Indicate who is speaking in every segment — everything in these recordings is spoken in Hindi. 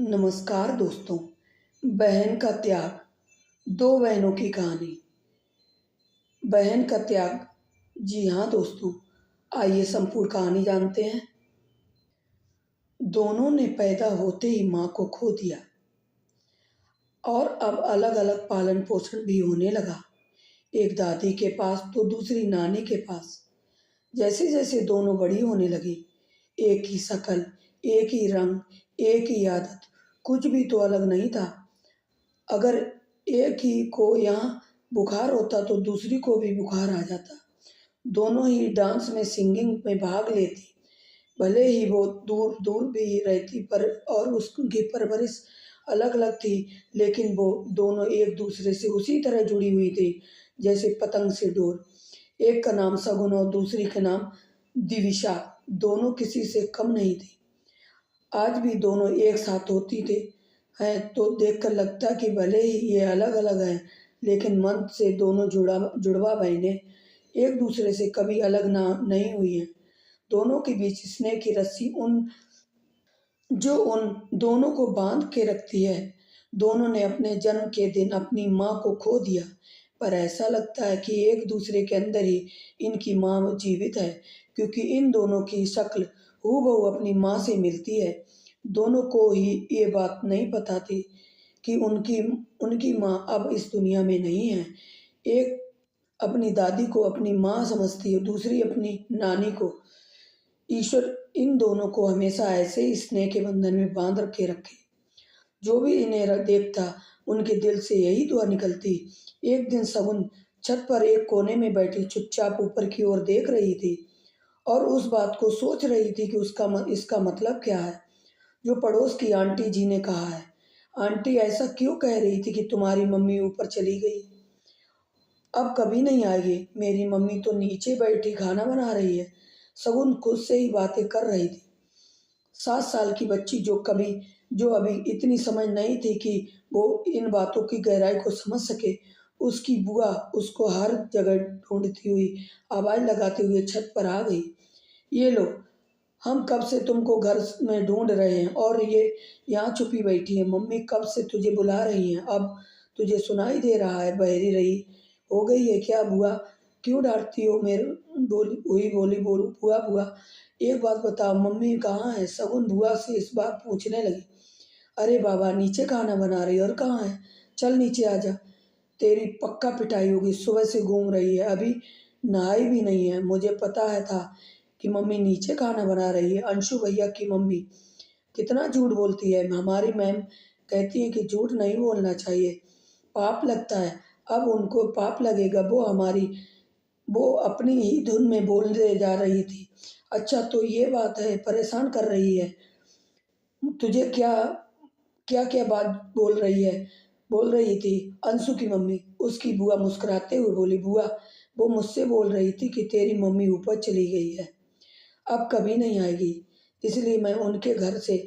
Speaker 1: नमस्कार दोस्तों। बहन का त्याग। दो बहनों की कहानी। बहन का त्याग। जी हाँ दोस्तों, आइए संपूर्ण कहानी जानते हैं। दोनों ने पैदा होते ही माँ को खो दिया और अब अलग अलग पालन पोषण भी होने लगा, एक दादी के पास तो दूसरी नानी के पास। जैसे जैसे दोनों बड़ी होने लगी, एक ही शक्ल, एक ही रंग, एक ही आदत, कुछ भी तो अलग नहीं था। अगर एक ही को यहाँ बुखार होता तो दूसरी को भी बुखार आ जाता। दोनों ही डांस में, सिंगिंग में भाग लेती, भले ही वो दूर दूर भी रहती पर और उसकी परवरिश अलग अलग थी, लेकिन वो दोनों एक दूसरे से उसी तरह जुड़ी हुई थी जैसे पतंग से डोर। एक का नाम सगुन और दूसरी का नाम दिविशा। दोनों किसी से कम नहीं थी। आज भी दोनों एक साथ होती थे हैं तो देखकर लगता कि भले ही ये अलग अलग हैं, लेकिन मन से दोनों जुड़वा बहनें एक दूसरे से कभी अलग ना नहीं हुई हैं। दोनों के बीच स्नेह की रस्सी उन दोनों को बांध के रखती है। दोनों ने अपने जन्म के दिन अपनी माँ को खो दिया, पर ऐसा लगता है कि एक दूसरे के अंदर ही इनकी माँ जीवित है, क्योंकि इन दोनों की शक्ल हूबहू अपनी माँ से मिलती है। दोनों को ही ये बात नहीं पता थी कि उनकी उनकी माँ अब इस दुनिया में नहीं है। एक अपनी दादी को अपनी माँ समझती है, दूसरी अपनी नानी को। ईश्वर इन दोनों को हमेशा ऐसे ही स्नेह के बंधन में बांध के रखे। जो भी इन्हें देखता उनके दिल से यही दुआ निकलती। एक दिन सगुन छत पर एक कोने में बैठी चुपचाप ऊपर की ओर देख रही थी और उस बात को सोच रही थी कि इसका मतलब क्या है जो पड़ोस की आंटी जी ने कहा है। आंटी ऐसा क्यों कह रही थी कि तुम्हारी मम्मी ऊपर चली गई, अब कभी नहीं आएगी। मेरी मम्मी तो नीचे बैठी खाना बना रही है। सगुन खुद से ही बातें कर रही थी। 7 साल की बच्ची जो अभी इतनी समझ नहीं थी कि वो इन बातों की गहराई को समझ सके। उसकी बुआ उसको हर जगह ढूंढती हुई, आवाज लगाते हुए छत पर आ गई। ये लो, हम कब से तुमको घर में ढूंढ रहे हैं और ये यहाँ छुपी बैठी है। मम्मी कब से तुझे बुला रही हैं, अब तुझे सुनाई दे रहा है। बहरी रही हो गई है क्या बुआ? क्यों डांटती हो? मेरे बोली बुआ बुआ, एक बात बताओ, मम्मी कहाँ है? सगुन बुआ से इस बार पूछने लगी। अरे बाबा, नीचे खाना बना रही है। और कहाँ है? चल नीचे आ जा, तेरी पक्का पिटाई होगी। सुबह से घूम रही है, अभी नहाई भी नहीं है। मुझे पता है था कि मम्मी नीचे खाना बना रही है। अंशु भैया की मम्मी कितना झूठ बोलती है। हमारी मैम कहती है कि झूठ नहीं बोलना चाहिए, पाप लगता है। अब उनको पाप लगेगा। वो अपनी ही धुन में बोलने जा रही थी। अच्छा तो ये बात है, परेशान कर रही है तुझे क्या? क्या क्या बात बोल रही थी अंशु की मम्मी। उसकी बुआ मुस्कुराते हुए बोली, बुआ वो मुझसे बोल रही थी कि तेरी मम्मी ऊपर चली गई है, अब कभी नहीं आएगी। इसलिए मैं उनके घर से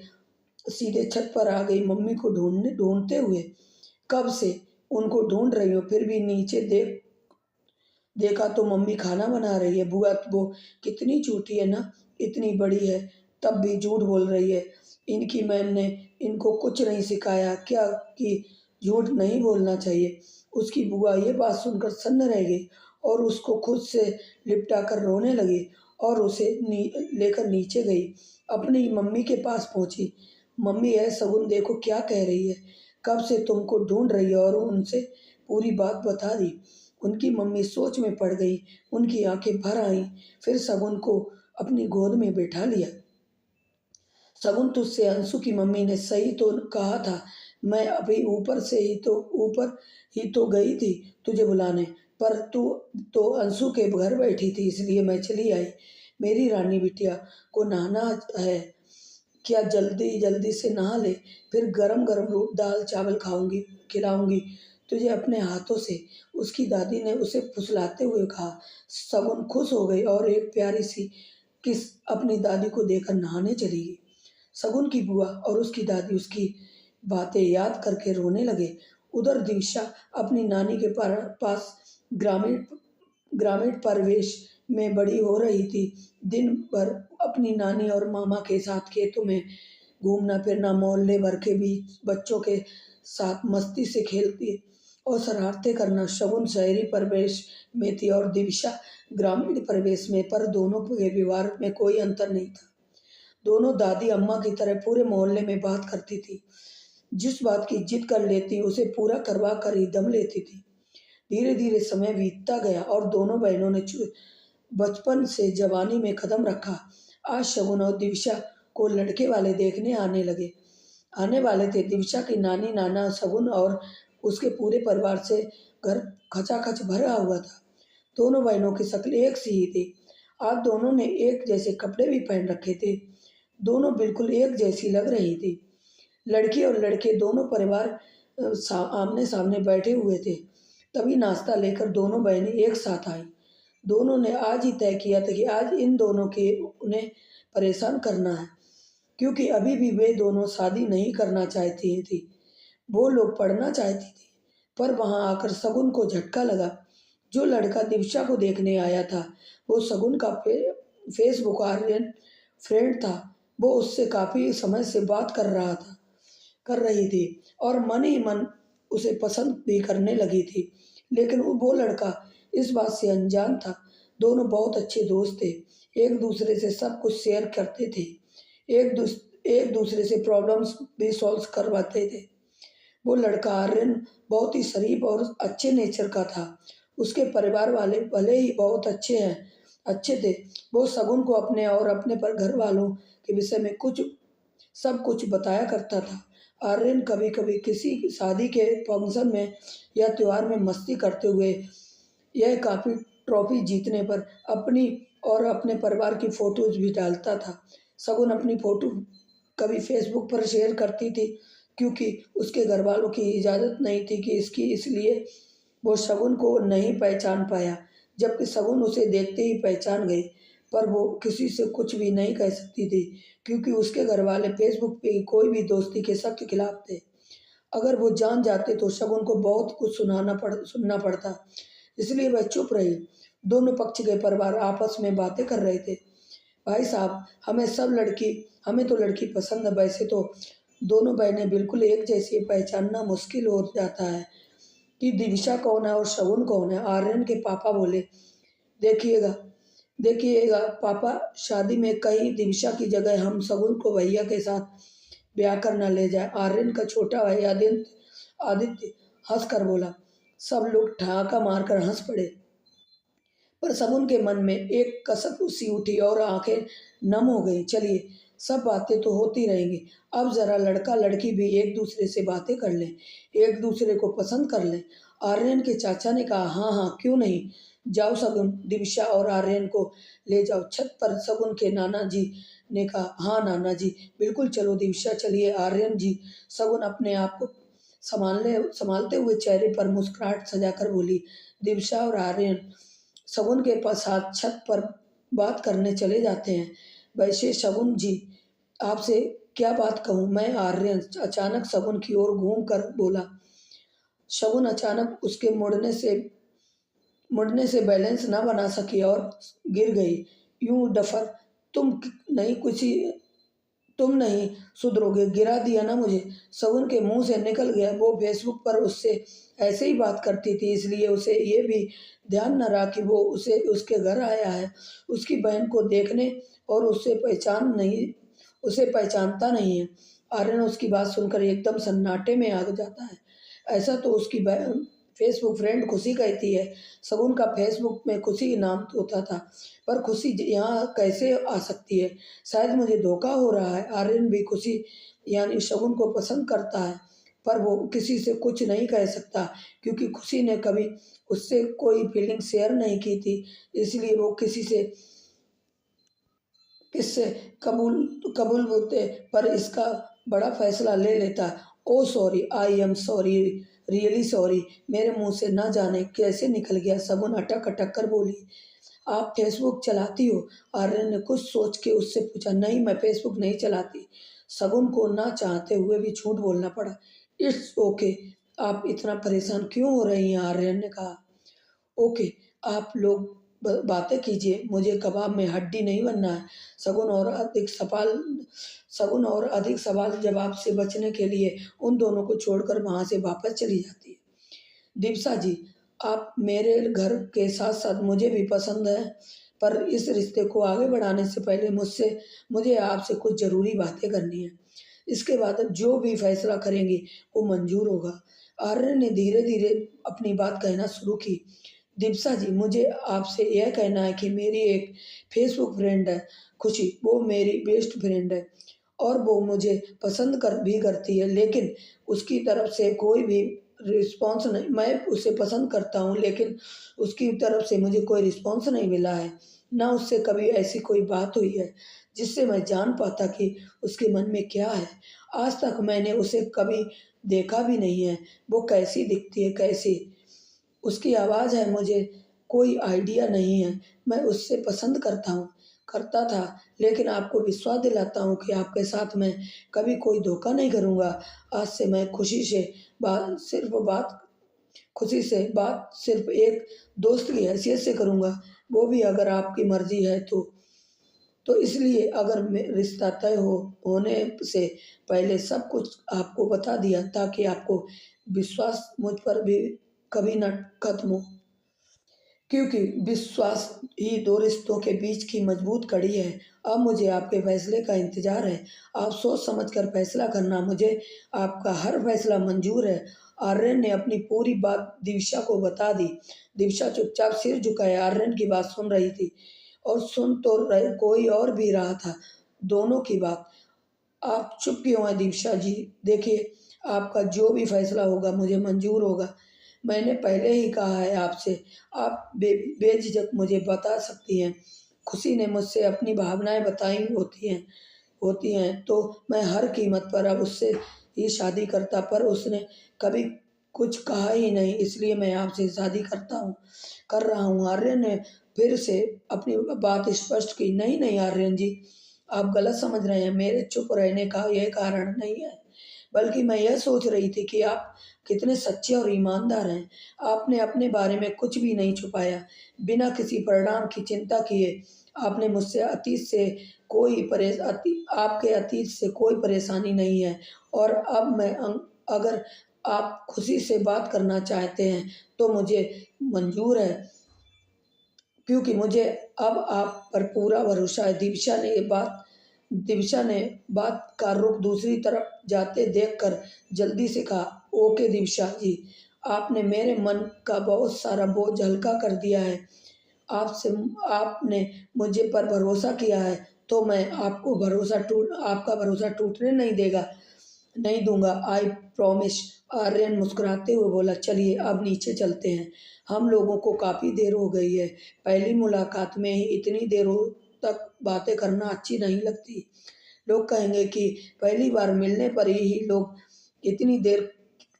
Speaker 1: सीधे छत पर आ गई मम्मी को ढूंढते हुए। कब से उनको ढूंढ रही हूँ, फिर भी नीचे देखा तो मम्मी खाना बना रही है। बुआ वो कितनी झूठी है ना, इतनी बड़ी है तब भी झूठ बोल रही है। इनकी मैम ने इनको कुछ नहीं सिखाया क्या कि झूठ नहीं बोलना चाहिए। उसकी बुआ ये बात सुनकर सन्न रह गई और उसको खुद से लिपटा कर रोने लगी और उसे लेकर नीचे गई। अपनी मम्मी के पास पहुंची। मम्मी है सगुन देखो क्या कह रही है, कब से तुमको ढूंढ रही है, और उनसे पूरी बात बता दी। उनकी मम्मी सोच में पड़ गई, उनकी आंखें भर आईं। फिर सगुन को अपनी गोद में बैठा लिया। सगुन, तुझसे अंशु की मम्मी ने सही तो कहा था। मैं अभी ऊपर ही तो गई थी तुझे बुलाने, पर तू तो अंशु के घर बैठी थी, इसलिए मैं चली आई। मेरी रानी बिटिया को नहाना है क्या? जल्दी जल्दी से नहा ले, फिर गरम गरम दाल चावल खिलाऊंगी तुझे अपने हाथों से, उसकी दादी ने उसे फुसलाते हुए कहा। सगुन खुश हो गई और एक प्यारी सी किस अपनी दादी को देकर नहाने चली गई। सगुन की बुआ और उसकी दादी उसकी बातें याद करके रोने लगे। उधर दिविशा अपनी नानी के पास ग्रामीण ग्रामीण परिवेश में बड़ी हो रही थी। दिन भर अपनी नानी और मामा के साथ खेतों में घूमना फिरना, मोहल्ले भर के बीच बच्चों के साथ मस्ती से खेलती और शरारतें करना। शगुन शहरी परिवेश में थी और दिविशा ग्रामीण परिवेश में, पर दोनों के व्यवहार में कोई अंतर नहीं था। दोनों दादी अम्मा की तरह पूरे मोहल्ले में बात करती थी। जिस बात की जिद कर लेती उसे पूरा करवा कर ही दम लेती थी। धीरे धीरे समय बीतता गया और दोनों बहनों ने बचपन से जवानी में कदम रखा। आज शगुन और दिविशा को लड़के वाले देखने आने वाले थे। दिविशा की नानी नाना, शगुन और उसके पूरे परिवार से घर खचाखच भरा हुआ था। दोनों बहनों की शक्ल एक सी ही थी। आज दोनों ने एक जैसे कपड़े भी पहन रखे थे। दोनों बिल्कुल एक जैसी लग रही थी। लड़की और लड़के दोनों परिवार आमने सामने बैठे हुए थे। तभी नाश्ता लेकर दोनों बहनें एक साथ आईं। दोनों ने आज ही तय किया था कि आज इन दोनों के उन्हें परेशान करना है, क्योंकि अभी भी वे दोनों शादी नहीं करना चाहती थी। वो लोग पढ़ना चाहती थी। पर वहां आकर शगुन को झटका लगा। जो लड़का दिविशा को देखने आया था वो शगुन का फेसबुक आर्यन फ्रेंड था। वो उससे काफी समय से बात कर रही थी और मन ही मन उसे पसंद भी करने लगी थी। लेकिन वो लड़का इस बात से अनजान था। दोनों बहुत अच्छे दोस्त थे। एक दूसरे से सब कुछ शेयर करते थे। एक दूसरे से प्रॉब्लम्स भी सॉल्व करवाते थे। वो लड़का आर्यन बहुत ही शरीफ और अच्छे नेचर का था। उसके परिवार वाले भले ही बहुत अच्छे थे। वो शगुन को अपने और अपने पर घर वालों के विषय में सब कुछ बताया करता था। आर्यन कभी कभी किसी शादी के फंक्शन में या त्योहार में मस्ती करते हुए यह काफ़ी ट्रॉफी जीतने पर अपनी और अपने परिवार की फ़ोटोज़ भी डालता था। शगुन अपनी फ़ोटो कभी फेसबुक पर शेयर करती थी, क्योंकि उसके घर वालों की इजाज़त नहीं थी कि इसलिए वो शगुन को नहीं पहचान पाया, जबकि शगुन उसे देखते ही पहचान गई। पर वो किसी से कुछ भी नहीं कह सकती थी, क्योंकि उसके घर वाले फेसबुक पे कोई भी दोस्ती के सख्त खिलाफ थे। अगर वो जान जाते तो शगुन को बहुत कुछ सुनना पड़ता, इसलिए वह चुप रही। दोनों पक्ष के परिवार आपस में बातें कर रहे थे। भाई साहब, हमें तो लड़की पसंद है। वैसे तो दोनों बहनें बिल्कुल एक जैसी है, पहचानना मुश्किल हो जाता है कि दिविशा कौन है और शगुन कौन है। आर्यन के पापा बोले, देखिएगा देखिएगा पापा, शादी में कहीं दिविशा की जगह हम शगुन को भैया के साथ ब्याह करना ले जाए। आर्यन का छोटा भाई आदित्य हंस कर बोला। सब लोग ठहाका मारकर हंस पड़े, पर शगुन के मन में एक कसक सी उठी और आंखें नम हो गई। चलिए, सब बातें तो होती रहेंगी, अब जरा लड़का लड़की भी एक दूसरे से बातें कर लें, एक दूसरे को पसंद कर लें। आर्यन के चाचा ने कहा, हाँ हाँ, क्यों नहीं, जाओ शगुन, दिविशा और आर्यन को ले जाओ छत पर। शगुन के नाना जी ने कहा, हाँ नाना जी, बिल्कुल चलो दिविशा, चलिए आर्यन जी। शगुन अपने आप को संभालते हुए चेहरे पर मुस्कुराहट सजाकर बोली। दिविशा और आर्यन शगुन के साथ छत पर बात करने चले जाते हैं। वैसे शगुन जी, आपसे क्या बात कहूँ मैं, आर्यन अचानक शगुन की ओर घूम कर बोला। शगुन अचानक उसके मुड़ने से बैलेंस न बना सकी और गिर गई। यूं डफर, तुम नहीं कुछ तुम नहीं सुधरोगे, गिरा दिया ना मुझे, शगुन के मुंह से निकल गया। वो फेसबुक पर उससे ऐसे ही बात करती थी, इसलिए उसे ये भी ध्यान न रहा कि वो उसके घर आया है उसकी बहन को देखने, और उसे पहचानता नहीं है। आर्यन उसकी बात सुनकर एकदम सन्नाटे में आ जाता है। ऐसा तो उसकी फेसबुक फ्रेंड खुशी कहती है। शगुन का फेसबुक में खुशी नाम होता था, पर खुशी यहाँ कैसे आ सकती है? शायद मुझे धोखा हो रहा है। आर्यन भी खुशी यानी शगुन को पसंद करता है, पर वो किसी से कुछ नहीं कह सकता, क्योंकि खुशी ने कभी उससे कोई फीलिंग शेयर नहीं की थी। इसलिए वो किससे कबूल होते, पर इसका बड़ा फैसला ले लेता। Oh sorry, I am sorry, really sorry, मेरे मुंह से ना जाने कैसे निकल गया। शगुन अटक अटक कर बोली। आप फेसबुक चलाती हो? आर्यन ने कुछ सोच के उससे पूछा। नहीं, मैं फेसबुक नहीं चलाती। शगुन को ना चाहते हुए भी झूठ बोलना पड़ा। इट्स ओके, आप इतना परेशान क्यों हो रही हैं? आर्यन ने कहा। ओके, आप लोग बातें कीजिए, मुझे कबाब में हड्डी नहीं बनना है। शगुन और अधिक सवाल जवाब से बचने के लिए उन दोनों को छोड़कर वहाँ से वापस चली जाती है। दीक्षा जी, आप मेरे घर के साथ-साथ मुझे भी पसंद हैं, पर इस रिश्ते को आगे बढ़ाने से पहले मुझे आपसे कुछ ज़रूरी बातें करनी हैं। इसके बाद आप जो भी फैसला करेंगी, वो मंज़ूर होगा। आर्यन ने धीरे-धीरे अपनी बात कहना शुरू की। दीक्षा जी, मुझे आपसे यह कहना है कि मेरी एक फ़ेसबुक फ्रेंड है, खुशी, वो मेरी बेस्ट फ्रेंड है और वो मुझे पसंद भी करती है, लेकिन उसकी तरफ से कोई भी रिस्पॉन्स नहीं। मैं उसे पसंद करता हूँ, लेकिन उसकी तरफ से मुझे कोई रिस्पॉन्स नहीं मिला है। ना उससे कभी ऐसी कोई बात हुई है, जिससे मैं जान पाता कि उसके मन में क्या है। आज तक मैंने उसे कभी देखा भी नहीं है। वो कैसी दिखती है, कैसी उसकी आवाज़ है, मुझे कोई आइडिया नहीं है। मैं उससे पसंद करता था, लेकिन आपको विश्वास दिलाता हूँ कि आपके साथ मैं कभी कोई धोखा नहीं करूँगा। आज से मैं खुशी से बात सिर्फ़ एक दोस्त की हैसियत से करूँगा, वो भी अगर आपकी मर्ज़ी है तो। तो इसलिए अगर रिश्ता तय होने से पहले सब कुछ आपको बता दिया, ताकि आपको विश्वास मुझ पर भी कभी न खत्म हो, क्योंकि विश्वास ही दो रिश्तों के बीच की मजबूत कड़ी है। अब मुझे आपके फैसले का इंतज़ार है। आप सोच समझ कर फैसला करना, मुझे आपका हर फैसला मंजूर है। आर्यन ने अपनी पूरी बात दिव्या को बता दी। दिव्या चुपचाप सिर झुकाए आर्यन की बात सुन रही थी, और सुन तो कोई और भी रहा था दोनों की बात। आप चुप क्यों हैं दीक्षा जी? देखिए, आपका जो भी फैसला होगा मुझे मंजूर होगा। मैंने पहले ही कहा है आपसे, आप बेझिझक मुझे बता सकती हैं। खुशी ने मुझसे अपनी भावनाएँ बताई होती हैं तो मैं हर कीमत पर अब उससे ही शादी करता, पर उसने कभी कुछ कहा ही नहीं, इसलिए मैं आपसे शादी कर रहा हूँ। आर्यन ने फिर से अपनी बात स्पष्ट की। नहीं, नहीं आर्यन जी, आप गलत समझ रहे हैं। मेरे चुप रहने का यह कारण नहीं है, बल्कि मैं यह सोच रही थी कि आप कितने सच्चे और ईमानदार हैं। आपने अपने बारे में कुछ भी नहीं छुपाया। बिना किसी परिणाम की चिंता किए आपने मुझसे आपके अतीत से कोई परेशानी नहीं है, और अब अगर आप खुशी से बात करना चाहते हैं, तो मुझे मंज़ूर है, क्योंकि मुझे अब आप पर पूरा भरोसा है। दिव्या ने बात का रुख दूसरी तरफ जाते देखकर जल्दी से कहा, ओके दिव्या जी, आपने मेरे मन का बहुत सारा बोझ हल्का कर दिया है। आपने मुझे पर भरोसा किया है, तो मैं आपका भरोसा टूटने नहीं दूँगा, आई प्रॉमिस। आर्यन मुस्कुराते हुए बोला, चलिए अब नीचे चलते हैं। हम लोगों को काफ़ी देर हो गई है। पहली मुलाकात में ही इतनी तक बातें करना अच्छी नहीं लगती। लोग कहेंगे कि पहली बार मिलने पर ही लोग इतनी देर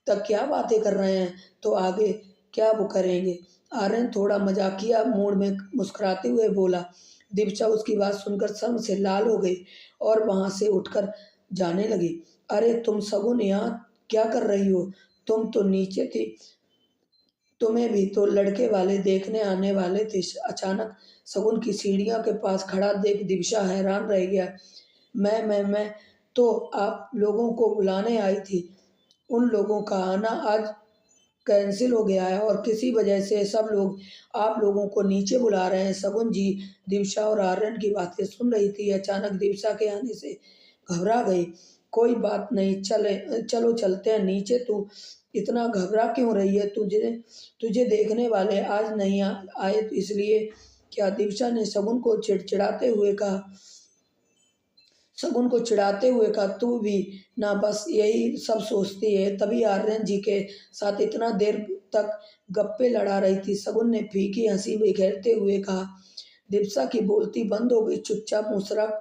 Speaker 1: तक क्या बातें कर रहे हैं, तो आगे क्या वो करेंगे। आर्यन थोड़ा मजाकिया मूड में मुस्कुराते हुए बोला। दीक्षा उसकी बात सुनकर शर्म से लाल हो गई और वहाँ से उठकर जाने लगी। अरे तुम शगुन, यहाँ क्या कर रही हो? तुम तो नीचे थी, तुम्हें भी तो लड़के वाले देखने आने वाले थे। अचानक शगुन की सीढ़ियों के पास खड़ा देख दिव्या हैरान रह गया। मैं तो आप लोगों को बुलाने आई थी। उन लोगों का आना आज कैंसिल हो गया है, और किसी वजह से सब लोग आप लोगों को नीचे बुला रहे हैं। शगुन जी दिव्या और आर्यन की बातें सुन रही थी। अचानक दिव्या के आने से घबरा गई। कोई बात नहीं, चलो चलते हैं नीचे। तू इतना घबरा क्यों रही है? तुझे देखने वाले आज नहीं आए तो इसलिए क्या? दिव्या ने शगुन को चिढ़ाते हुए कहा, तू भी ना बस यही सब सोचती है, तभी आर्यन जी के साथ इतना देर तक गप्पे लड़ा रही थी। शगुन ने फीकी हंसी बिखेरते हुए कहा। दिव्या की बोलती बंद हो गई, चुपचाप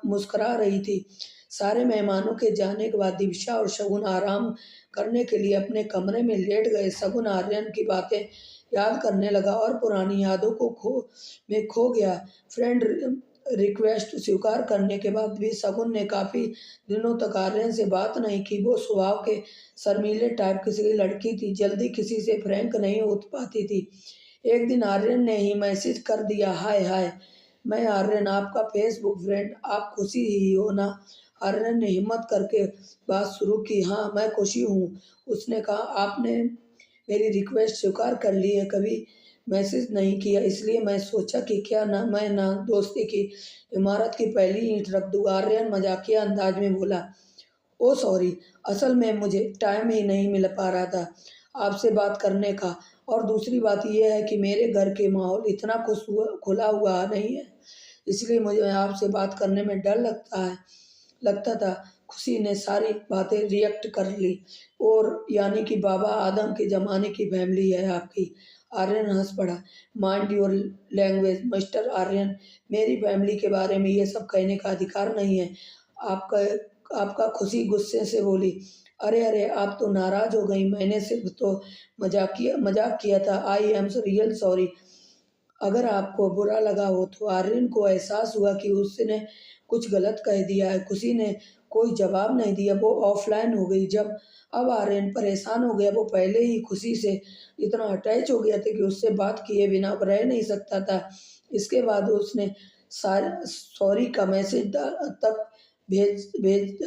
Speaker 1: मुस्कुरा रही थी। सारे मेहमानों के जाने के बाद दिव्या और शगुन आराम करने के लिए अपने कमरे में लेट गए। शगुन आर्यन की बातें याद करने लगा और पुरानी यादों को खो गया। फ्रेंड रिक्वेस्ट स्वीकार करने के बाद भी शगुन ने काफ़ी दिनों तक आर्यन से बात नहीं की। वो स्वभाव के शर्मीले टाइप की लड़की थी, जल्दी किसी से फ्रैंक नहीं हो पाती थी। एक दिन आर्यन ने ही मैसेज कर दिया, हाय हाय, मैं आर्यन, आपका फेसबुक फ्रेंड, आप खुशी ही हो ना? आर्यन ने हिम्मत करके बात शुरू की, हाँ मैं खुशी हूँ। उसने कहा, आपने मेरी रिक्वेस्ट स्वीकार कर ली है, कभी मैसेज नहीं किया, इसलिए मैं सोचा कि क्या ना मैं ना दोस्ती की इमारत की पहली ईंट रख दूँ। आर्यन मजाकिया अंदाज में बोला, ओह सॉरी, असल में मुझे टाइम ही नहीं मिल पा रहा था आपसे बात करने का, और दूसरी बात यह है कि मेरे घर के माहौल इतना खुला हुआ नहीं है, इसलिए मुझे आपसे बात करने में डर लगता था। खुशी ने सारी बातें रिएक्ट कर ली, और यानी कि बाबा आदम के ज़माने की फैमिली है आपकी। आर्यन हंस पड़ा, mind your language mister Aryan, मेरी फैमिली के बारे में ये सब कहने का अधिकार नहीं है। आपका आपका खुशी गुस्से से बोली, अरे अरे, आप तो नाराज हो गई, मैंने सिर्फ तो मजाक किया था, आई एम रियल सॉरी। अगर आपको बुरा लगा हो तो आर्यन को एहसास हुआ कि उसने कुछ गलत कह दिया है। खुशी ने कोई जवाब नहीं दिया, वो ऑफलाइन हो गई। जब अब आर्यन परेशान हो गया, वो पहले ही खुशी से इतना अटैच हो गया था कि उससे बात किए बिना रह नहीं सकता था। इसके बाद उसने सॉरी का मैसेज तक भेज भेज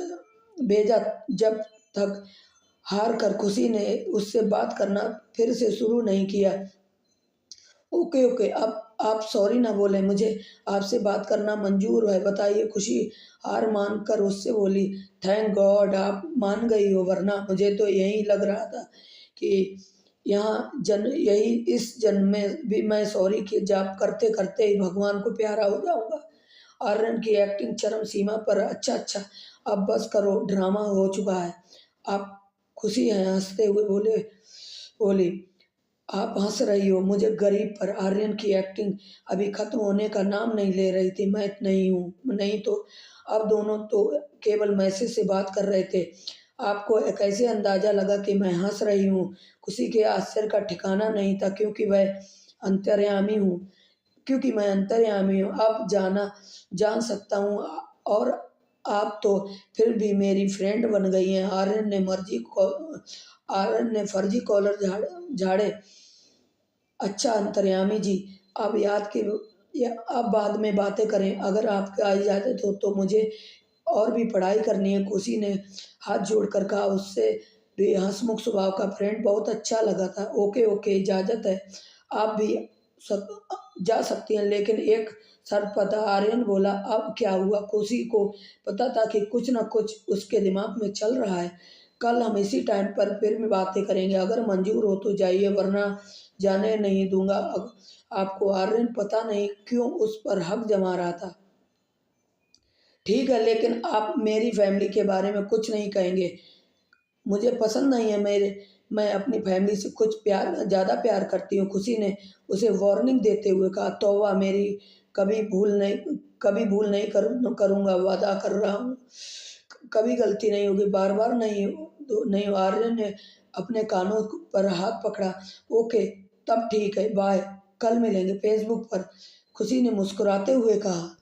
Speaker 1: भेजा, जब तक हार कर खुशी ने उससे बात करना फिर से शुरू नहीं किया। ओके ओके, अब आप सॉरी ना बोले, मुझे आपसे बात करना मंजूर है, बताइए। खुशी हार मान कर उससे बोली, थैंक गॉड आप मान गई हो, वरना मुझे तो यही लग रहा था कि यही इस जन्म में भी मैं सॉरी की जाप करते करते ही भगवान को प्यारा हो जाऊंगा। आर्यन की एक्टिंग चरम सीमा पर, अच्छा अच्छा, अब बस करो, ड्रामा हो चुका है। आप खुशी हैं, हंसते हुए बोली, आप हंस रही हो मुझे गरीब पर। आर्यन की एक्टिंग अभी खत्म होने का नाम नहीं ले रही थी। मैं नहीं हूँ, नहीं तो अब दोनों तो केवल मैसेज से बात कर रहे थे। आपको कैसे अंदाजा लगा कि मैं हंस रही हूँ? खुशी के आश्चर्य का ठिकाना नहीं था, अंतर्यामी हूँ क्योंकि मैं अंतर्यामी हूँ, अब जान सकता हूँ। और आप तो फिर भी मेरी फ्रेंड बन गई हैं। आर्यन ने फर्जी कॉलर झाड़े। अच्छा अंतर्यामी जी, अब याद के या अब बाद में बातें करें, अगर आपका इजाज़त हो तो मुझे और भी पढ़ाई करनी है। खुशी ने हाथ जोड़कर कहा, उससे भी हंसमुख स्वभाव का फ्रेंड बहुत अच्छा लगा था। ओके ओके, इजाज़त है, आप भी सब जा सकती हैं, लेकिन एक शर्त पर। आर्यन बोला, अब क्या हुआ? खुशी को पता था कि कुछ न कुछ उसके दिमाग में चल रहा है। कल हम इसी टाइम पर फिर भी बातें करेंगे, अगर मंजूर हो तो जाइए, वरना जाने नहीं दूंगा। अब आपको आर्यन पता नहीं क्यों उस पर हक जमा रहा था। ठीक है, लेकिन आप मेरी फैमिली के बारे में कुछ नहीं कहेंगे, मुझे पसंद नहीं है। मैं अपनी फैमिली से कुछ ज़्यादा प्यार करती हूँ। खुशी ने उसे वार्निंग देते हुए कहा, तौबा, मेरी कभी कभी भूल नहीं करूँगा, वादा कर रहा हूँ, कभी गलती नहीं होगी, बार बार नहीं। आर्यन ने अपने कानों पर हाथ पकड़ा, ओके तब ठीक है, बाय, कल मिलेंगे फेसबुक पर। खुशी ने मुस्कुराते हुए कहा।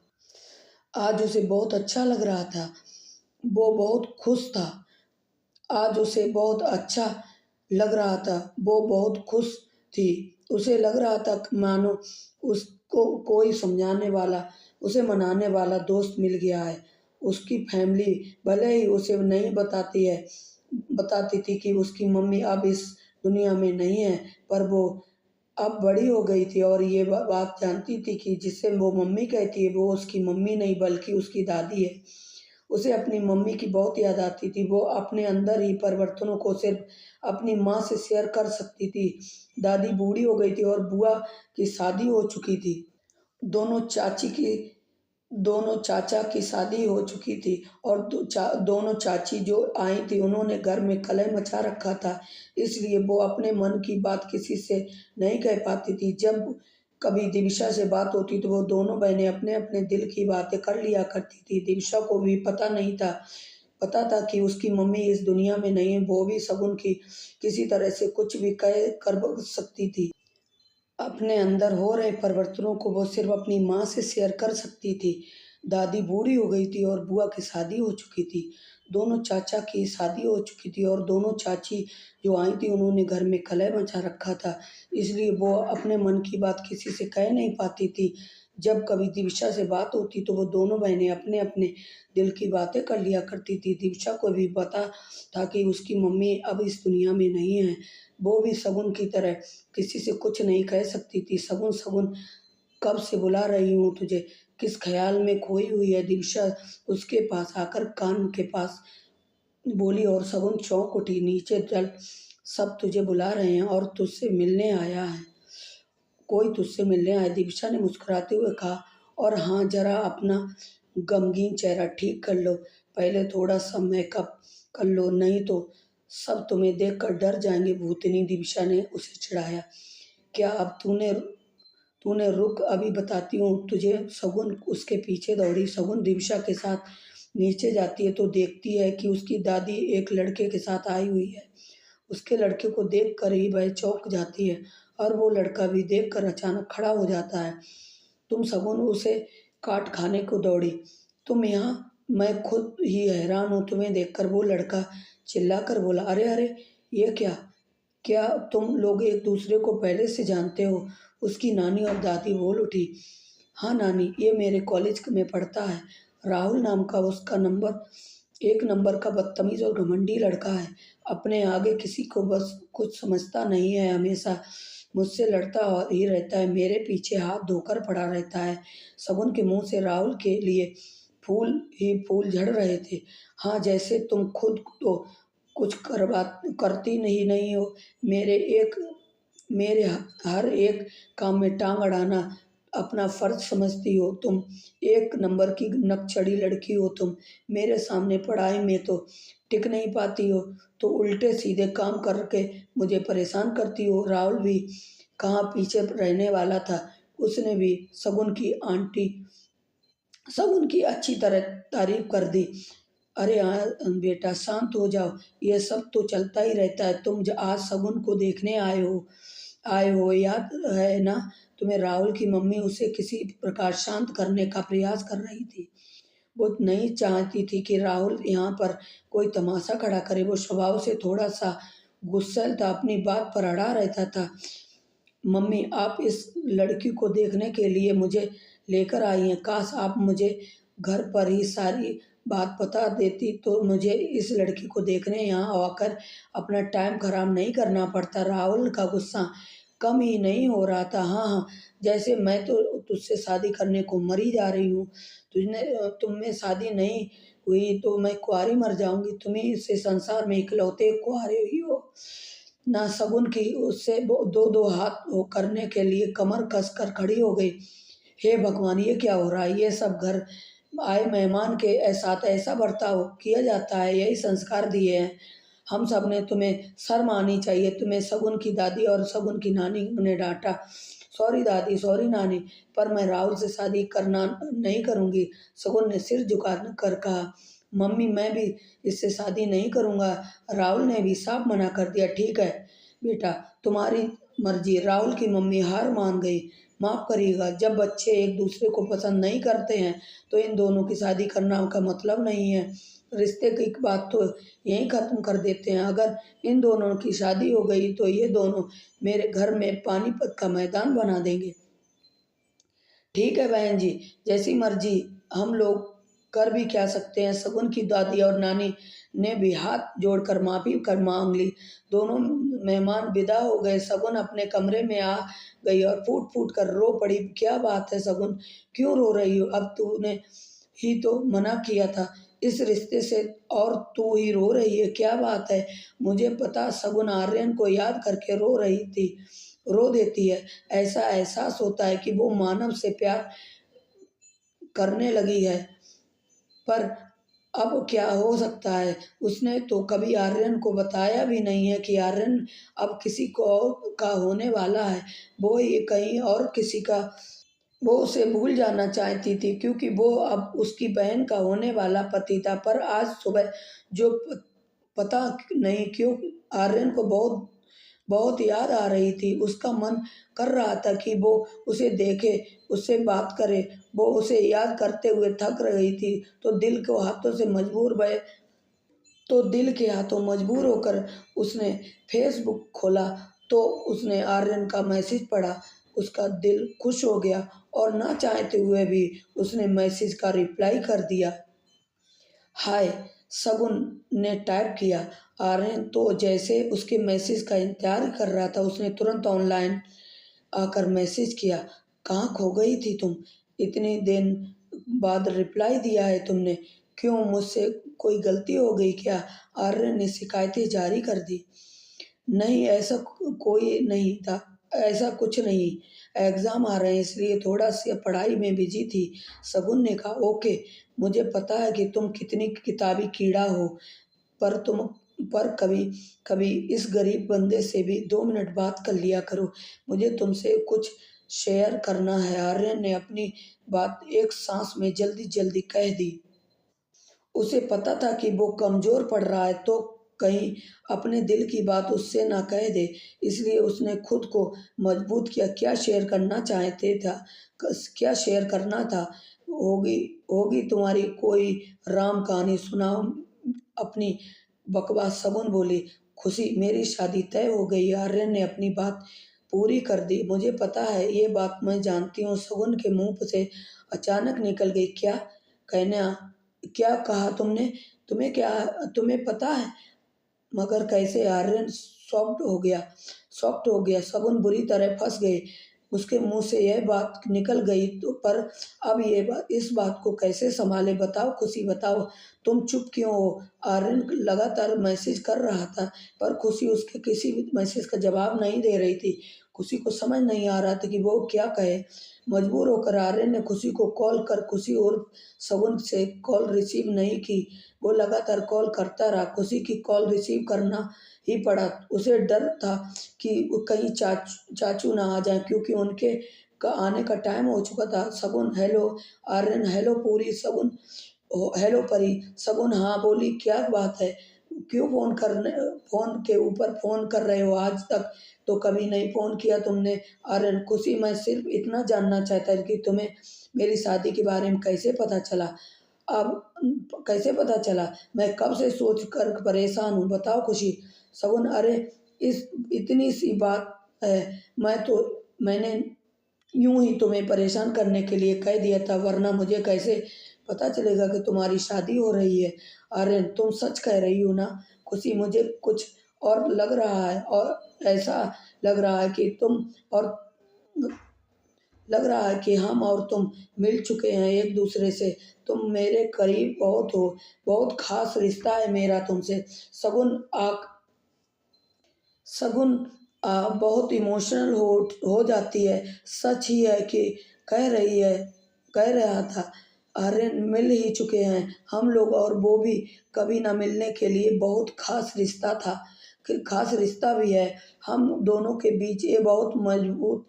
Speaker 1: आज उसे बहुत अच्छा लग रहा था, वो बहुत खुश था। आज उसे बहुत अच्छा लग रहा था, वो बहुत खुश थी। उसे लग रहा था मानो उसको कोई समझाने वाला, उसे मनाने वाला दोस्त मिल गया है। उसकी फैमिली भले ही उसे नहीं बताती थी कि उसकी मम्मी अब इस दुनिया में नहीं है, पर वो अब बड़ी हो गई थी और ये बात जानती थी कि जिसे वो मम्मी कहती है वो उसकी मम्मी नहीं बल्कि उसकी दादी है। उसे अपनी मम्मी की बहुत याद आती थी। वो अपने अंदर ही परिवर्तनों को सिर्फ अपनी माँ से शेयर कर सकती थी। दादी बूढ़ी हो गई थी और बुआ की शादी हो चुकी थी। दोनों चाची की दोनों चाचा की शादी हो चुकी थी, और दोनों चाची जो आई थी उन्होंने घर में कलह मचा रखा था, इसलिए वो अपने मन की बात किसी से नहीं कह पाती थी। जब कभी दिविशा से बात होती तो वो दोनों बहनें अपने अपने दिल की बातें कर लिया करती थी। दिविशा को भी पता था कि उसकी मम्मी इस दुनिया में नहीं है, वो भी शगुन की किसी तरह से कुछ भी कह कर सकती थी। अपने अंदर हो रहे परिवर्तनों को वो सिर्फ अपनी माँ से शेयर कर सकती थी। दादी बूढ़ी हो गई थी और बुआ की शादी हो चुकी थी। दोनों चाचा की शादी हो चुकी थी और दोनों चाची जो आई थी उन्होंने घर में कलह मचा रखा था, इसलिए वो अपने मन की बात किसी से कह नहीं पाती थी। जब कभी दिविशा से बात होती तो वो दोनों बहनें अपने-अपने दिल की बातें कर लिया करती थी। दिविशा को भी पता था कि उसकी मम्मी अब इस दुनिया में नहीं है। वो भी शगुन की तरह किसी से कुछ नहीं कह सकती थी। शगुन शगुन कब से बुला रही हूँ तुझे, किस ख़्याल में खोई हुई है। दिविशा उसके पास आकर कान के पास बोली और शगुन चौंक उठी। नीचे चल, सब तुझे बुला रहे हैं और तुझसे मिलने आया है, कोई तुझसे मिलने आया, दिविशा ने मुस्कुराते हुए कहा। और हाँ, जरा अपना गमगीन चेहरा ठीक कर लो, पहले थोड़ा सा मेकअप कर लो, नहीं तो सब तुम्हें देखकर डर जाएंगे। भूतनी, दिविशा ने उसे चिढ़ाया। क्या अब तूने तूने रुक, अभी बताती हूँ तुझे। शगुन उसके पीछे दौड़ी। शगुन दिविशा के साथ नीचे जाती है तो देखती है कि उसकी दादी एक लड़के के साथ आई हुई है। उसके लड़के को देखकर ही वह चौंक जाती है और वो लड़का भी देखकर अचानक खड़ा हो जाता है। तुम, शगुन उसे काट खाने को दौड़ी। तुम यहाँ, मैं खुद ही हैरान हूँ तुम्हें देखकर, वो लड़का चिल्लाकर बोला। अरे अरे, ये क्या, क्या तुम लोग एक दूसरे को पहले से जानते हो? उसकी नानी और दादी बोल उठी। हाँ नानी, ये मेरे कॉलेज में पढ़ता है। राहुल नाम का उसका नंबर एक नंबर का बदतमीज और घमंडी लड़का है। अपने आगे किसी को बस कुछ समझता नहीं है, हमेशा मुझसे लड़ता ही रहता है, मेरे पीछे हाथ धोकर पड़ा रहता है। शगुन के मुंह से राहुल के लिए फूल ही फूल झड़ रहे थे। हाँ, जैसे तुम खुद तो कुछ करती नहीं हो। मेरे एक मेरे हर एक काम में टांग अड़ाना अपना फर्ज समझती हो तुम। एक नंबर की नकचढ़ी लड़की हो तुम। मेरे सामने पढ़ाई में तो टिक नहीं पाती हो, तो उल्टे सीधे काम करके मुझे परेशान करती हो। राहुल भी कहाँ पीछे रहने वाला था, उसने भी शगुन की आंटी शगुन की अच्छी तरह तारीफ कर दी। अरे हाँ बेटा, शांत हो जाओ, ये सब तो चलता ही रहता है। तुम आज शगुन को देखने आए हो, याद है ना तुम्हें? राहुल की मम्मी उसे किसी प्रकार शांत करने का प्रयास कर रही थी। वो नहीं चाहती थी कि राहुल यहाँ पर कोई तमाशा खड़ा करे। वो स्वभाव से थोड़ा सा गुस्सैल था, अपनी बात पर अड़ा रहता था। मम्मी, आप इस लड़की को देखने के लिए मुझे लेकर आई हैं। काश आप मुझे घर पर ही सारी बात बता देती तो मुझे इस लड़की को देखने यहाँ आकर अपना टाइम खराब नहीं करना पड़ता। राहुल का गुस्सा कम ही नहीं हो रहा था। हाँ हाँ, जैसे मैं तो तुझसे शादी करने को मरी जा रही हूँ। तुम में शादी नहीं हुई तो मैं कुंवारी मर जाऊंगी। तुम ही से संसार में इकलौते कुंवारे ही हो ना। शगुन की उससे वो दो दो हाथ वो करने के लिए कमर कसकर खड़ी हो गई। हे भगवान, ये क्या हो रहा है? ये सब घर आए मेहमान के साथ ऐसा बर्ताव किया जाता है? यही संस्कार दिए हैं हम सब ने तुम्हें? शर्म आनी चाहिए तुम्हें। शगुन की दादी और शगुन की नानी ने डांटा। सॉरी दादी, सॉरी नानी, पर मैं राहुल से शादी करना नहीं करूंगी। शगुन ने सिर झुका कर कहा। मम्मी, मैं भी इससे शादी नहीं करूंगा। राहुल ने भी साफ मना कर दिया। ठीक है बेटा, तुम्हारी मर्जी। राहुल की मम्मी हार मान गई। माफ करिएगा, जब बच्चे एक दूसरे को पसंद नहीं करते हैं तो इन दोनों की शादी करना का मतलब नहीं है। रिश्ते की बात तो यहीं ख़त्म कर देते हैं। अगर इन दोनों की शादी हो गई तो ये दोनों मेरे घर में पानीपत का मैदान बना देंगे। ठीक है बहन जी, जैसी मर्जी, हम लोग कर भी क्या सकते हैं। शगुन की दादी और नानी ने भी हाथ जोड़कर माफी कर मांग ली। दोनों मेहमान विदा हो गए। शगुन अपने कमरे में आ गई और फूट फूट कर रो पड़ी। क्या बात है शगुन, क्यों रो रही हो? अब तूने ही तो मना किया था इस रिश्ते से और तू ही रो रही है, क्या बात है? मुझे पता, शगुन आर्यन को याद करके रो देती है। ऐसा एहसास होता है कि वो मानव से प्यार करने लगी है। पर अब क्या हो सकता है? उसने तो कभी आर्यन को बताया भी नहीं है कि आर्यन अब किसी को और का होने वाला है। वो ये कहीं और किसी का, वो उसे भूल जाना चाहती थी क्योंकि वो अब उसकी बहन का होने वाला पति था। पर आज सुबह जो पता नहीं क्यों आर्यन को बहुत बहुत याद आ रही थी। उसका मन कर रहा था कि वो उसे देखे, उससे बात करे। वो उसे याद करते हुए थक रही थी तो दिल को हाथों से मजबूर भय तो दिल के हाथों मजबूर होकर उसने फेसबुक खोला तो उसने आर्यन का मैसेज पढ़ा। उसका दिल खुश हो गया और ना चाहते हुए भी उसने मैसेज का रिप्लाई कर दिया। हाय, शगुन ने टाइप किया। आर्यन तो जैसे उसके मैसेज का इंतजार कर रहा था, उसने तुरंत ऑनलाइन आकर मैसेज किया। कहाँ खो गई थी तुम? इतने दिन बाद रिप्लाई दिया है तुमने। क्यों, मुझसे कोई गलती हो गई क्या? आर्यन ने शिकायतें जारी कर दी। नहीं, ऐसा कोई नहीं था, ऐसा कुछ नहीं। एग्ज़ाम आ रहे हैं इसलिए थोड़ा-सा पढ़ाई में बिज़ी थी। शगुन ने कहा, ओके, मुझे पता है कि तुम कितनी किताबी कीड़ा हो, पर तुम पर कभी-कभी इस गरीब बंदे से भी 2 मिनट बात कर लिया करो। मुझे तुमसे कुछ शेयर करना है। आर्यन ने अपनी बात एक साँस में जल्दी-जल्दी कह दी। उसे पता था कि वो कमज़ोर पड़ रहा है तो कहीं अपने दिल की बात उससे ना कह दे, इसलिए उसने खुद को मजबूत किया। क्या शेयर करना था? होगी होगी तुम्हारी कोई राम कहानी सुनाओ अपनी। बकवास, शगुन बोली। खुशी, मेरी शादी तय हो गई। आर्यन ने अपनी बात पूरी कर दी। मुझे पता है, ये बात मैं जानती हूँ। शगुन के मुंह से अचानक निकल गई, क्या? कहना क्या कहा तुमने? तुम्हें पता है? मगर कैसे? आर्यन शॉक्ड हो गया। शगुन बुरी तरह फंस गए। उसके मुंह से यह बात निकल गई तो पर अब इस बात को कैसे संभाले? बताओ खुशी, बताओ, तुम चुप क्यों हो? आर्यन लगातार मैसेज कर रहा था पर खुशी उसके किसी भी मैसेज का जवाब नहीं दे रही थी। खुशी को समझ नहीं आ रहा था कि वो क्या कहे। मजबूर होकर आर्यन ने खुशी को कॉल कर खुशी और शगुन से कॉल रिसीव नहीं की। वो लगातार कॉल करता रहा। खुशी की कॉल रिसीव करना ही पड़ा। उसे डर था कि वो कहीं चाचू ना आ जाएं क्योंकि उनके आने का टाइम हो चुका था। शगुन, हेलो। आर्यन, हेलो पूरी। शगुन, हेलो परी। शगुन, हाँ बोली, क्या बात है? क्यों फ़ोन के ऊपर फ़ोन कर रहे हो? आज तक तो कभी नहीं फ़ोन किया तुमने। आर्यन, खुशी, मैं सिर्फ इतना जानना चाहता था कि तुम्हें मेरी शादी के बारे में कैसे पता चला? अब कैसे पता चला? मैं कब से सोच कर परेशान हूँ, बताओ खुशी। शगुन, अरे इस इतनी सी बात है, मैंने यूं ही तुम्हें परेशान करने के लिए कह दिया था, वरना मुझे कैसे पता चलेगा कि तुम्हारी शादी हो रही है? आर्यन, तुम सच कह रही हो ना? खुशी, मुझे कुछ और लग रहा है, और ऐसा लग रहा है कि और हम और तुम मिल चुके हैं एक दूसरे से। तुम मेरे करीब बहुत हो। बहुत खास रिश्ता है मेरा तुमसे। शगुन आँख शगुन बहुत इमोशनल हो जाती है। सच ही है कि कह रहा था। आर्यन, मिल ही चुके हैं हम लोग, और वो भी कभी ना मिलने के लिए। बहुत खास रिश्ता था, खास रिश्ता भी है। हम दोनों के बीच ये बहुत मजबूत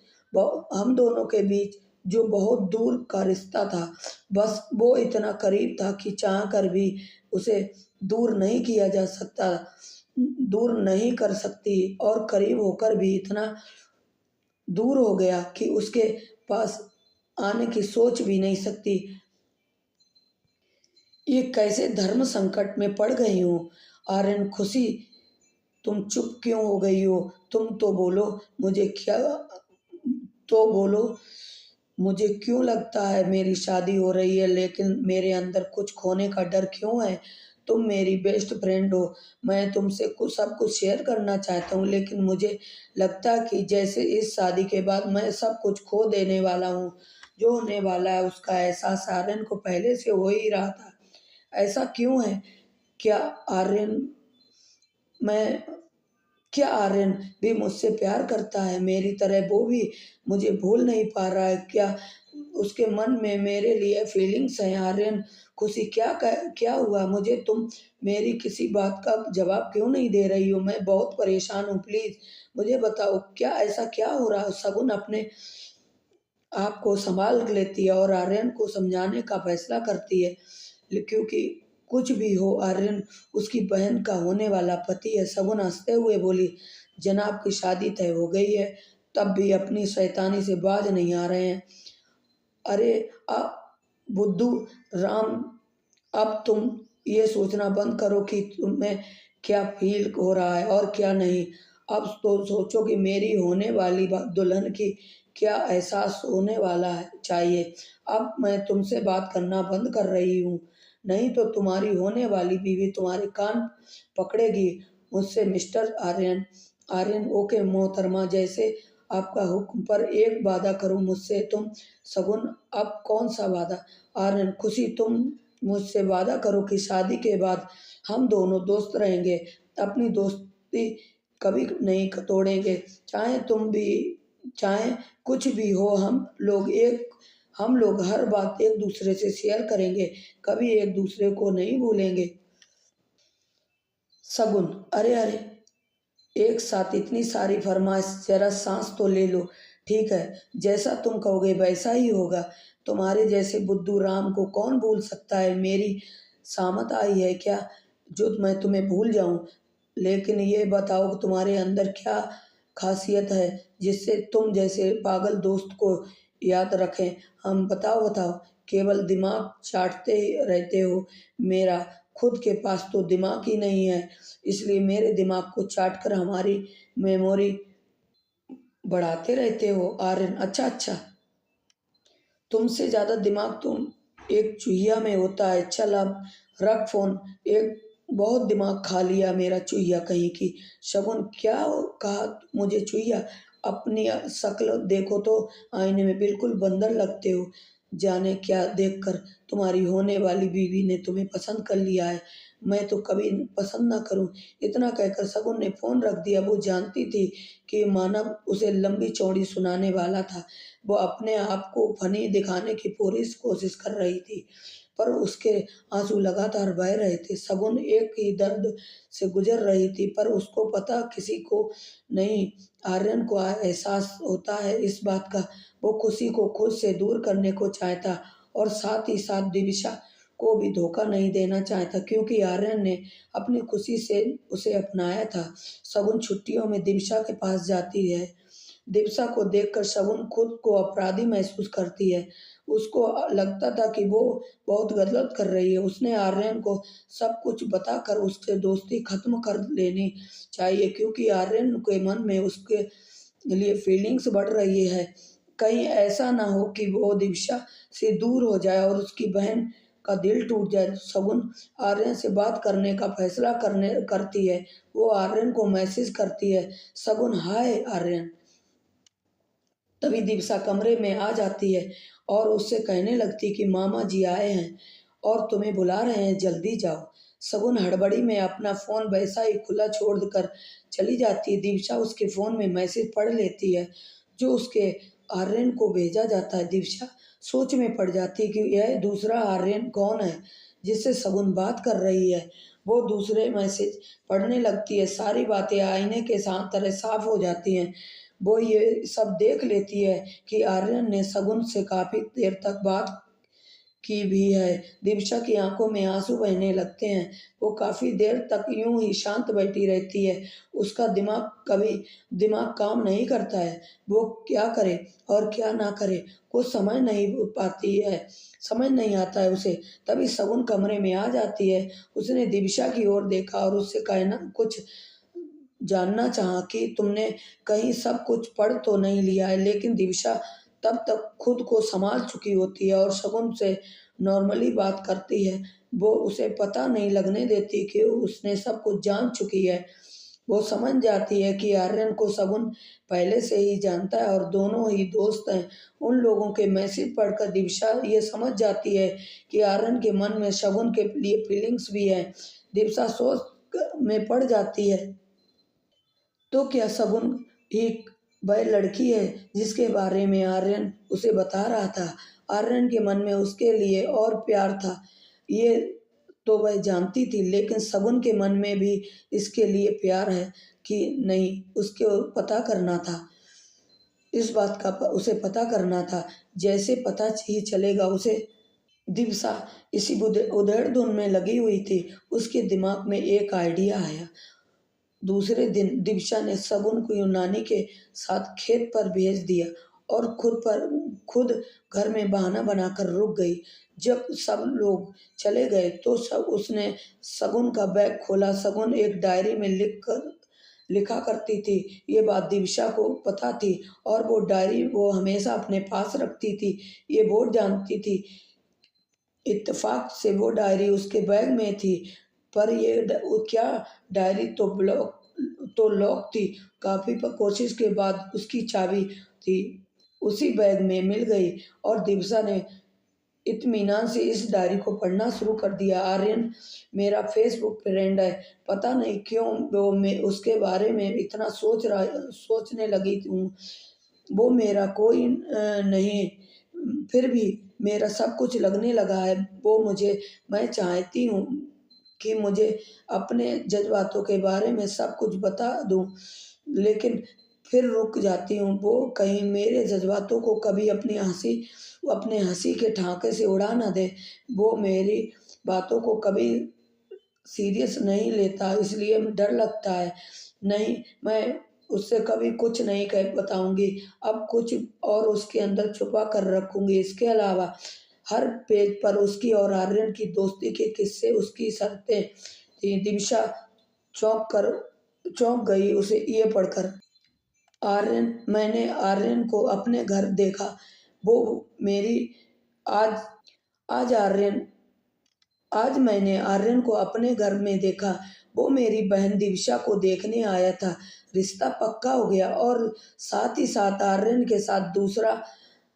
Speaker 1: हम दोनों के बीच जो बहुत दूर का रिश्ता था, बस वो इतना करीब था कि चाह कर भी उसे दूर नहीं किया जा सकता, दूर नहीं कर सकती, और करीब होकर भी इतना दूर हो गया कि उसके पास आने की सोच भी नहीं सकती। ये कैसे धर्म संकट में पड़ गई हूँ। आर्यन, खुशी, तुम चुप क्यों हो गई हो? तुम तो बोलो, मुझे क्या तो बोलो मुझे क्यों लगता है मेरी शादी हो रही है, लेकिन मेरे अंदर कुछ खोने का डर क्यों है? तुम मेरी बेस्ट फ्रेंड हो। मैं तुमसे सब कुछ शेयर करना चाहता हूँ, लेकिन मुझे लगता है कि जैसे इस शादी के बाद मैं सब कुछ खो देने वाला हूँ। जो होने वाला है उसका एहसास आर्यन को पहले से हो ही रहा था। ऐसा क्यों है? क्या आर्यन मैं क्या आर्यन भी मुझसे प्यार करता है मेरी तरह? वो भी मुझे भूल नहीं पा रहा है क्या? उसके मन में मेरे लिए फीलिंग्स हैं? आर्यन, खुशी, क्या हुआ? मुझे तुम मेरी किसी बात का जवाब क्यों नहीं दे रही हो? मैं बहुत परेशान हूँ, प्लीज़ मुझे बताओ, क्या हो रहा है? शगुन अपने आप को संभाल लेती है और आर्यन को समझाने का फैसला करती है, क्योंकि कुछ भी हो, आर्यन उसकी बहन का होने वाला पति है। शगुन हंसते हुए बोली, जनाब की शादी तय हो गई है, तब भी अपनी शैतानी से बाज नहीं आ रहे हैं। अरे बुद्धू राम, अब तुम ये सोचना बंद करो कि तुम्हें क्या फ़ील हो रहा है और क्या नहीं। अब तो सोचो कि मेरी होने वाली दुल्हन की क्या एहसास होने वाला है चाहिए। अब मैं तुमसे बात करना बंद कर रही हूँ, नहीं तो तुम्हारी होने वाली बीवी तुम्हारे कान पकड़ेगी मुझसे। मिस्टर आर्यन। आर्यन। ओके मोहतरमा, जैसे आपका हुक्म, पर एक वादा करो मुझसे तुम। शगुन। अब कौन सा वादा? आर्यन। खुशी, तुम मुझसे वादा करो कि शादी के बाद हम दोनों दोस्त रहेंगे, अपनी दोस्ती कभी नहीं तोड़ेंगे। चाहे तुम भी, चाहे कुछ भी हो, हम लोग हर बात एक दूसरे से शेयर करेंगे, कभी एक दूसरे को नहीं भूलेंगे। शगुन। अरे अरे, एक साथ इतनी सारी फरमाइश, जरा सांस तो ले लो। ठीक है, जैसा तुम कहोगे वैसा ही होगा। तुम्हारे जैसे बुद्धू राम को कौन भूल सकता है? मेरी सामत आई है क्या जो मैं तुम्हें भूल जाऊं? लेकिन ये बताओ कि तुम्हारे अंदर क्या खासियत है जिससे तुम जैसे पागल दोस्त को याद रखें? हम बताओ बताओ। केवल दिमाग चाटते ही रहते हो मेरा। खुद के पास तो दिमाग ही नहीं है, इसलिए मेरे दिमाग को चाट कर हमारी मेमोरी बढ़ाते रहते हो। आर्यन। अच्छा अच्छा, तुमसे ज़्यादा दिमाग तुम एक चूहिया में होता है। चल अब रख फोन। एक बहुत दिमाग खा लिया मेरा चूहिया कहीं की। शगुन। क्या कहा? मुझे चूहिया? अपनी शक्ल देखो तो, आईने में बिल्कुल बंदर लगते हो। जाने क्या देखकर तुम्हारी होने वाली बीवी ने तुम्हें पसंद कर लिया है। मैं तो कभी पसंद ना करूं। इतना कहकर शगुन ने फोन रख दिया। वो जानती थी कि मानव उसे लंबी चौड़ी सुनाने वाला था। वो अपने आप को फनी दिखाने की पूरी कोशिश कर रही थी, पर उसके आंसू लगातार बह रहे थे। शगुन एक ही दर्द से गुजर रही थी, पर उसको पता किसी को नहीं। आर्यन को एहसास होता है इस बात का। वो खुशी को खुद से दूर करने को चाहता और साथ ही साथ दिविशा को भी धोखा नहीं देना चाहता, क्योंकि आर्यन ने अपनी खुशी से उसे अपनाया था। शगुन छुट्टियों में दिविशा के पास जाती है। दिवसा को देखकर शगुन खुद को अपराधी महसूस करती है। उसको लगता था कि वो बहुत गलत कर रही है। उसने आर्यन को सब कुछ बताकर उससे दोस्ती खत्म कर लेनी चाहिए, क्योंकि आर्यन के मन में उसके लिए फीलिंग्स बढ़ रही है। कहीं ऐसा ना हो कि वो दिवसा से दूर हो जाए और उसकी बहन का दिल टूट जाए। शगुन आर्यन से बात करने का फैसला करने करती है। वो आर्यन को मैसेज करती है। शगुन। हाय आर्यन। तभी दिवसा कमरे में आ जाती है और उससे कहने लगती कि मामा जी आए हैं और तुम्हें बुला रहे हैं, जल्दी जाओ। शगुन हड़बड़ी में अपना फोन वैसा ही खुला छोड़कर चली जाती है। दिवसा उसके फोन में मैसेज पढ़ लेती है जो उसके आर्यन को भेजा जाता है। दिवसा सोच में पड़ जाती है कि यह दूसरा आर्यन कौन है जिससे शगुन बात कर रही है। वो दूसरे मैसेज पढ़ने लगती है। सारी बातें आईने के साथ तरह साफ हो जाती हैं। वो ये सब देख लेती है कि आर्यन ने शगुन से काफी देर तक बात की भी है। दिवसा की आंखों में आंसू बहने लगते हैं। वो काफी देर तक यूं ही शांत बैठी रहती है। उसका दिमाग काम नहीं करता है। वो क्या करे और क्या ना करे, कुछ समझ नहीं आता है उसे। तभी शगुन कमरे में आ जाती है। उसने दिवसा की ओर देखा और उससे कहना कुछ जानना चाहा कि तुमने कहीं सब कुछ पढ़ तो नहीं लिया है। लेकिन दिविशा तब तक खुद को संभाल चुकी होती है और शगुन से नॉर्मली बात करती है। वो उसे पता नहीं लगने देती कि उसने सब कुछ जान चुकी है। वो समझ जाती है कि आर्यन को शगुन पहले से ही जानता है और दोनों ही दोस्त हैं। उन लोगों के मैसेज पढ़कर दिविशा ये समझ जाती है कि आर्यन के मन में शगुन के लिए फीलिंग्स भी है। दिविशा सोच में पड़ जाती है, तो क्या शगुन एक वह लड़की है जिसके बारे में आर्यन उसे बता रहा था? आर्यन के मन में उसके लिए और प्यार था, ये तो वह जानती थी, लेकिन शगुन के मन में भी इसके लिए प्यार है कि नहीं, उसको पता करना था। इस बात का उसे पता करना था। जैसे पता ही चलेगा उसे। दिवसा इसी उधेड़-धुन में लगी हुई थी। उसके दिमाग में एक आइडिया आया। दूसरे दिन दिवसा ने शगुन को यूनानी के साथ खेत पर भेज दिया और खुद घर में बहाना बनाकर रुक गई। जब सब लोग चले गए तो सब उसने शगुन का बैग खोला। शगुन एक डायरी में लिखा करती थी। ये बात दिविशा को पता थी और वो डायरी वो हमेशा अपने पास रखती थी। ये वो जानती थी, इत्तेफाक से वो डायरी उसके बैग में थी, पर क्या डायरी तो लॉक थी। काफ़ी कोशिश के बाद उसकी चाबी थी उसी बैग में मिल गई और दिवसा ने इत्मीनान से इस डायरी को पढ़ना शुरू कर दिया। आर्यन मेरा फेसबुक फ्रेंड है। पता नहीं क्यों वो मैं उसके बारे में इतना सोचने लगी हूँ। वो मेरा कोई नहीं, फिर भी मेरा सब कुछ लगने लगा है। मैं चाहती हूँ कि मुझे अपने जज्बातों के बारे में सब कुछ बता दूँ, लेकिन फिर रुक जाती हूँ। वो कहीं मेरे जज्बातों को कभी अपने हंसी के ठाके से उड़ा ना दे। वो मेरी बातों को कभी सीरियस नहीं लेता, इसलिए डर लगता है। नहीं, मैं उससे कभी कुछ नहीं कह बताऊंगी। अब कुछ और उसके अंदर छुपा कर रखूंगी। इसके अलावा हर पेज पर उसकी और आर्यन की दोस्ती के किस्से, उसकी शर्तें थी। दिविशा चौंक कर चौंक गई उसे ये पढ़कर। मैंने आर्यन को अपने घर देखा। वो मेरी आज आज आर्यन आज मैंने आर्यन को अपने घर में देखा। वो मेरी बहन दिविशा को देखने आया था। रिश्ता पक्का हो गया और साथ ही साथ आर्यन के साथ दूसरा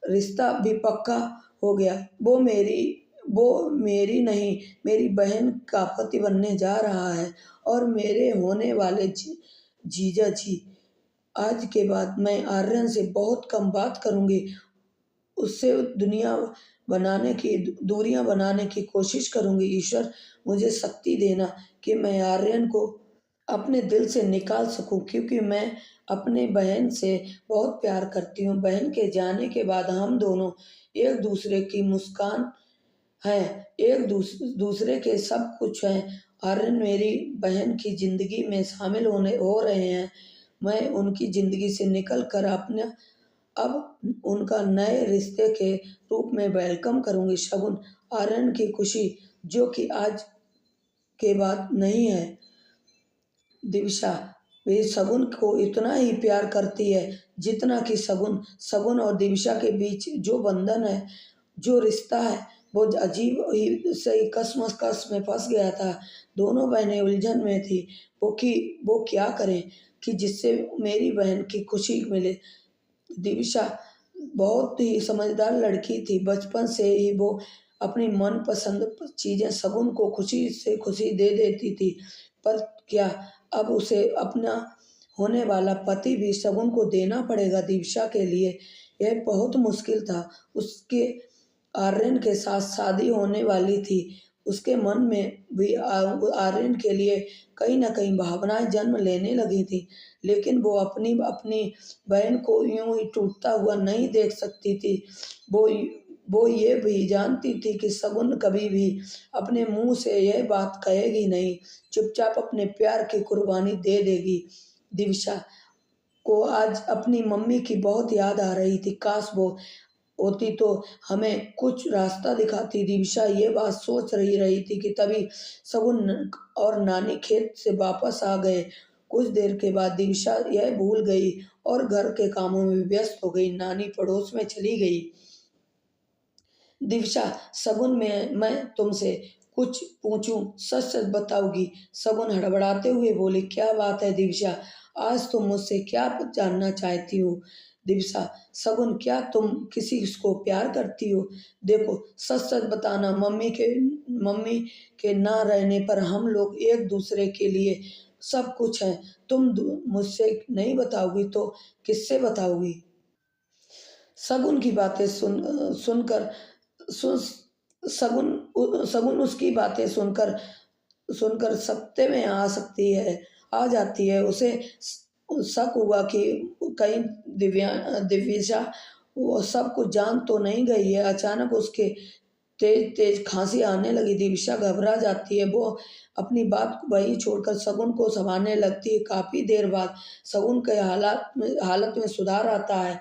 Speaker 1: रिश्ता भी पक्का हो गया। वो मेरी नहीं, मेरी बहन का पति बनने जा रहा है और मेरे होने वाले जीजा जी। आज के बाद मैं आर्यन से बहुत कम बात करूंगी। उससे दूरियां बनाने की कोशिश करूंगी। ईश्वर मुझे शक्ति देना कि मैं आर्यन को अपने दिल से निकाल सकूं, क्योंकि मैं अपने बहन से बहुत प्यार करती हूँ। बहन के जाने के बाद हम दोनों एक दूसरे की मुस्कान हैं, दूसरे के सब कुछ हैं। आर्यन मेरी बहन की जिंदगी में शामिल हो रहे हैं। मैं उनकी जिंदगी से निकल कर अब उनका नए रिश्ते के रूप में वेलकम करूंगी। शगुन आर्यन की खुशी जो कि आज के बाद नहीं है। दिविशा वे शगुन को इतना ही प्यार करती है जितना कि शगुन शगुन और दिविशा के बीच जो बंधन है, जो रिश्ता है, वो अजीब ही सही कसमस में फंस गया था। दोनों बहनें उलझन में थी। वो क्या करें कि जिससे मेरी बहन की खुशी मिले। दिविशा बहुत ही समझदार लड़की थी। बचपन से ही वो अपनी मनपसंद चीज़ें शगुन को खुशी से खुशी दे देती थी। पर क्या अब उसे अपना होने वाला पति भी शगुन को देना पड़ेगा दिविशा के लिए। यह बहुत मुश्किल था। उसके आर्यन के साथ शादी होने वाली थी। उसके मन में भी आर्यन के लिए कहीं न कहीं भावनाएं जन्म लेने लगी थी, लेकिन वो अपनी अपनी बहन को यूं ही टूटता हुआ नहीं देख सकती थी। वो वो ये भी जानती थी कि शगुन कभी भी अपने मुंह से यह बात कहेगी नहीं, चुपचाप अपने प्यार की कुर्बानी दे देगी। दिविशा को आज अपनी मम्मी की बहुत याद आ रही थी। काश वो होती तो हमें कुछ रास्ता दिखाती। दिविशा ये बात सोच रही थी कि तभी शगुन और नानी खेत से वापस आ गए। कुछ देर के बाद दिविशा यह भूल गई और घर के कामों में व्यस्त हो गई। नानी पड़ोस में चली गई। दिविशा, शगुन में मैं तुमसे कुछ पूछूं, सच सच बताओगी? शगुन हड़बड़ाते हुए बोली। क्या बात है दिविशा, आज तुम मुझसे क्या जानना चाहती हो? दिविशा, शगुन क्या तुम किसी को प्यार करती हो? देखो सच सच बताना, मम्मी के ना रहने पर हम लोग एक दूसरे के लिए सब कुछ हैं। मुझसे नहीं बताओगी तो किससे बताओगी? शगुन की बातें सुनकर सुन शगुन उसकी बातें सुनकर सुनकर सत्ते में आ जाती है। उसे शक हुआ कि कहीं दिव्यशा वो सब कुछ जान तो नहीं गई है। अचानक उसके तेज तेज खांसी आने लगी। दिविशा घबरा जाती है। वो अपनी बात को वहीं छोड़कर शगुन को संभालने लगती है। काफी देर बाद शगुन के हालत में सुधार आता है।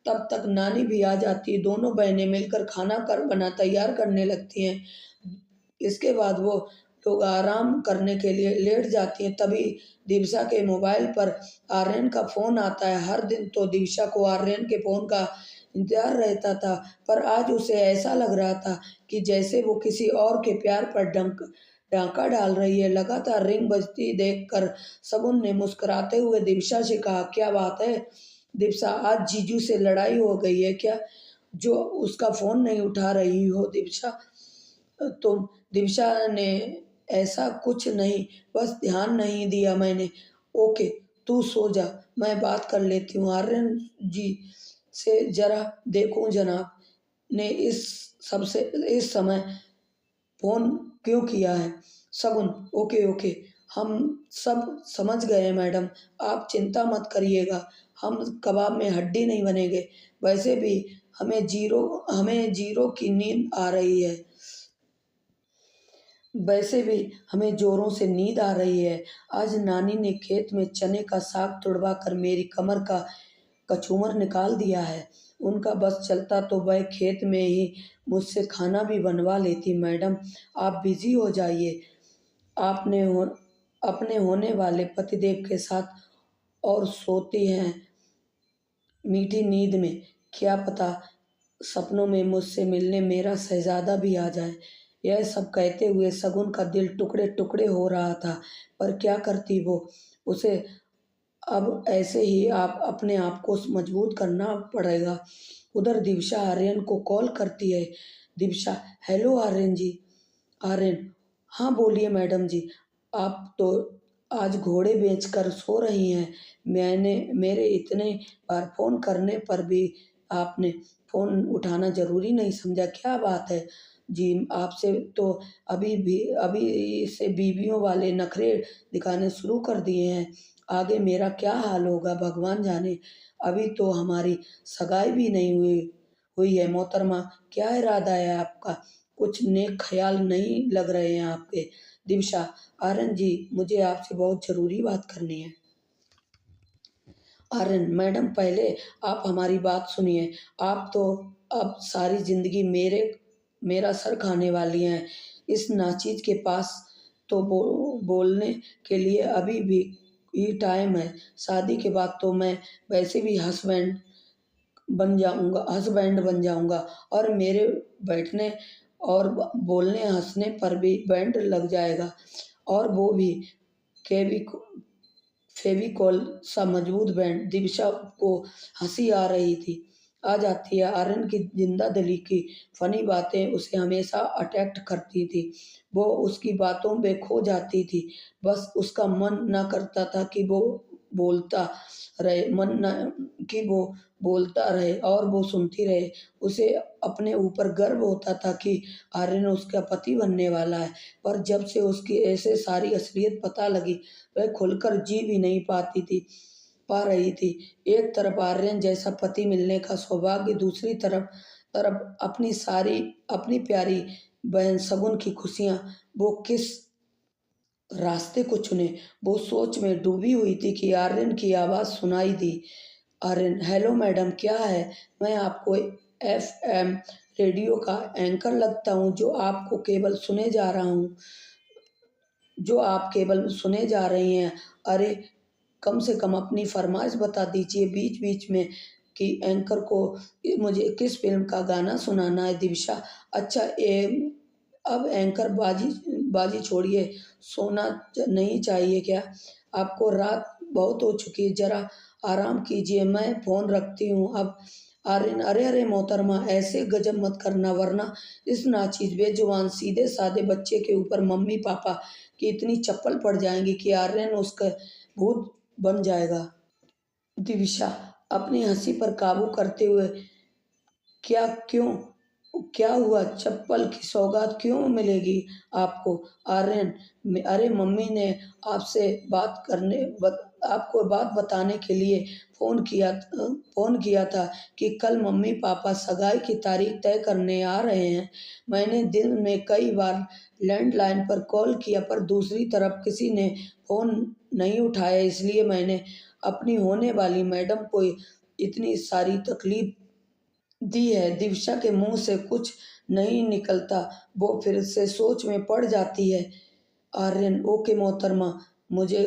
Speaker 1: तब तक नानी भी आ जाती है। दोनों बहनें मिलकर खाना कर बना तैयार करने लगती हैं। इसके बाद वो लोग आराम करने के लिए लेट जाती हैं। तभी दिवसा के मोबाइल पर आर्यन का फ़ोन आता है। हर दिन तो दिवसा को आर्यन के फ़ोन का इंतज़ार रहता था, पर आज उसे ऐसा लग रहा था कि जैसे वो किसी और के प्यार पर डाका डाल रही है। लगातार रिंग बजती देखकर शगुन ने मुस्कुराते हुए दिवसा से कहा, क्या बात है दिवसा, आज जीजू से लड़ाई हो गई है क्या, जो उसका फ़ोन नहीं उठा रही हो दिवसा? तो दिवसा ने, ऐसा कुछ नहीं, बस ध्यान नहीं दिया मैंने। ओके, तू सो जा, मैं बात कर लेती हूँ आर्यन जी से। ज़रा देखूँ जनाब ने इस समय फ़ोन क्यों किया है? शगुन, ओके ओके, हम सब समझ गए हैं मैडम, आप चिंता मत करिएगा, हम कबाब में हड्डी नहीं बनेंगे। वैसे भी हमें जीरो की नींद आ रही है। वैसे भी हमें जोरों से नींद आ रही है। आज नानी ने खेत में चने का साग तुड़वा कर मेरी कमर का कछूमर निकाल दिया है। उनका बस चलता तो वह खेत में ही मुझसे खाना भी बनवा लेती। मैडम, आप बिज़ी हो जाइए, आपने हो अपने होने वाले पतिदेव के साथ और सोती हैं मीठी नींद में। क्या पता सपनों में मुझसे मिलने मेरा शहज़ादा भी आ जाए। यह सब कहते हुए शगुन का दिल टुकड़े-टुकड़े हो रहा था, पर क्या करती वो? उसे अब ऐसे ही आप अपने आप को मजबूत करना पड़ेगा। उधर दिवसा आर्यन को कॉल करती है। दिवसा, हेलो आर्यन जी। आर्यन, हाँ बोलिए मैडम जी। आप तो आज घोड़े बेचकर सो रही हैं। मेरे इतने बार फ़ोन करने पर भी आपने फ़ोन उठाना ज़रूरी नहीं समझा, क्या बात है? जी, आपसे तो अभी से बीवियों वाले नखरे दिखाने शुरू कर दिए हैं। आगे मेरा क्या हाल होगा भगवान जाने। अभी तो हमारी सगाई भी नहीं हुई हुई है मोहतरमा, क्या इरादा है आपका? कुछ नेक ख़्याल नहीं लग रहे हैं आपके। दिवसा, आर्यन जी, मुझे आपसे बहुत ज़रूरी बात करनी है। आर्यन, मैडम पहले आप हमारी बात सुनिए। आप तो अब सारी ज़िंदगी मेरा सर खाने वाली हैं। इस नाचीज़ के पास तो बोलने के लिए अभी भी ही टाइम है। शादी के बाद तो मैं वैसे भी हस्बैंड बन जाऊँगा और मेरे बैठने और बोलने हँसने पर भी बैंड लग जाएगा, और वो भी केविको फेविकोल सा मजबूत बैंड। दिवसा को हँसी आ जाती है। आर्यन की जिंदा-दिली की फ़नी बातें उसे हमेशा अट्रैक्ट करती थी। वो उसकी बातों में खो जाती थी। बस उसका मन ना करता था कि वो बोलता रहे और वो सुनती रहे। उसे अपने ऊपर गर्व होता था कि आर्यन उसका पति बनने वाला है, पर जब से उसकी ऐसे सारी असलियत पता लगी, वह खुलकर जी भी नहीं पा रही थी। एक तरफ आर्यन जैसा पति मिलने का सौभाग्य, दूसरी तरफ तरफ अपनी प्यारी बहन शगुन की खुशियाँ। वो किस रास्ते को चुने? वो सोच में डूबी हुई थी कि आर्यन की आवाज़ सुनाई दी। आर्यन, हेलो मैडम, क्या है? मैं आपको एफएम रेडियो का एंकर लगता हूँ, जो आप केवल सुने जा रही हैं। अरे, कम से कम अपनी फरमाइश बता दीजिए बीच-बीच में कि एंकर को मुझे किस फ़िल्म का गाना सुनाना है। दिवसा, अच्छा, अब एंकर बाजी बाजी छोड़िए, सोना नहीं चाहिए क्या? आपको रात बहुत हो चुकी है, ज़रा आराम कीजिए, मैं फ़ोन रखती हूँ अब। आर्यन, अरे अरे मोहतरमा, ऐसे गज़ब मत करना, वरना इस नाचीज़ बेज़ुबान सीधे-साधे बच्चे के ऊपर मम्मी पापा की इतनी चप्पल पड़ जाएगी कि आर्यन उसका भूत बन जाएगा। दिविशा, अपनी हँसी पर काबू करते हुए, क्या क्यों क्या हुआ? चप्पल की सौगात क्यों मिलेगी आपको? आर्यन, अरे मम्मी ने आपसे आपको बात बताने के लिए फ़ोन किया था कि कल मम्मी पापा सगाई की तारीख तय करने आ रहे हैं। मैंने दिन में कई बार लैंडलाइन पर कॉल किया, पर दूसरी तरफ किसी ने फ़ोन नहीं उठाया, इसलिए मैंने अपनी होने वाली मैडम को इतनी सारी तकलीफ दी है। दिव्या के मुंह से कुछ नहीं निकलता, वो फिर से सोच में पड़ जाती है। आर्यन, ओके मोहतरमा, मुझे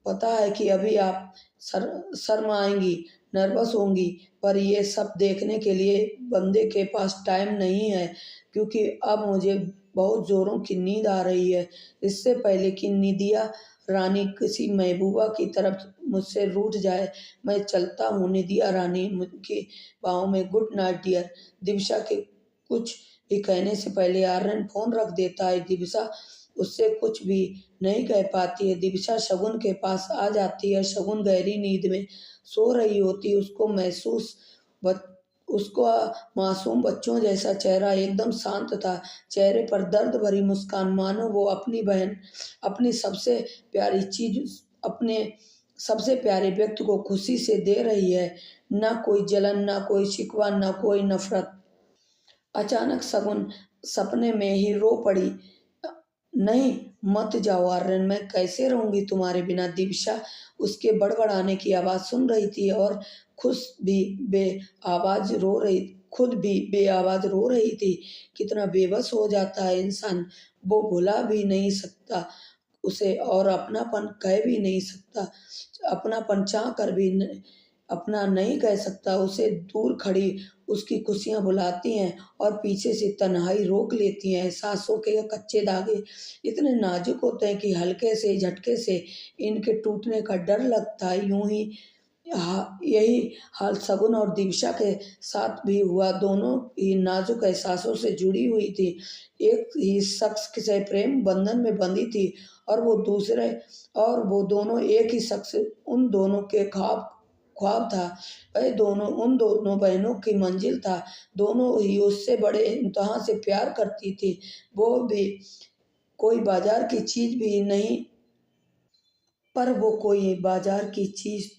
Speaker 1: पता है कि अभी आप शर्म आएंगी, नर्वस होंगी, पर ये सब देखने के लिए बंदे के पास टाइम नहीं है, क्योंकि अब मुझे बहुत जोरों की नींद आ रही है। इससे पहले कि निदिया रानी किसी महबूबा की तरफ मुझसे रूठ जाए, मैं चलता हूँ। निदिया रानी के पाँव में गुड नाइट डियर। दिव्या के कुछ भी कहने से पहले आर्यन फोन रख देता है। दिव्या उससे कुछ भी नहीं कह पाती है। दिव्या शगुन के पास आ जाती है। शगुन गहरी नींद में सो रही होती है। उसको मासूम बच्चों जैसा चेहरा एकदम शांत था। चेहरे पर दर्द भरी मुस्कान, मानो वो अपनी बहन, अपनी सबसे प्यारी चीज, अपने सबसे प्यारे व्यक्ति को खुशी से दे रही है। ना कोई जलन, ना कोई शिकवा, ना कोई नफरत। अचानक शगुन सपने में ही रो पड़ी। नहीं, मत जाओ आर्यन, मैं कैसे रहूंगी तुम्हारे बिना। दिव्या उसके बड़बड़ाने की आवाज सुन रही थी और खुद भी बे आवाज रो रही खुद भी बेआवाज रो रही थी। कितना बेबस हो जाता है इंसान, वो भुला भी नहीं सकता उसे और अपनापन कह भी नहीं सकता, अपनापन चाह कर भी अपना नहीं कह सकता। उसे दूर खड़ी उसकी खुशियां बुलाती हैं और पीछे से तन्हाई रोक लेती हैं। सांसों के कच्चे धागे इतने नाजुक होते हैं कि हल्के से झटके से इनके टूटने का डर लगता है। यूं ही यही हाल सगुन और दिव्या के साथ भी हुआ। दोनों ही नाजुक एहसासों से जुड़ी हुई थी, एक ही शख्स से प्रेम बंधन में बंधी थी, और वो दोनों एक ही शख्स उन दोनों के ख्वाब ख्वाब था। वह दोनों उन दोनों बहनों की मंजिल था। दोनों ही उससे बड़े इंतहा से प्यार करती थी। वो भी कोई बाजार की चीज भी नहीं, पर वो कोई बाजार की चीज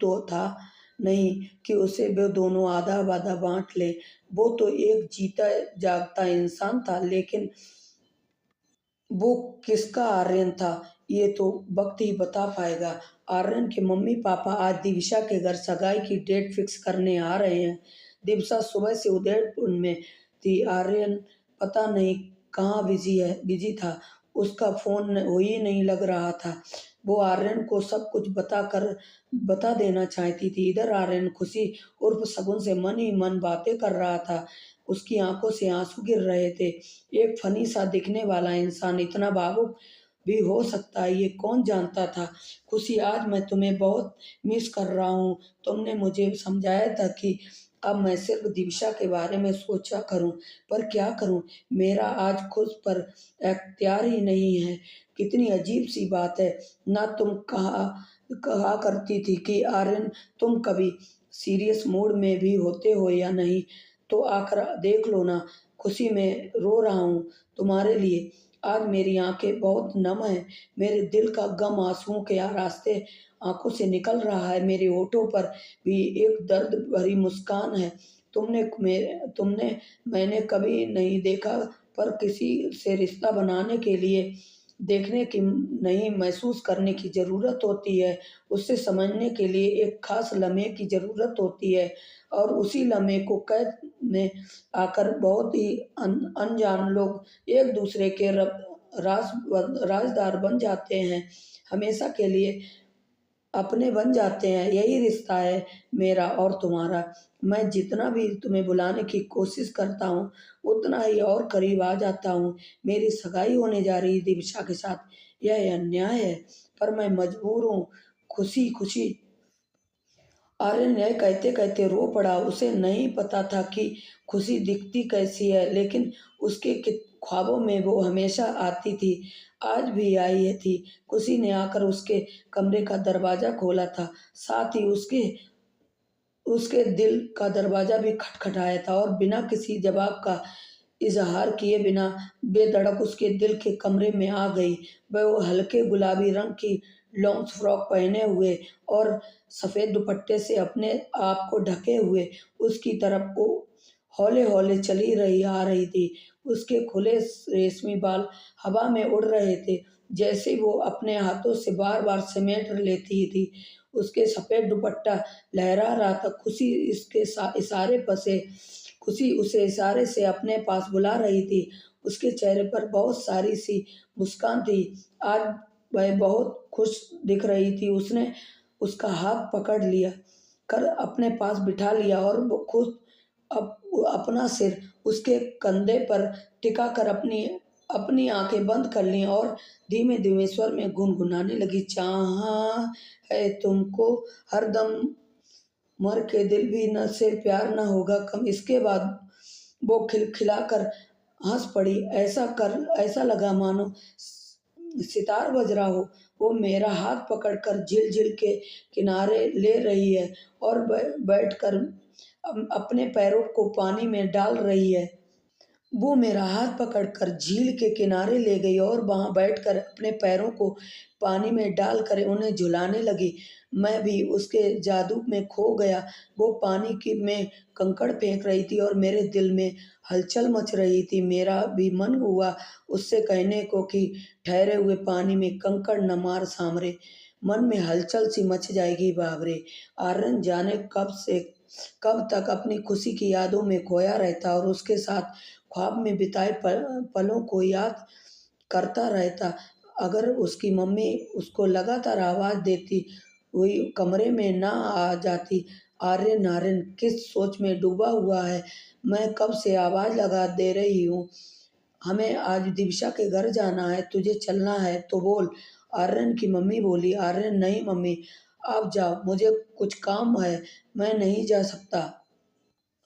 Speaker 1: तो था नहीं कि उसे वे दोनों आधा आधा बांट ले। वो तो एक जीता जागता इंसान था, लेकिन वो किसका आर्यन था, ये तो वक्त ही बता पाएगा। आर्यन के मम्मी पापा आज दिव्या के घर सगाई की डेट फिक्स करने आ रहे हैं। दिव्या सुबह से उदयपुर में थी। आर्यन पता नहीं कहाँ बिजी था। उसका फोन हो ही नहीं लग रहा था। वो आर्यन को सब कुछ बता देना चाहती थी। इधर आर्यन खुशी उर्फ शगुन से मन ही मन बातें कर रहा था। उसकी आंखों से आंसू गिर रहे थे। एक फनी सा दिखने वाला इंसान इतना भावुक भी हो सकता है, ये कौन जानता था। खुशी, आज मैं तुम्हें बहुत मिस कर रहा हूँ। तुमने मुझे समझाया था कि अब मैं सिर्फ दिव्या के बारे में सोचा करूं, पर क्या करूं, मेरा आज खुद पर अख्तियार ही नहीं है। कितनी अजीब सी बात है ना। तुम कहा कहा करती थी कि आर्यन, तुम कभी सीरियस मूड में भी होते हो या नहीं, तो आकर देख लो ना। खुशी में रो रहा हूँ तुम्हारे लिए। आज मेरी आंखें बहुत नम है। मेरे दिल का गम आंसुओं के रास्ते आंखों से निकल रहा है। मेरे होठों पर भी एक दर्द भरी मुस्कान है। तुमने मैंने कभी नहीं देखा, पर किसी से रिश्ता बनाने के लिए देखने की नहीं, महसूस करने की ज़रूरत होती है। उससे समझने के लिए एक खास लम्हे की ज़रूरत होती है, और उसी लम्हे को कैद में आकर बहुत ही अनजान लोग एक दूसरे के राजदार बन जाते हैं, हमेशा के लिए अपने बन जाते हैं। यही रिश्ता है मेरा और तुम्हारा। मैं जितना भी तुम्हें बुलाने की कोशिश करता हूँ, उतना ही और करीब आ जाता हूँ। मेरी सगाई होने जा रही है दिव्या के साथ, यह अन्याय है, पर मैं मजबूर हूँ। खुशी खुशी आर्यन यह कहते कहते रो पड़ा। उसे नहीं पता था कि खुशी दिखती कैसी है, लेकिन उसके ख्वाबों में वो हमेशा आती थी। आज भी आई है थी। खुशी ने आकर उसके कमरे का दरवाजा खोला था, साथ ही उसके उसके दिल का दरवाजा भी खटखटाया था, और बिना किसी जवाब का इजहार किए बिना बेधड़क उसके दिल के कमरे में आ गई। वह वो हल्के गुलाबी रंग की लॉन्ग फ्रॉक पहने हुए और सफ़ेद दुपट्टे से अपने आप को ढके हुए उसकी तरफ को हौले हौले चली रही आ रही थी। उसके खुले रेशमी बाल हवा में उड़ रहे थे। जैसे वो अपने हाथों से बार बार समेट लेती थी। उसके सफ़ेद दुपट्टा लहरा रहा था, खुशी उसे इशारे से अपने पास बुला रही थी। उसके चेहरे पर बहुत सारी सी मुस्कान थी। आज वह बहुत खुश दिख रही थी। उसने उसका हाथ पकड़ लिया कर अपने पास बिठा लिया और वो खुद अपना सिर उसके कंधे पर टिका कर अपनी अपनी आंखें बंद कर लीं और धीमे धीमे स्वर में गुनगुनाने लगी, चाहा है तुमको हरदम, मर के दिल भी न से प्यार न होगा कम। इसके बाद वो खिलखिलाकर हंस पड़ी। ऐसा लगा मानो सितार बज रहा हो। वो मेरा हाथ पकड़कर झील झील के किनारे ले रही है और बैठकर अपने पैरों को पानी में डाल रही है। वो मेरा हाथ पकड़कर झील के किनारे ले गई और वहाँ बैठकर अपने पैरों को पानी में डालकर उन्हें झुलाने लगी। मैं भी उसके जादू में खो गया। वो पानी की में कंकड़ फेंक रही थी और मेरे दिल में हलचल मच रही थी। मेरा भी मन हुआ उससे कहने को कि ठहरे हुए पानी में कंकड़ न मार सामरे, मन में हलचल सी मच जाएगी बाबरे। आर्यन जाने कब तक अपनी खुशी की यादों में खोया रहता और उसके साथ ख्वाब में बिताए पलों को याद करता रहता। अगर उसकी मम्मी उसको लगातार आवाज़ देती हुई कमरे में ना आ जाती, आर्यन आर्यन किस सोच में डूबा हुआ है, मैं कब से आवाज़ लगा दे रही हूँ, हमें आज दिविशा के घर जाना है, तुझे चलना है तो बोल। आर्यन की मम्मी बोली, आर्यन नहीं मम्मी, आप जाओ, मुझे कुछ काम है, मैं नहीं जा सकता।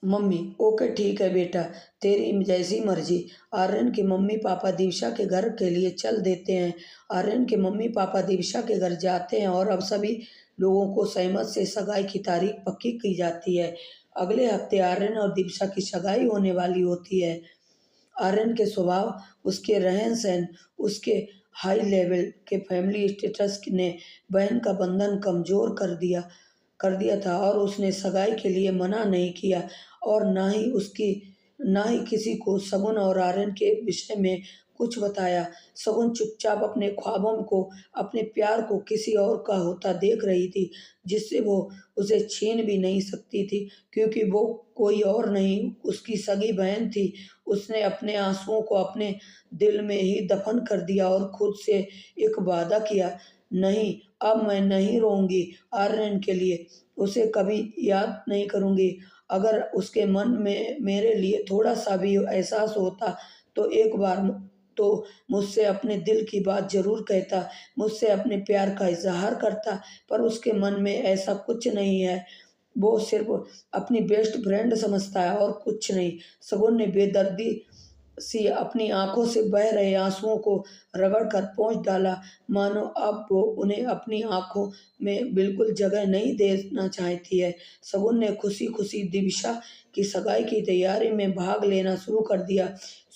Speaker 1: मम्मी, ओके ठीक है बेटा, तेरी जैसी मर्जी। आर्यन के मम्मी पापा दिविशा के घर के लिए चल देते हैं। आर्यन के मम्मी पापा दिविशा के घर जाते हैं और अब सभी लोगों को सहमत से सगाई की तारीख पक्की की जाती है। अगले हफ्ते आर्यन और दिविशा की सगाई होने वाली होती है। आर्यन के स्वभाव, उसके रहन सहन, उसके हाई लेवल के फैमिली स्टेटस ने बहन का बंधन कमजोर कर दिया था और उसने सगाई के लिए मना नहीं किया और ना ही किसी को शगुन और आर्यन के विषय में कुछ बताया। शगुन चुपचाप अपने ख्वाबों को, अपने प्यार को किसी और का होता देख रही थी, जिससे वो उसे छीन भी नहीं सकती थी, क्योंकि वो कोई और नहीं, उसकी सगी बहन थी। उसने अपने आंसुओं को अपने दिल में ही दफन कर दिया और खुद से एक वादा किया, नहीं, अब मैं नहीं रोऊंगी आर्यन के लिए, उसे कभी याद नहीं करूंगी। अगर उसके मन में मेरे लिए थोड़ा सा भी एहसास होता तो एक बार तो मुझसे अपने दिल की बात ज़रूर कहता, मुझसे अपने प्यार का इज़हार करता, पर उसके मन में ऐसा कुछ नहीं है। वो सिर्फ अपनी बेस्ट फ्रेंड समझता है और कुछ नहीं। शगुन ने बेदर्दी सी अपनी आंखों से बह रहे आंसुओं को रगड़ कर पोंछ डाला, मानो अब वो उन्हें अपनी आंखों में बिल्कुल जगह नहीं देना चाहती है। शगुन ने खुशी खुशी दिविशा की सगाई की तैयारी में भाग लेना शुरू कर दिया।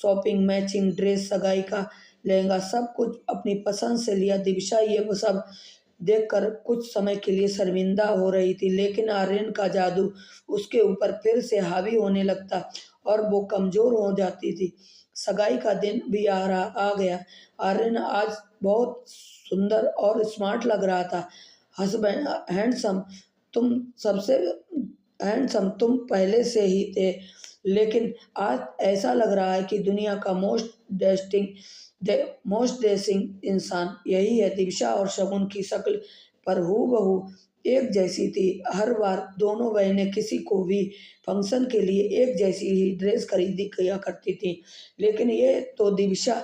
Speaker 1: शॉपिंग, मैचिंग ड्रेस, सगाई का लहंगा, सब कुछ अपनी पसंद से लिया। दिविशा ये वो सब देखकर कुछ समय के लिए शर्मिंदा हो रही थी, लेकिन आर्यन का जादू उसके ऊपर फिर से हावी होने लगता और वो कमज़ोर हो जाती थी। सगाई का दिन भी आ गया। आर्यन आज बहुत सुंदर और स्मार्ट लग रहा था। हस्बैंड हैंडसम, तुम सबसे हैंडसम तुम पहले से ही थे, लेकिन आज ऐसा लग रहा है कि दुनिया का मोस्ट डेसिंग इंसान यही है। दिविशा और शगुन की शक्ल पर हूबहू एक जैसी थी। हर बार दोनों बहनें किसी को भी फंक्शन के लिए एक जैसी ही ड्रेस खरीदी किया करती थी, लेकिन ये तो दिविशा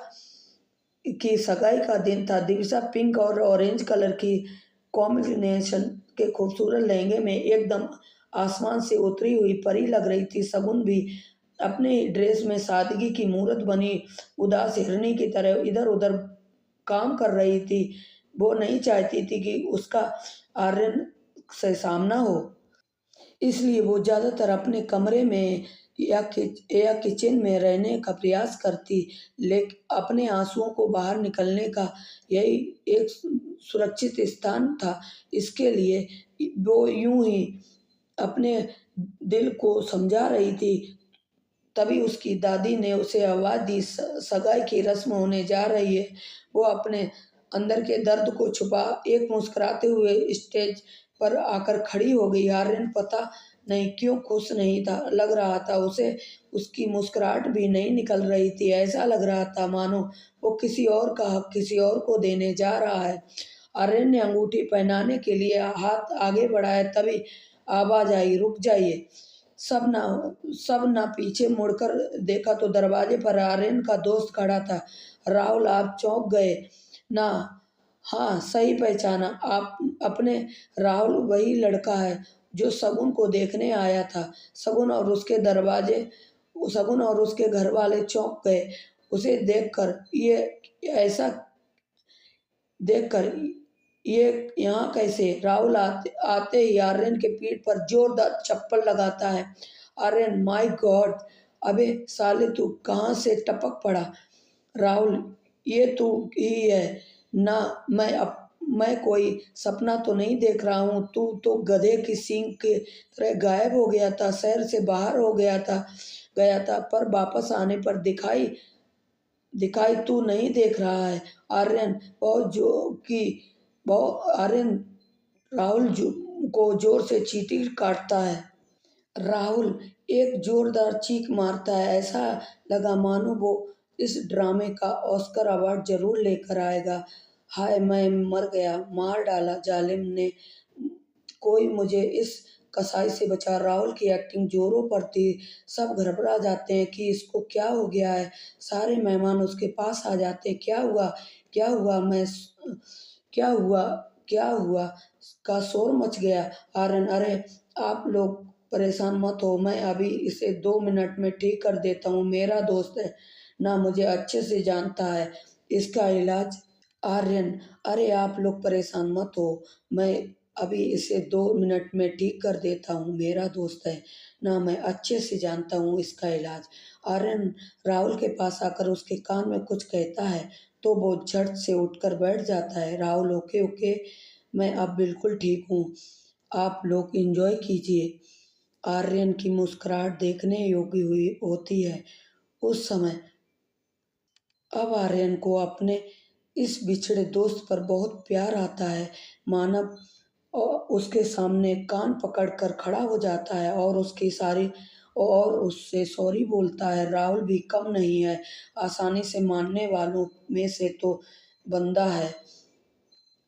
Speaker 1: की सगाई का दिन था। दिविशा पिंक और ऑरेंज कलर की कॉम्बिनेशन के खूबसूरत लहंगे में एकदम आसमान से उतरी हुई परी लग रही थी। शगुन भी अपने ड्रेस में सादगी की मूरत बनी उदास हिरनी की तरह इधर उधर काम कर रही थी। वो नहीं चाहती थी कि उसका आर्यन से सामना हो, इसलिए वो ज़्यादातर अपने कमरे में या किचन में रहने का प्रयास करती, लेकिन अपने आंसुओं को बाहर निकलने का यही एक सुरक्षित स्थान था। इसके लिए वो यूं ही अपने दिल को समझा रही थी। तभी उसकी दादी ने उसे आवाज़ दी, सगाई की रस्म होने जा रही है। वो अपने अंदर के दर्द को छुपा एक मुस्कुराते हुए स्टेज पर आकर खड़ी हो गई। आर्यन पता नहीं क्यों खुश नहीं था, लग रहा था उसे उसकी मुस्कुराहट भी नहीं निकल रही थी। ऐसा लग रहा था मानो वो किसी और का हक किसी और को देने जा रहा है। आर्यन ने अंगूठी पहनाने के लिए हाथ आगे बढ़ाया, तभी आवाज आई, रुक जाइए। सब ना पीछे मुड़कर देखा तो दरवाजे पर आर्यन का दोस्त खड़ा था। राहुल, आप चौंक गए ना? हाँ, सही पहचाना आप अपने। राहुल वही लड़का है जो शगुन को देखने आया था। शगुन और उसके घर वाले चौंक गए उसे देखकर। ये यहाँ कैसे? राहुल आते ही आर्यन के पीठ पर जोरदार चप्पल लगाता है। आर्यन, माय गॉड, अबे साले तू कहाँ से टपक पड़ा? राहुल, ये तू ही है ना? मैं कोई सपना तो नहीं देख रहा हूँ? तू तो गधे की सींग की तरह गायब हो गया था, शहर से बाहर हो गया था, पर वापस आने पर दिखाई तू नहीं देख रहा है। आर्यन आर्यन राहुल को जोर से चींटी काटता है। राहुल एक जोरदार चीख मारता है। ऐसा लगा मानो वो इस ड्रामे का ऑस्कर अवार्ड जरूर लेकर आएगा। हाय, मैं मर गया, मार डाला जालिम ने। कोई मुझे इस कसाई से बचा। राहुल की एक्टिंग जोरों पर थी। सब घबरा जाते हैं कि इसको क्या हो गया है। सारे मेहमान उसके पास आ जाते हैं। क्या हुआ? क्या हुआ? क्या हुआ? क्या हुआ का शोर मच गया। आर्यन, अरे आप लोग परेशान मत हो, मैं अभी इसे 2 मिनट में ठीक कर देता हूँ। मेरा दोस्त है ना, मुझे अच्छे से जानता है इसका इलाज। आर्यन, अरे आप लोग परेशान मत हो, मैं अभी इसे 2 मिनट में ठीक कर देता हूँ। मेरा दोस्त है ना, मैं अच्छे से जानता हूँ इसका इलाज। आर्यन राहुल के पास आकर उसके कान में कुछ कहता है तो वो झट से उठकर बैठ जाता है। राहुल, ओके ओके, मैं अब बिल्कुल ठीक हूँ, आप लोग एंजॉय कीजिए। आर्यन की मुस्कुराहट देखने योग्य हुई होती है उस समय। अब आर्यन को अपने इस बिछड़े दोस्त पर बहुत प्यार आता है। मानव उसके सामने कान पकड़कर खड़ा हो जाता है और उससे सॉरी बोलता है। राहुल भी कम नहीं है, आसानी से मानने वालों में से तो बंदा है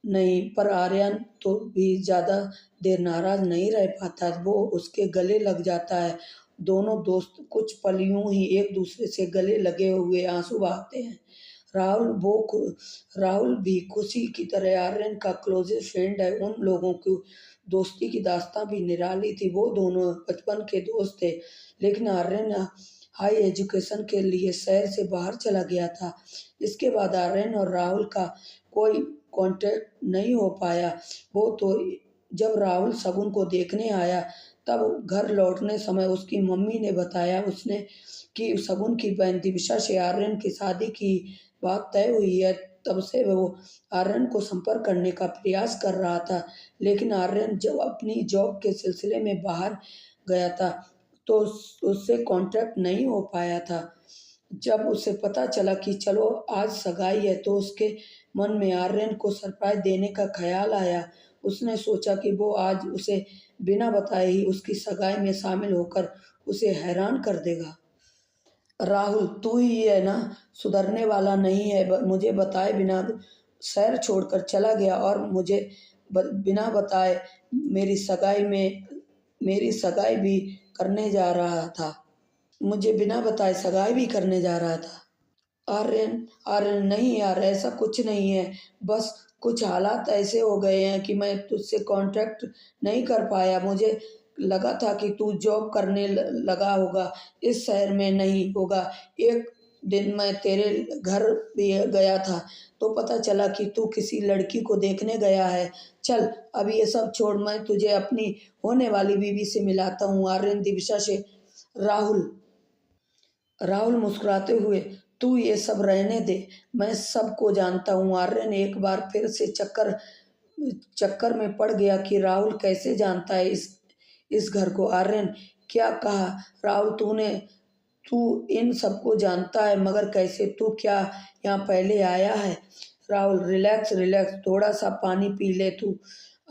Speaker 1: नहीं, पर आर्यन तो भी ज़्यादा देर नाराज नहीं रह पाता। वो उसके गले लग जाता है। दोनों दोस्त कुछ पल यूं ही एक दूसरे से गले लगे हुए आंसू बहाते हैं। राहुल भी खुशी की तरह आर्यन का क्लोजेस्ट फ्रेंड है। उन लोगों की दोस्ती की दास्तां भी निराली थी। वो दोनों बचपन के दोस्त थे, लेकिन आर्यन हाई एजुकेशन के लिए शहर से बाहर चला गया था। इसके बाद आर्यन और राहुल का कोई कांटेक्ट नहीं हो पाया। वो तो जब राहुल शगुन को देखने आया तब घर लौटने समय उसकी मम्मी ने बताया उसने कि शगुन की बहन दिविशा से आर्यन की शादी की बात तय हुई है। तब से वो आर्यन को संपर्क करने का प्रयास कर रहा था, लेकिन आर्यन जब अपनी जॉब के सिलसिले में बाहर गया था तो उससे कांटेक्ट नहीं हो पाया था। जब उसे पता चला कि चलो आज सगाई है तो उसके मन में आर्यन को सरप्राइज देने का ख्याल आया। उसने सोचा कि वो आज उसे बिना बताए ही उसकी सगाई में शामिल होकर उसे हैरान कर देगा। राहुल, तू ही है ना, सुधरने वाला नहीं है। मुझे बताए बिना शहर छोड़कर चला गया और मुझे बिना बताए मेरी सगाई भी करने जा रहा था। मुझे बिना बताए सगाई भी करने जा रहा था। आर्यन आर्यन, नहीं यार, ऐसा कुछ नहीं है। बस कुछ हालात ऐसे हो गए हैं कि मैं तुझसे कांटेक्ट नहीं कर पाया। मुझे लगा था कि तू जॉब करने लगा होगा, इस शहर में नहीं होगा। एक दिन मैं तेरे घर भी गया था तो पता चला कि तू किसी लड़की को देखने गया है। चल अब ये सब छोड़, मैं तुझे अपनी होने वाली बीवी से मिलाता हूँ। आर्यन दिविशा से राहुल राहुल मुस्कुराते हुए, तू ये सब रहने दे, मैं सबको जानता हूँ। आर्यन एक बार फिर से चक्कर में पड़ गया कि राहुल कैसे जानता है इस घर को। आर्यन, क्या कहा? राहुल, तू इन सबको जानता है, मगर कैसे? तू क्या यहाँ पहले आया है? राहुल, रिलैक्स रिलैक्स, थोड़ा सा पानी पी ले तू।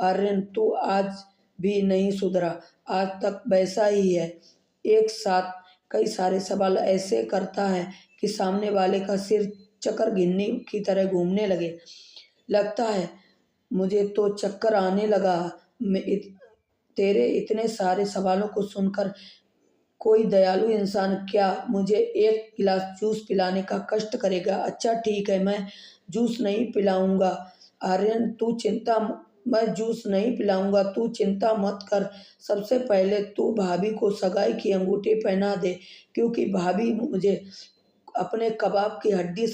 Speaker 1: आर्यन, तू आज भी नहीं सुधरा, आज तक वैसा ही है। एक साथ कई सारे सवाल ऐसे करता है कि सामने वाले का सिर चक्कर गिन्नी की तरह घूमने लगे। लगता है मुझे तो चक्कर आने लगा। तेरे इतने सारे सवालों को सुनकर कोई दयालु इंसान क्या मुझे एक गिलास जूस पिलाने का कष्ट करेगा? अच्छा ठीक है, मैं जूस नहीं पिलाऊंगा। आर्यन, मैं जूस नहीं पिलाऊंगा, तू चिंता मत कर। सबसे पहले तू भाभी को सगाई की अंगूठी पहना दे, क्योंकि भाभी मुझे अपने कबाब की हड्डी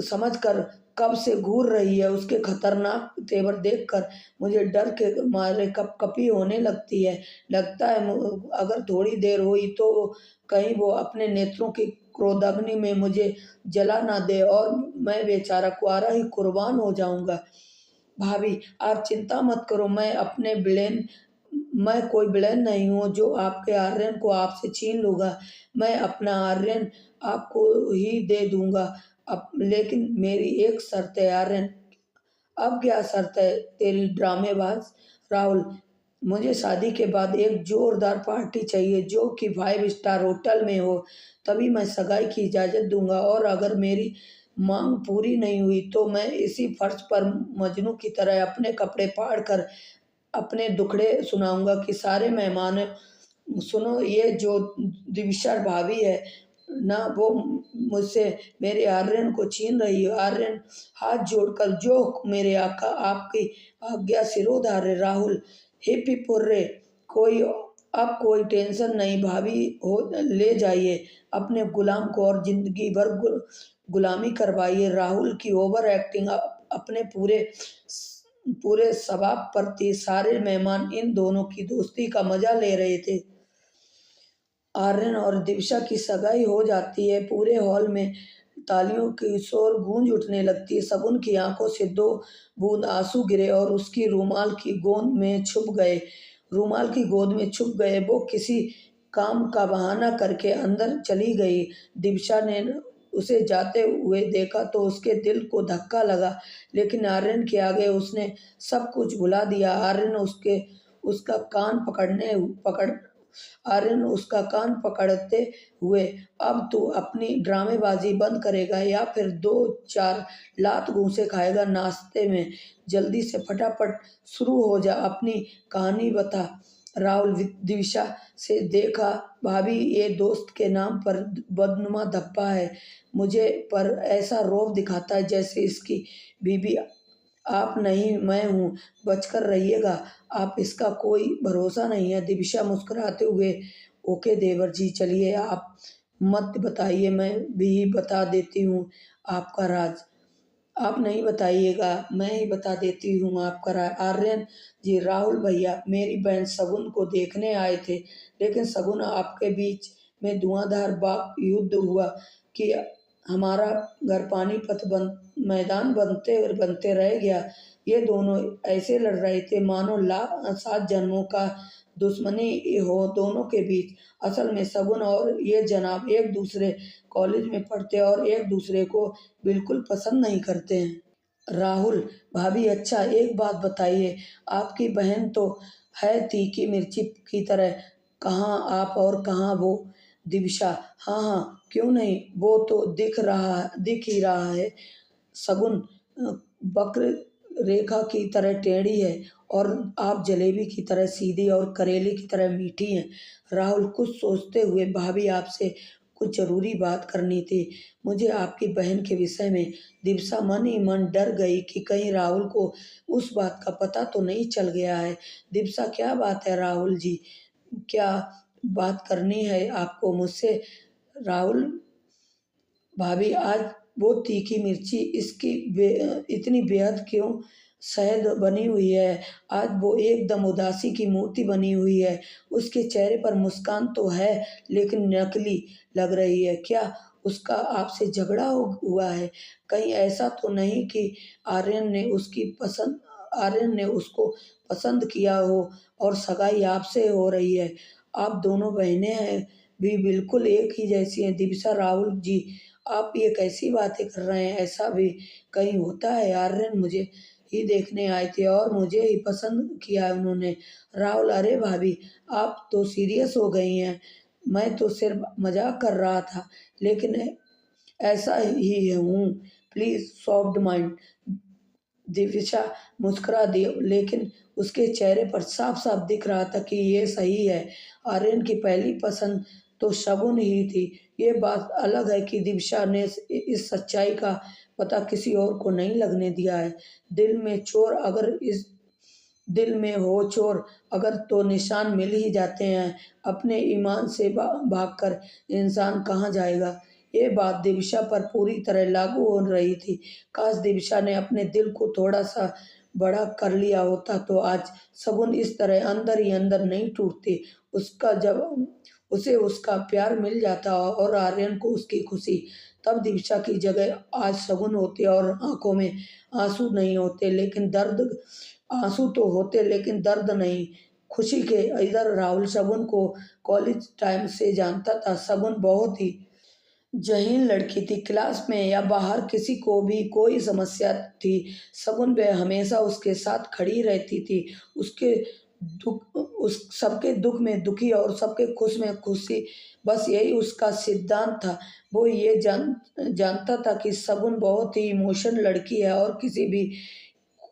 Speaker 1: समझकर कब से घूर रही है। उसके खतरनाक तेवर देखकर मुझे डर के मारे कपकपी होने लगती है। लगता है अगर थोड़ी देर हुई तो कहीं वो अपने नेत्रों की क्रोधाग्नि में मुझे जला ना दे और मैं बेचारा कुंवारा ही कुर्बान हो जाऊंगा। भाभी, आप चिंता मत करो, मैं कोई विलेन नहीं हूँ जो आपके आर्यन को आपसे छीन लूंगा। मैं अपना आर्यन आपको ही दे दूंगा। अब लेकिन मेरी एक शर्त है आर्यन। अब क्या शर्त है तेरी ड्रामेबाज? राहुल, मुझे शादी के बाद एक जोरदार पार्टी चाहिए जो कि 5 स्टार होटल में हो, तभी मैं सगाई की इजाज़त दूंगा। और अगर मेरी मांग पूरी नहीं हुई तो मैं इसी फर्श पर मजनू की तरह अपने कपड़े फाड़ कर अपने दुखड़े सुनाऊंगा कि सारे मेहमान सुनो, ये जो दिविशा भाभी है ना, वो मुझसे मेरे आर्यन को छीन रही है। आर्यन हाथ जोड़कर, जो मेरे आका, आपकी आज्ञा सिरोधार्य। Rahul, hip hip hurray. कोई अब कोई टेंशन नहीं भाभी, हो ले जाइए अपने गुलाम को और जिंदगी भर गुलामी करवाइए। राहुल की ओवर एक्टिंग अपने पूरे पूरे शबाब पर थी। सारे मेहमान इन दोनों की दोस्ती का मजा ले रहे थे। आर्यन और दिविशा की सगाई हो जाती है। पूरे हॉल में तालियों की शोर गूंज उठने लगती है। शगुन की आंखों से 2 बूंद आंसू गिरे और उसकी रूमाल की गोद में छुप गए। वो किसी काम का बहाना करके अंदर चली गई। दिविशा ने उसे जाते हुए देखा तो उसके दिल को धक्का लगा, लेकिन आर्यन के आगे उसने सब कुछ भुला दिया। उसका कान पकड़ आर्यन उसका कान पकड़ते हुए, अब तू अपनी ड्रामेबाजी बंद करेगा या फिर 2-4 लात घूंसे खाएगा नाश्ते में? जल्दी से फटाफट शुरू हो जा, अपनी कहानी बता। राहुल, दिविशा से देखा भाभी, ये दोस्त के नाम पर बदनुमा धब्बा है, मुझे पर ऐसा रौब दिखाता है जैसे इसकी बीवी आप नहीं मैं हूँ। बचकर रहिएगा, आप इसका कोई भरोसा नहीं है। दिविशा मुस्कुराते हुए, ओके देवर जी, चलिए आप मत बताइए, मैं भी बता देती हूँ आपका राज। आप नहीं बताइएगा, मैं ही बता देती हूँ आपका राज। आर्यन जी, राहुल भैया मेरी बहन शगुन को देखने आए थे, लेकिन शगुन आपके बीच में धुआंधार वाक युद्ध हुआ कि हमारा घर मैदान बनते बनते रह गया। ये दोनों ऐसे लड़ रहे थे मानो 7 जन्मों का दुश्मनी हो दोनों के बीच। असल में शगुन और ये जनाब एक दूसरे कॉलेज में पढ़ते और एक दूसरे को बिल्कुल पसंद नहीं करते हैं। राहुल, भाभी अच्छा एक बात बताइए, आपकी बहन तो है तीखी मिर्ची की तरह, कहाँ आप और कहाँ वो? दिविशा, हाँ हाँ क्यों नहीं, वो तो दिख ही रहा है। शगुन वक्र रेखा की तरह टेढ़ी है और आप जलेबी की तरह सीधी और करेले की तरह मीठी हैं। राहुल कुछ सोचते हुए, भाभी आपसे कुछ जरूरी बात करनी थी मुझे आपकी बहन के विषय में। दिवसा मन ही मन डर गई कि कहीं राहुल को उस बात का पता तो नहीं चल गया है। दिवसा, क्या बात है राहुल जी, क्या बात करनी है आपको मुझसे? राहुल, भाभी आज वो तीखी मिर्ची इतनी बेहद क्यों शहद बनी हुई है? आज वो एकदम उदासी की मूर्ति बनी हुई है। उसके चेहरे पर मुस्कान तो है लेकिन नकली लग रही है। क्या उसका आपसे झगड़ा हुआ है? कहीं ऐसा तो नहीं कि आर्यन ने उसको पसंद किया हो और सगाई आपसे हो रही है? आप दोनों बहनें हैं भी बिल्कुल एक ही जैसी हैं। दिविशा, राहुल जी आप ये कैसी बातें कर रहे हैं, ऐसा भी कहीं होता है? आर्यन मुझे ही देखने आए थे और मुझे ही पसंद किया उन्होंने। राहुल, अरे भाभी, आप तो सीरियस हो गई हैं। मैं तो सिर्फ मजाक कर रहा था, लेकिन ऐसा ही हूँ। Please soft mind. दिविशा मुस्कुरा दी, लेकिन उसके चेहरे पर साफ साफ दिख रहा था कि ये सही है। आर्यन की पहली पसंद तो शगुन ही थी। ये बात अलग है कि दिविशा ने इस सच्चाई का पता किसी और को नहीं लगने दिया है। दिल में चोर अगर इस दिल में हो चोर अगर तो निशान मिल ही जाते हैं। अपने ईमान से भागकर इंसान कहाँ जाएगा? ये बात दिविशा पर पूरी तरह लागू हो रही थी। काश दिविशा ने अपने दिल को थोड़ा सा बड़ा कर लिया होता तो आज शगुन इस तरह अंदर ही अंदर नहीं टूटती। उसका जब उसे उसका प्यार मिल जाता और आर्यन को उसकी खुशी, तब दिविशा की जगह आज शगुन होते और आंखों में आंसू नहीं होते, लेकिन दर्द आंसू तो होते लेकिन दर्द नहीं, खुशी के। इधर राहुल शगुन को कॉलेज टाइम से जानता था। शगुन बहुत ही जहीन लड़की थी। क्लास में या बाहर किसी को भी कोई समस्या थी, शगुन वह हमेशा उसके साथ खड़ी रहती थी। उसके दुख उस सबके दुख में दुखी और सबके खुश में खुशी, बस यही उसका सिद्धांत था। वो ये जानता था कि शगुन बहुत ही इमोशनल लड़की है और किसी भी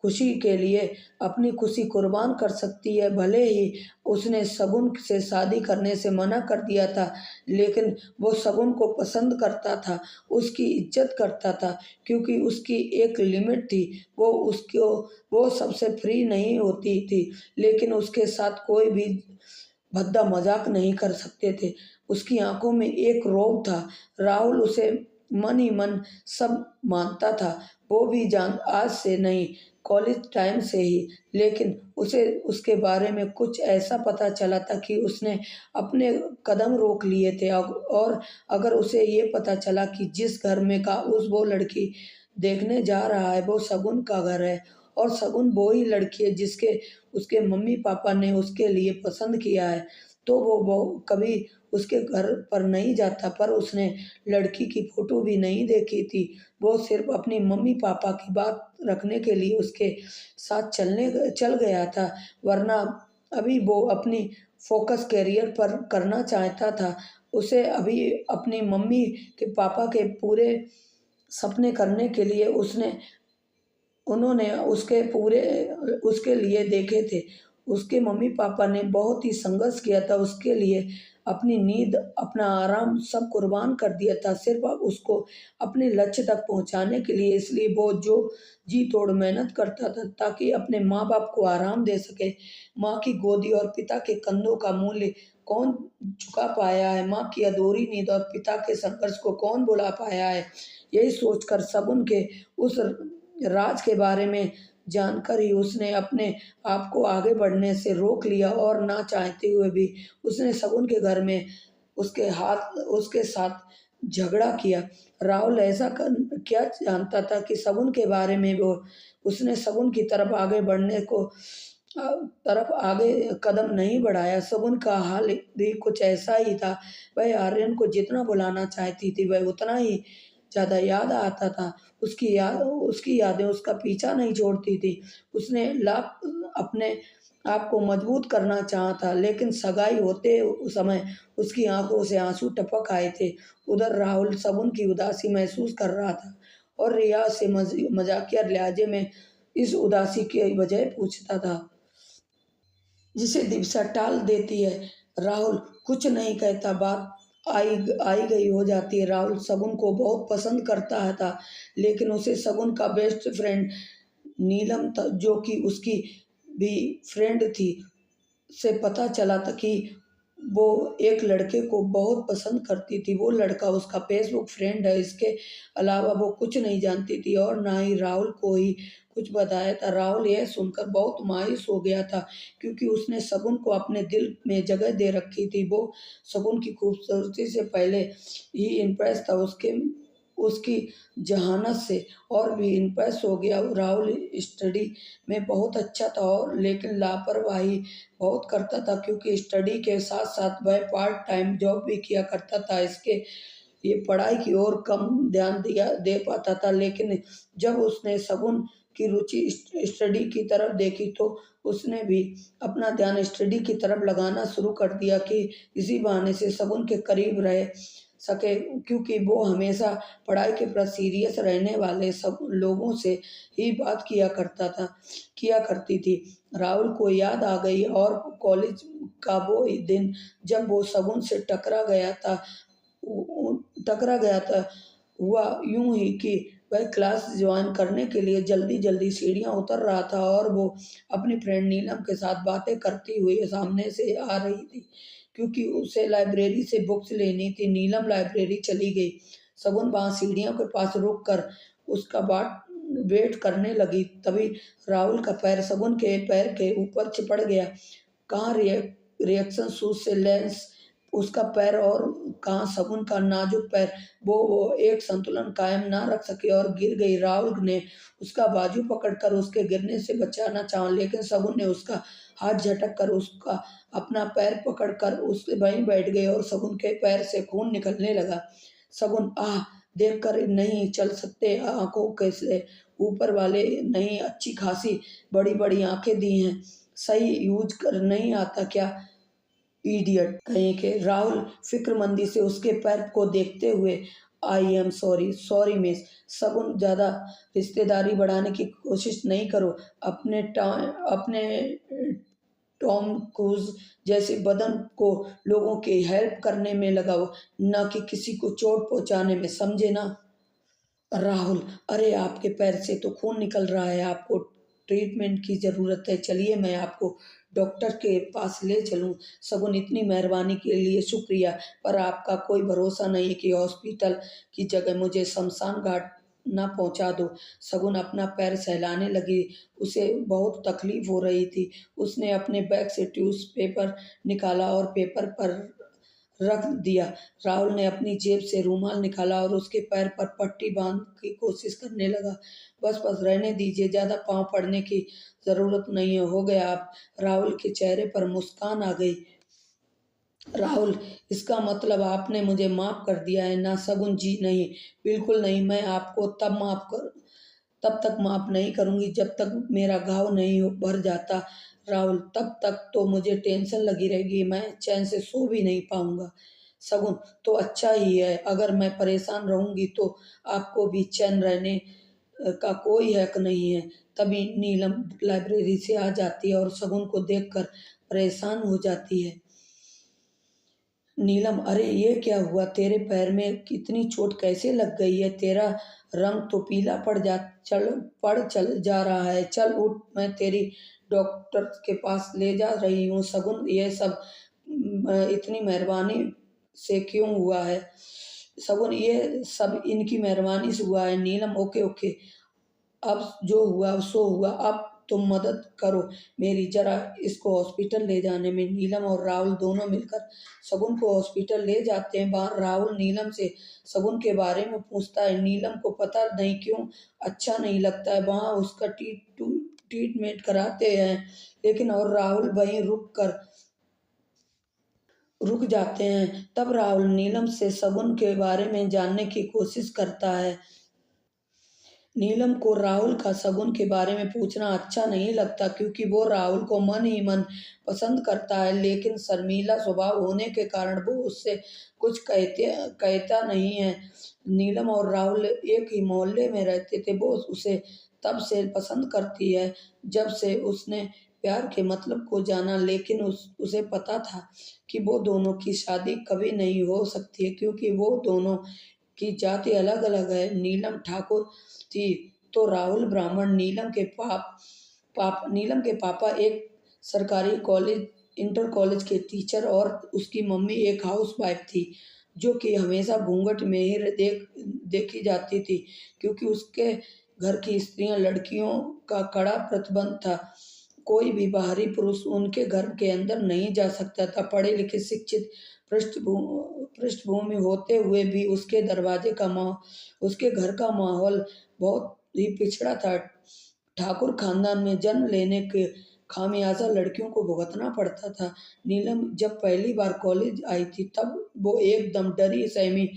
Speaker 1: खुशी के लिए अपनी खुशी कुर्बान कर सकती है। भले ही उसने शगुन से शादी करने से मना कर दिया था, लेकिन वो शगुन को पसंद करता था, उसकी इज्जत करता था, क्योंकि उसकी एक लिमिट थी। वो सबसे फ्री नहीं होती थी, लेकिन उसके साथ कोई भी भद्दा मजाक नहीं कर सकते थे। उसकी आंखों में एक रौब था। राहुल उसे मन ही मन सब मानता था। वो भी जान आज से नहीं, कॉलेज टाइम से ही। लेकिन उसे उसके बारे में कुछ ऐसा पता चला था कि उसने अपने कदम रोक लिए थे। और अगर उसे ये पता चला कि जिस घर में का उस वो लड़की देखने जा रहा है वो शगुन का घर है, और शगुन वो ही लड़की है जिसके उसके मम्मी पापा ने उसके लिए पसंद किया है, तो वो कभी उसके घर पर नहीं जाता। पर उसने लड़की की फोटो भी नहीं देखी थी। वो सिर्फ अपनी मम्मी पापा की बात रखने के लिए उसके साथ चल गया था, वरना अभी वो अपनी फोकस करियर पर करना चाहता था। उसे अभी अपनी मम्मी के पापा के पूरे सपने करने के लिए उसने उन्होंने उसके लिए देखे थे। उसके मम्मी पापा ने बहुत ही संघर्ष किया था उसके लिए, अपनी नींद, अपना आराम सब कुर्बान कर दिया था सिर्फ उसको अपने लक्ष्य तक पहुंचाने के लिए। इसलिए वो जो जी तोड़ मेहनत करता था ताकि अपने माँ बाप को आराम दे सके। माँ की गोदी और पिता के कंधों का मूल्य कौन चुका पाया है? माँ की अधूरी नींद और पिता के संघर्ष को कौन भुला पाया है? यही सोचकर शगुन के उस राज के बारे में जानकर ही उसने अपने आप को आगे बढ़ने से रोक लिया, और ना चाहते हुए भी उसने शगुन के घर में उसके साथ झगड़ा किया। राहुल ऐसा क्या जानता था कि शगुन के बारे में वो उसने शगुन की तरफ आगे बढ़ने को तरफ आगे कदम नहीं बढ़ाया। शगुन का हाल भी कुछ ऐसा ही था। वह आर्यन को जितना बुलाना चाहती थी वह उतना ही ज़्यादा याद आता था। उसकी यादें उसका पीछा नहीं छोड़ती थी। उसने लाख अपने आप को मजबूत करना चाहा था, लेकिन सगाई होते उस समय उसकी आंखों से आंसू टपक आए थे। उधर राहुल शगुन की उदासी महसूस कर रहा था और रिया से मजाकिया लहजे में इस उदासी की वजह पूछता था, जिसे दिवसा टाल देती है। राहुल कुछ नहीं कहता, बात आई आई गई हो जाती है। राहुल शगुन को बहुत पसंद करता था, लेकिन उसे शगुन का बेस्ट फ्रेंड नीलम था, जो कि उसकी भी फ्रेंड थी, से पता चला था कि वो एक लड़के को बहुत पसंद करती थी। वो लड़का उसका फेसबुक फ्रेंड है। इसके अलावा वो कुछ नहीं जानती थी और ना ही राहुल को ही कुछ बताया था। राहुल यह सुनकर बहुत मायूस हो गया था, क्योंकि उसने शगुन को अपने दिल में जगह दे रखी थी। वो शगुन की खूबसूरती से पहले ही इम्प्रेस था, उसके उसकी जहानत से और भी इम्प्रेस हो गया। राहुल स्टडी में बहुत अच्छा था, और लेकिन लापरवाही बहुत करता था, क्योंकि स्टडी के साथ साथ वह पार्ट टाइम जॉब भी किया करता था। इसके ये पढ़ाई की ओर कम ध्यान दिया दे पाता था, लेकिन जब उसने शगुन की रुचि स्टडी की तरफ देखी तो उसने भी अपना ध्यान स्टडी की तरफ लगाना शुरू कर दिया कि इसी बहाने से शगुन के करीब रह सके, क्योंकि वो हमेशा पढ़ाई के प्रति सीरियस रहने वाले सब लोगों से ही बात किया करती थी। राहुल को याद आ गई और कॉलेज का वो दिन जब वो शगुन से टकरा गया था। हुआ यूं ही कि वह क्लास ज्वाइन करने के लिए जल्दी जल्दी सीढ़ियां उतर रहा था और वो अपनी फ्रेंड नीलम के साथ बातें करती हुई सामने से आ रही थी, क्योंकि उसे लाइब्रेरी से बुक्स लेनी थी। नीलम लाइब्रेरी चली गई। शगुन वहां सीढ़ियों के पास रुक कर उसका बाट वेट करने लगी। तभी राहुल का पैर शगुन के पैर के ऊपर चिपड़ गया। कहाँ रिएक्शन शूज से लेंस उसका पैर और कहाँ शगुन का नाजुक पैर। वो एक संतुलन कायम ना रख सके और गिर गई। राहुल ने उसका बाजू पकड़कर उसके गिरने से बचाना चाहा, लेकिन शगुन ने उसका हाथ झटक कर उसका अपना पैर पकड़कर उससे वहीं बैठ गए और शगुन के पैर से खून निकलने लगा। शगुन आह देखकर नहीं चल सकते, आंखों कैसे ऊपर वाले नहीं अच्छी खासी बड़ी बड़ी आंखें दी हैं, सही यूज कर नहीं आता क्या, इडियट कहीं के। राहुल फिक्रमंदी से उसके पैर को देखते हुए I am sorry sorry miss. Shagun ज्यादा रिश्तेदारी बढ़ाने की कोशिश नहीं करो। अपने टॉम क्रूज जैसे बदन को लोगों की हेल्प करने में लगाओ, न कि किसी को चोट पहुंचाने में, समझे ना। राहुल अरे आपके पैर से तो खून निकल रहा है, आपको ट्रीटमेंट की ज़रूरत है, चलिए मैं आपको डॉक्टर के पास ले चलूं। शगुन इतनी मेहरबानी के लिए शुक्रिया, पर आपका कोई भरोसा नहीं कि हॉस्पिटल की जगह मुझे शमशान घाट ना पहुंचा दो। शगुन अपना पैर सहलाने लगी। उसे बहुत तकलीफ हो रही थी। उसने अपने बैग से टिश्यू पेपर निकाला और पेपर पर रख दिया। राहुल ने अपनी जेब से रूमाल निकाला और उसके पैर पर पट्टी बांधने की कोशिश करने लगा। बस बस रहने दीजिए, ज्यादा पाँव पड़ने की जरूरत नहीं है, हो गया अब। राहुल के चेहरे पर मुस्कान आ गई। राहुल इसका मतलब आपने मुझे माफ कर दिया है ना। शगुन जी नहीं, बिल्कुल नहीं। मैं आपको तब तक माफ नहीं करूंगी जब तक मेरा घाव नहीं भर जाता। राहुल तब तक तो मुझे टेंशन लगी रहेगी, मैं चैन से सो भी नहीं पाऊंगा। शगुन तो अच्छा ही है, अगर मैं परेशान रहूंगी तो आपको भी चैन रहने का कोई हक नहीं है। तभी नीलम लाइब्रेरी से आ जाती है और शगुन को देखकर परेशान हो जाती है। नीलम अरे ये क्या हुआ, तेरे पैर में कितनी चोट कैसे लग गई है, तेरा रंग तो पीला पड़ चल जा रहा है, चल उठ, मैं तेरी डॉक्टर के पास ले जा रही हूँ। शगुन ये सब इतनी मेहरबानी से क्यों हुआ है। शगुन ये सब इनकी मेहरबानी से हुआ है। नीलम ओके ओके, अब जो हुआ सो हुआ, अब तुम मदद करो मेरी, जरा इसको हॉस्पिटल ले जाने में। नीलम और राहुल दोनों मिलकर शगुन को हॉस्पिटल ले जाते हैं। बाहर राहुल नीलम से शगुन के बारे में पूछता है। नीलम को पता नहीं क्यों अच्छा नहीं लगता है वहाँ उसका ट्रीटमेंट कराते हैं, लेकिन और राहुल वहीं रुक जाते हैं। तब राहुल नीलम से शगुन के बारे में जानने की कोशिश करता है। नीलम को राहुल का शगुन के बारे में पूछना अच्छा नहीं लगता, क्योंकि वो राहुल को मन ही मन पसंद करता है, लेकिन शर्मीला स्वभाव होने के कारण वो उससे कुछ कहता नहीं है। नीलम और राहुल एक ही मोहल्ले में रहते थे। वो उसे तब से पसंद करती है जब से उसने प्यार के मतलब को जाना, लेकिन उसे पता था कि वो दोनों की शादी कभी नहीं हो सकती है, क्योंकि वो दोनों की जाति अलग अलग है। नीलम ठाकुर थी तो राहुल ब्राह्मण। नीलम के पापा एक सरकारी कॉलेज इंटर कॉलेज के टीचर और उसकी मम्मी एक हाउस वाइफ थी, जो कि हमेशा घूंघट में ही देखी जाती थी, क्योंकि उसके घर की स्त्रियां लड़कियों का कड़ा प्रतिबंध था। कोई भी बाहरी पुरुष उनके घर के अंदर नहीं जा सकता था। पढ़े लिखे शिक्षित पृष्ठभूमि होते हुए भी उसके घर का माहौल बहुत ही पिछड़ा था। ठाकुर खानदान में जन्म लेने के खामियाजा लड़कियों को भुगतना पड़ता था। नीलम जब पहली बार कॉलेज आई थी तब वो एकदम डरी सहमी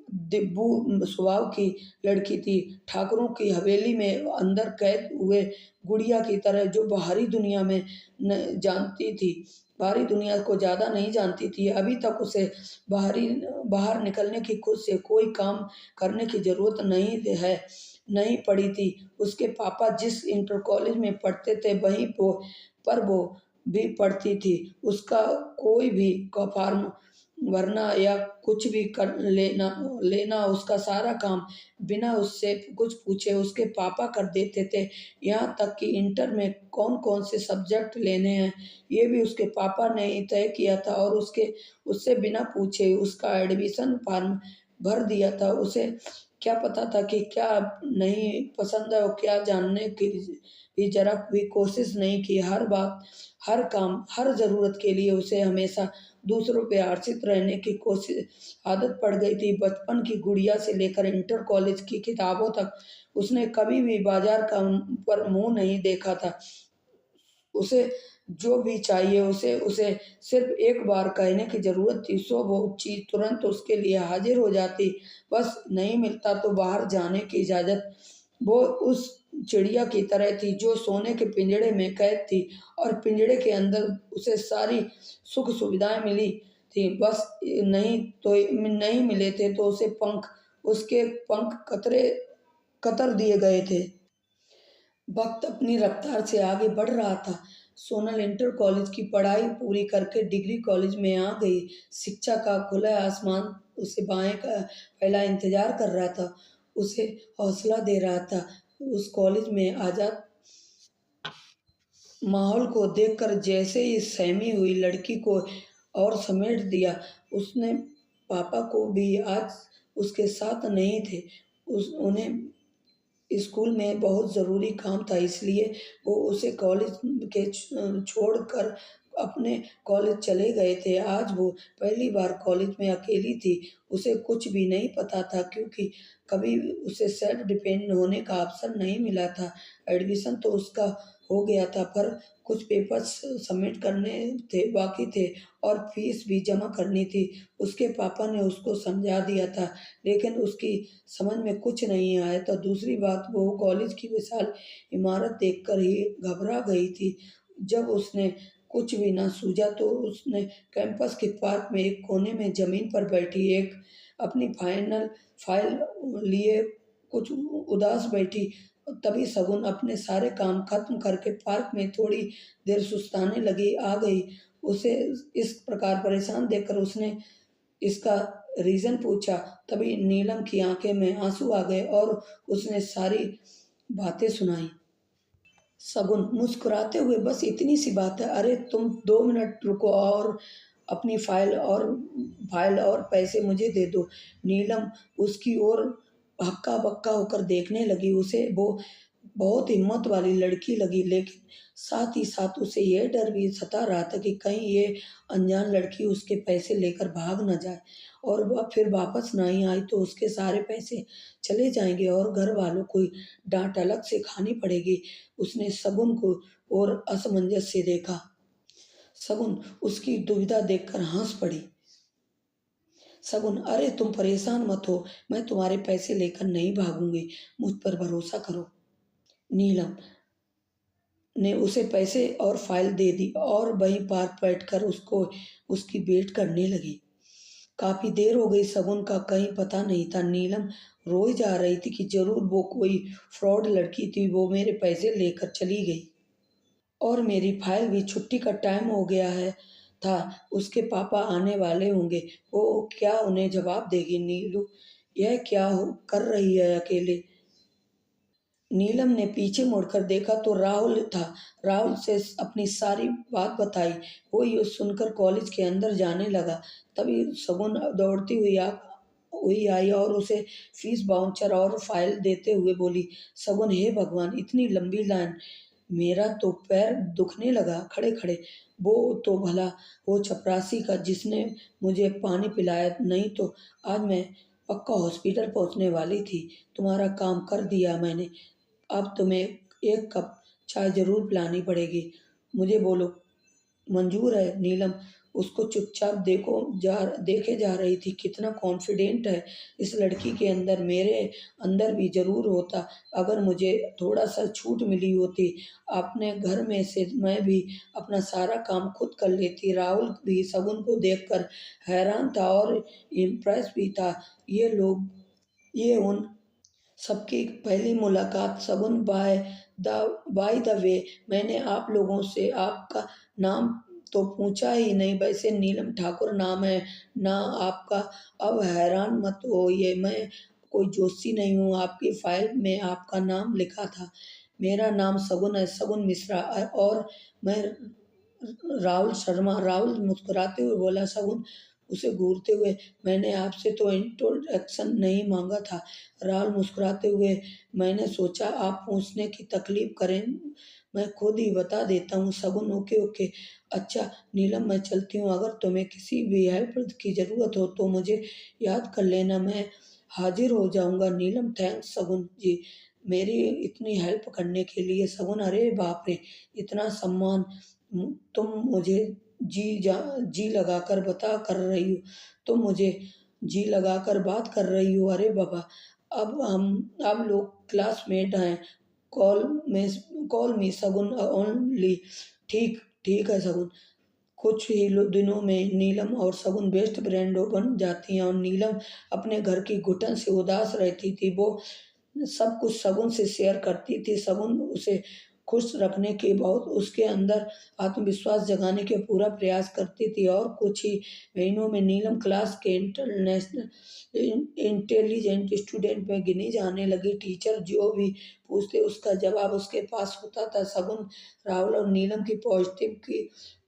Speaker 1: दिब्बू स्वभाव की लड़की थी, ठाकुरों की हवेली में अंदर कैद हुए गुड़िया की तरह, जो बाहरी दुनिया में न जानती थी, बाहरी दुनिया को ज़्यादा नहीं जानती थी। अभी तक उसे बाहर निकलने की खुद से कोई काम करने की ज़रूरत नहीं पड़ी थी। उसके पापा जिस इंटर कॉलेज में पढ़ते थे, वहीं वो भी पढ़ती थी। उसका कोई भी फॉर्म भरना या कुछ भी कर लेना उसका सारा काम बिना उससे कुछ पूछे उसके पापा कर देते थे। यहाँ तक कि इंटर में कौन-कौन से सब्जेक्ट लेने हैं, ये भी उसके पापा ने ही तय किया था और उससे बिना पूछे उसका एडमिशन फॉर्म भर दिया था। उसे क्या पता था कि क्या नहीं पसंद है और क्या जानने की भी ज़रा भी कोशिश नहीं की। हर बात, हर काम, हर ज़रूरत के लिए उसे हमेशा दूसरों पे आश्रित रहने की आदत पड़ गई थी। बचपन की गुड़िया से लेकर इंटर कॉलेज की किताबों तक उसने कभी भी बाज़ार का पर मुँह नहीं देखा था। उसे जो भी चाहिए उसे उसे सिर्फ़ एक बार कहने की ज़रूरत थी, सो वो चीज़ तुरंत उसके लिए हाज़िर हो जाती। बस नहीं मिलता तो बाहर जाने की इजाज़त। वो उस चिड़िया की तरह थी जो सोने के पिंजड़े में कैद थी और पिंजड़े के अंदर उसे सारी सुख-सुविधाएँ मिली थी। बस नहीं मिले थे तो उसके पंख कतर दिए गए थे। वक़्त अपनी रफ़्तार से आगे बढ़ रहा था। सोनल इंटर कॉलेज की पढ़ाई पूरी करके डिग्री कॉलेज में आ गई। शिक्षा का खुला आसमान उसे बाएँ का पहला इंतज़ार कर रहा था, उसे हौसला दे रहा था। उस कॉलेज में आज़ाद माहौल को देखकर जैसे ही सहमी हुई लड़की को और समेट दिया, उसने पापा को भी आज उसके साथ नहीं थे। उन्हें स्कूल में बहुत ज़रूरी काम था, इसलिए वो उसे कॉलेज के छोड़कर अपने कॉलेज चले गए थे। आज वो पहली बार कॉलेज में अकेली थी। उसे कुछ भी नहीं पता था क्योंकि कभी उसे सेल्फ डिपेंड होने का अवसर नहीं मिला था। एडमिशन तो उसका हो गया था पर कुछ पेपर्स सबमिट करने थे बाकी थे और फीस भी जमा करनी थी। उसके पापा ने उसको समझा दिया था, लेकिन उसकी समझ में कुछ नहीं आया था। दूसरी बात, वो कॉलेज की विशाल इमारत देखकर ही घबरा गई थी। जब उसने कुछ भी ना सूझा तो उसने कैंपस के पार्क में एक कोने में ज़मीन पर बैठी एक अपनी फाइल लिए कुछ उदास बैठी। तभी शगुन अपने सारे काम खत्म करके पार्क में थोड़ी देर सुस्ताने आ गई। उसे इस प्रकार परेशान देखकर उसने इसका रीज़न पूछा, तभी नीलम की आँखें में आँसू आ गए और उसने सारी बातें सुनाई। शगुन मुस्कुराते हुए, बस इतनी सी बात है, अरे तुम 2 मिनट रुको और अपनी फाइल और पैसे मुझे दे दो। नीलम उसकी ओर हक्का-बक्का होकर देखने लगी। उसे वो बहुत हिम्मत वाली लड़की लगी, लेकिन साथ ही साथ उसे यह डर भी सता रहा था कि कहीं ये अनजान लड़की उसके पैसे लेकर भाग ना जाए और वह फिर वापस नहीं आई तो उसके सारे पैसे चले जाएँगे और घर वालों को डाँट अलग से खानी पड़ेगी। उसने शगुन को और असमंजस से देखा। शगुन उसकी दुविधा देखकर हँस पड़ी। शगुन, अरे तुम परेशान मत हो, मैं तुम्हारे पैसे लेकर नहीं भागूँगी, मुझ पर भरोसा करो। नीलम ने उसे पैसे और फाइल दे दी और वहीं पार्क बैठकर उसकी वेट करने लगी। काफ़ी देर हो गई, शगुन का कहीं पता नहीं था। नीलम रोई जा रही थी कि ज़रूर वो कोई फ्रॉड लड़की थी, वो मेरे पैसे लेकर चली गई और मेरी फाइल भी, छुट्टी का टाइम हो गया था, उसके पापा आने वाले होंगे, वो क्या उन्हें जवाब देगी। नीलू यह क्या कर रही है अकेले। नीलम ने पीछे मुड़कर देखा तो राहुल था। राहुल से अपनी सारी बात बताई। वो ये सुनकर कॉलेज के अंदर जाने लगा। तभी शगुन दौड़ती हुई आई और उसे फीस बाउचर और फाइल देते हुए बोली, शगुन, हे भगवान, इतनी लंबी लाइन, मेरा तो पैर दुखने लगा खड़े खड़े। वो तो भला वो चपरासी का जिसने मुझे पानी पिलाया, नहीं तो आज मैं पक्का हॉस्पिटल पहुंचने वाली थी। तुम्हारा काम कर दिया मैंने, अब तुम्हें एक कप चाय ज़रूर पिलानी पड़ेगी। मुझे बोलो, मंज़ूर है? नीलम उसको चुपचाप देखे जा रही थी। कितना कॉन्फिडेंट है इस लड़की के अंदर, मेरे अंदर भी ज़रूर होता अगर मुझे थोड़ा-सा छूट मिली होती। अपने घर में से मैं भी अपना सारा काम खुद कर लेती। राहुल भी शगुन को देखकर हैरान था और इम्प्रेस भी था। ये उन सबकी पहली मुलाकात। शगुन द बाय द वे, मैंने आप लोगों से आपका नाम तो पूछा ही नहीं, वैसे नीलम ठाकुर नाम है ना आपका। अब हैरान मत होइए, मैं कोई जोशी नहीं हूँ, आपकी फाइल में आपका नाम लिखा था। मेरा नाम शगुन है, शगुन मिश्रा, और मैं राहुल शर्मा। राहुल मुस्कुराते हुए बोला। शगुन उसे घूरते हुए, मैंने आपसे तो इंट्रोडक्शन नहीं मांगा था। राहुल मुस्कुराते हुए, मैंने सोचा आप पूछने की तकलीफ करें, मैं खुद ही बता देता हूँ। शगुन ओके ओके, अच्छा नीलम मैं चलती हूँ, अगर तुम्हें किसी भी हेल्प की ज़रूरत हो तो मुझे याद कर लेना, मैं हाजिर हो जाऊँगा। नीलम थैंक्स शगुन जी, मेरी इतनी हेल्प करने के लिए। शगुन अरे बाप रे, इतना सम्मान, तुम मुझे जी लगाकर बता कर रही हो, तुम मुझे जी लगाकर बात कर रही हो, अरे बाबा। अब लोग क्लासमेट हैं, कॉल कॉल मी शगुन ओनली। ठीक ठीक है शगुन। कुछ ही दिनों में नीलम और शगुन बेस्ट फ्रेंड बन जाती हैं, और नीलम अपने घर की घुटन से उदास रहती थी। वो सब कुछ शगुन से शेयर करती थी। शगुन उसे खुश रखने के बहुत उसके अंदर आत्मविश्वास जगाने के पूरा प्रयास करती थी। और कुछ ही महीनों में नीलम क्लास के इंटेलिजेंट स्टूडेंट में गिनी जाने लगी। टीचर जो भी पूछते उसका जवाब उसके पास होता था। शगुन राहुल और नीलम की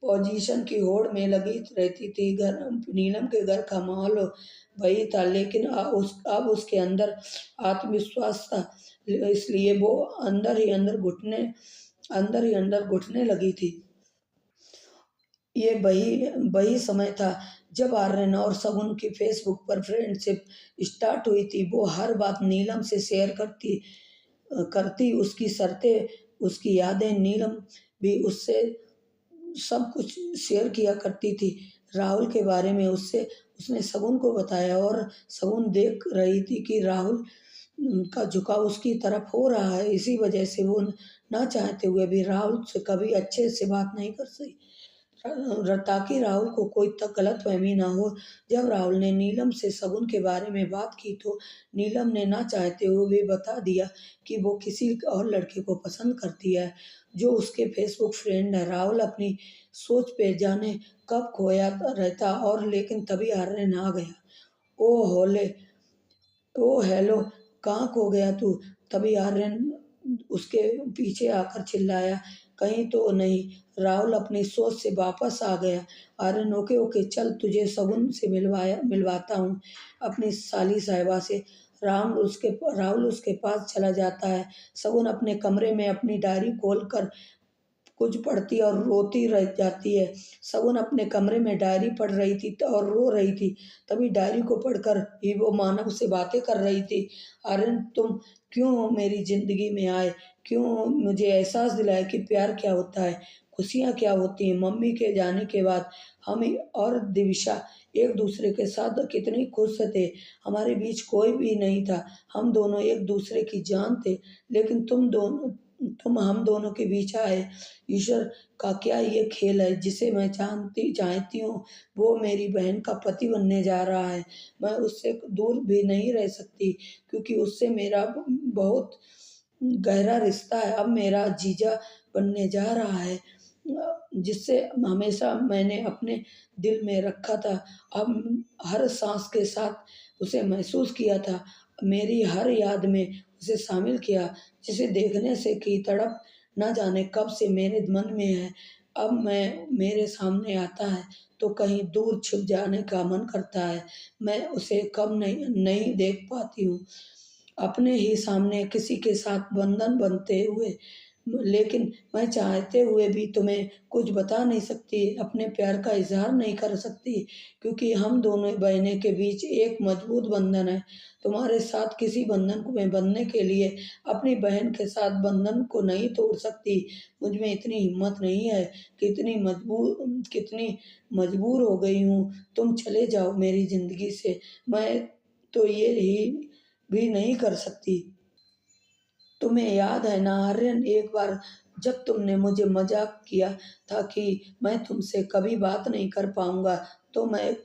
Speaker 1: पोजीशन की होड़ में लगी रहती थी। नीलम के घर का माहौल वही था, लेकिन अब उसके अंदर आत्मविश्वास था, इसलिए वो अंदर ही अंदर घुटने लगी थी। ये वही वही समय था जब आर्यन और शगुन की फेसबुक पर फ्रेंडशिप स्टार्ट हुई थी। वो हर बात नीलम से शेयर करती, उसकी शर्तें, उसकी यादें। नीलम भी उससे सब कुछ शेयर किया करती थी। राहुल के बारे में उससे उसने शगुन को बताया, और शगुन देख रही थी कि राहुल का झुकाव उसकी तरफ हो रहा है। इसी वजह से वो ना चाहते हुए भी राहुल से कभी अच्छे से बात नहीं कर सकी, ताकि राहुल को कोई तक गलतफहमी ना हो। जब राहुल ने नीलम से शगुन के बारे में बात की तो नीलम ने ना चाहते हुए भी बता दिया कि वो किसी और लड़के को पसंद करती है, जो उसके फेसबुक फ्रेंड है। राहुल अपनी सोच पे जाने कब खोया रहता, और लेकिन तभी आर्यन आ गया। ओ होले ओ हेलो, कहाँ खो गया तू? तभी आर्यन उसके पीछे आकर चिल्लाया। कहीं तो नहीं, राहुल अपनी सोच से वापस आ गया। आर्यन ओके ओके, चल तुझे शगुन से मिलवाता हूँ, अपनी साली साहिबा से। राहुल उसके पास चला जाता है। शगुन अपने कमरे में अपनी डायरी खोलकर कुछ पढ़ती और रोती रह जाती है। शगुन अपने कमरे में डायरी पढ़ रही थी और रो रही थी। तभी डायरी को पढ़कर ही वो मानव से बातें कर रही थी। आर्यन, तुम क्यों मेरी जिंदगी में आए? क्यों मुझे एहसास दिलाया कि प्यार क्या होता है, खुशियाँ क्या होती हैं? मम्मी के जाने के बाद हम और दिविशा एक दूसरे के साथ कितनी खुश थे। हमारे बीच कोई भी नहीं था, हम दोनों एक दूसरे की जान थे। लेकिन तुम हम दोनों के बीच आए। ईश्वर का क्या ये खेल है, जिसे मैं चाहती हूँ वो मेरी बहन का पति बनने जा रहा है। मैं उससे दूर भी नहीं रह सकती, क्योंकि उससे मेरा बहुत गहरा रिश्ता है। अब मेरा जीजा बनने जा रहा है, जिससे हमेशा मैंने अपने दिल में रखा था। अब हर सांस के साथ उसे महसूस किया था, मेरी हर याद में उसे शामिल किया, जिसे देखने से की तड़प न जाने कब से मेरे मन में है। अब मेरे सामने आता है तो कहीं दूर छिप जाने का मन करता है। मैं उसे कब नहीं देख पाती हूँ, अपने ही सामने किसी के साथ बंधन बनते हुए। लेकिन मैं चाहते हुए भी तुम्हें कुछ बता नहीं सकती, अपने प्यार का इज़हार नहीं कर सकती, क्योंकि हम दोनों बहनों के बीच एक मजबूत बंधन है। तुम्हारे साथ किसी बंधन को में बंधने के लिए अपनी बहन के साथ बंधन को नहीं तोड़ सकती। मुझ में इतनी हिम्मत नहीं है, कितनी मजबूर हो गई हूँ। तुम चले जाओ मेरी ज़िंदगी से, मैं तो ये ही भी नहीं कर सकती। तुम्हें याद है ना आर्यन, एक बार जब तुमने मुझे मजाक किया था कि मैं तुमसे कभी बात नहीं कर पाऊंगा, तो मैं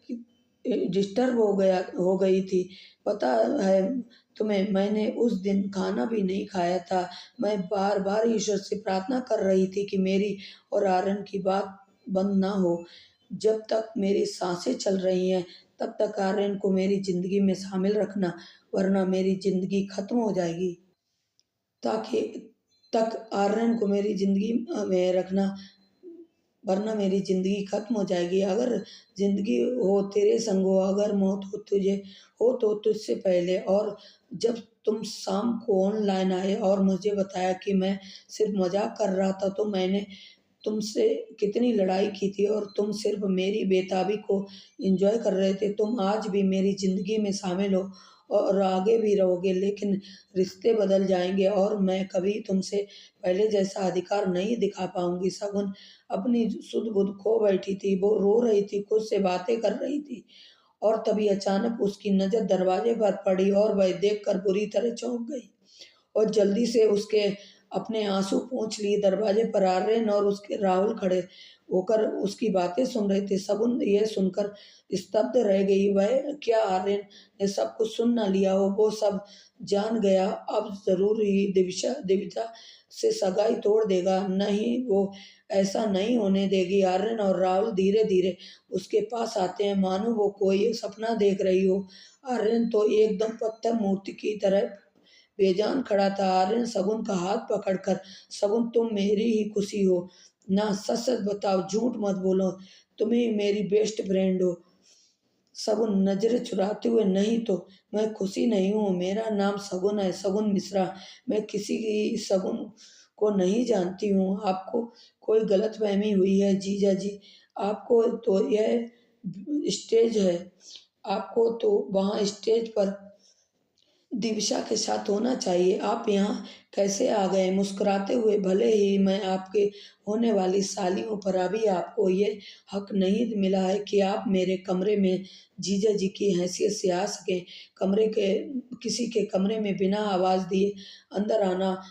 Speaker 1: डिस्टर्ब हो गई थी। पता है तुम्हें, मैंने उस दिन खाना भी नहीं खाया था। मैं बार बार ईश्वर से प्रार्थना कर रही थी कि मेरी और आर्यन की बात बंद ना हो। जब तक मेरी सांसें चल रही हैं तब तक आर्यन को मेरी जिंदगी में शामिल रखना, वरना मेरी जिंदगी खत्म हो जाएगी। ताकि तक आर्यन को मेरी ज़िंदगी में रखना, वरना मेरी ज़िंदगी खत्म हो जाएगी। अगर ज़िंदगी हो तेरे संग हो, अगर मौत हो तुझे हो तो तुझसे पहले। और जब तुम शाम को ऑनलाइन आए और मुझे बताया कि मैं सिर्फ मजाक कर रहा था, तो मैंने तुमसे कितनी लड़ाई की थी और तुम सिर्फ मेरी बेताबी को एंजॉय कर रहे थे। तुम आज भी मेरी ज़िंदगी में शामिल हो और आगे भी रहोगे, लेकिन रिश्ते बदल जाएंगे और मैं कभी तुमसे पहले जैसा अधिकार नहीं दिखा पाऊंगी। शगुन अपनी सुध बुध खो बैठी थी, वो रो रही थी, खुद से बातें कर रही थी, और तभी अचानक उसकी नज़र दरवाजे पर पड़ी और वह देखकर बुरी तरह चौंक गई और जल्दी से उसके अपने आंसू पोंछ लिए। दरवाजे पर आर्यन और उसके राहुल खड़े होकर उसकी बातें सुन रहे थे। शगुन यह सुनकर स्तब्ध रह गई। वह क्या आर्यन ने सब कुछ सुन न लिया हो, वो सब जान गया। अब जरूर ही दिविता से सगाई तोड़ देगा। नहीं, वो ऐसा नहीं होने देगी। आर्यन और राहुल धीरे धीरे उसके पास आते हैं, मानो वो कोई सपना देख रही हो। आर्यन तो एकदम पत्थर मूर्ति की तरह बेजान खड़ा था। आर्यन शगुन का हाथ पकड़कर, शगुन तुम मेरी ही खुशी हो ना, सच सच बताओ, झूठ मत बोलो, तुम ही मेरी बेस्ट फ्रेंड हो। शगुन नजरें चुराते हुए, नहीं तो मैं खुशी नहीं हूँ। मेरा नाम शगुन है, शगुन मिश्रा। मैं किसी की शगुन को नहीं जानती हूँ। आपको कोई गलतफहमी हुई है जीजा जी। आपको तो यह स्टेज है, आपको तो वहाँ स्टेज पर दिविशा के साथ होना चाहिए। आप यहाँ कैसे आ गए मुस्कुराते हुए? भले ही मैं आपके होने वाली साली हूँ, पर अभी आपको ये हक नहीं मिला है कि आप मेरे कमरे में जीजा जी की हैसियत से आ सकें। कमरे के किसी के कमरे में बिना आवाज़ दिए अंदर आना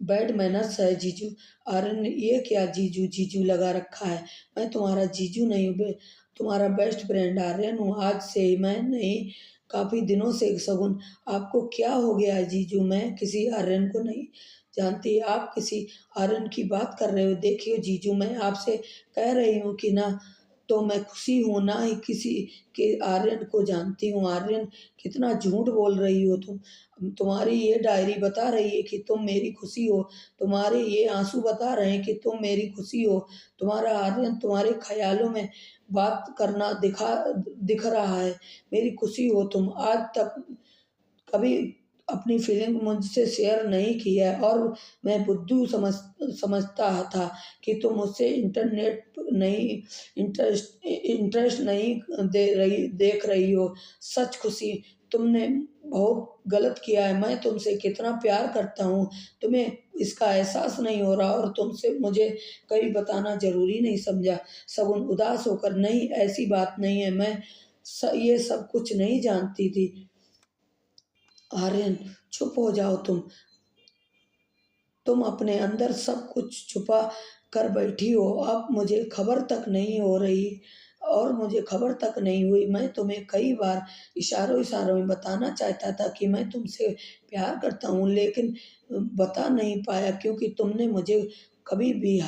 Speaker 1: बैड मैनर्स है जीजू। अरे ये क्या जीजू जीजू लगा रखा है? मैं तुम्हारा जीजू नहीं हूँ, तुम्हारा बेस्ट फ्रेंड आर्यन हूँ। आज से मैं नहीं, काफी दिनों से। शगुन आपको क्या हो गया है जीजू? मैं किसी आर्यन को नहीं जानती। आप किसी आर्यन की बात कर रहे हो? देखियो जीजू, मैं आपसे कह रही हूँ कि ना तो मैं खुशी हूँ, ना ही किसी के आर्यन को जानती हूँ। आर्यन, कितना झूठ बोल रही हो तुम। तुम्हारी ये डायरी बता रही है कि तुम मेरी खुशी हो, तुम्हारे ये आंसू बता रहे हैं कि तुम मेरी खुशी हो। तुम्हारा आर्यन तुम्हारे ख्यालों में बात करना दिख रहा है। मेरी खुशी हो तुम। आज तक कभी अपनी फीलिंग मुझसे शेयर नहीं की है, और मैं बुद्धू समझता था कि तुम मुझसे इंटरेस्ट नहीं देख रही हो। सच खुशी, तुमने बहुत गलत किया है। मैं तुमसे कितना प्यार करता हूँ, तुम्हें इसका एहसास नहीं हो रहा, और तुमसे मुझे कभी बताना जरूरी नहीं समझा। शगुन उदास होकर, नहीं ऐसी बात नहीं है, मैं ये सब कुछ नहीं जानती थी। आर्यन, चुप हो जाओ तुम अपने अंदर सब कुछ छुपा कर बैठी हो। अब मुझे खबर तक नहीं हो रही, और मुझे खबर तक नहीं हुई। मैं तुम्हें कई बार इशारों इशारों में बताना चाहता था कि मैं तुमसे प्यार करता हूँ, लेकिन बता नहीं पाया, क्योंकि तुमने मुझे कभी भी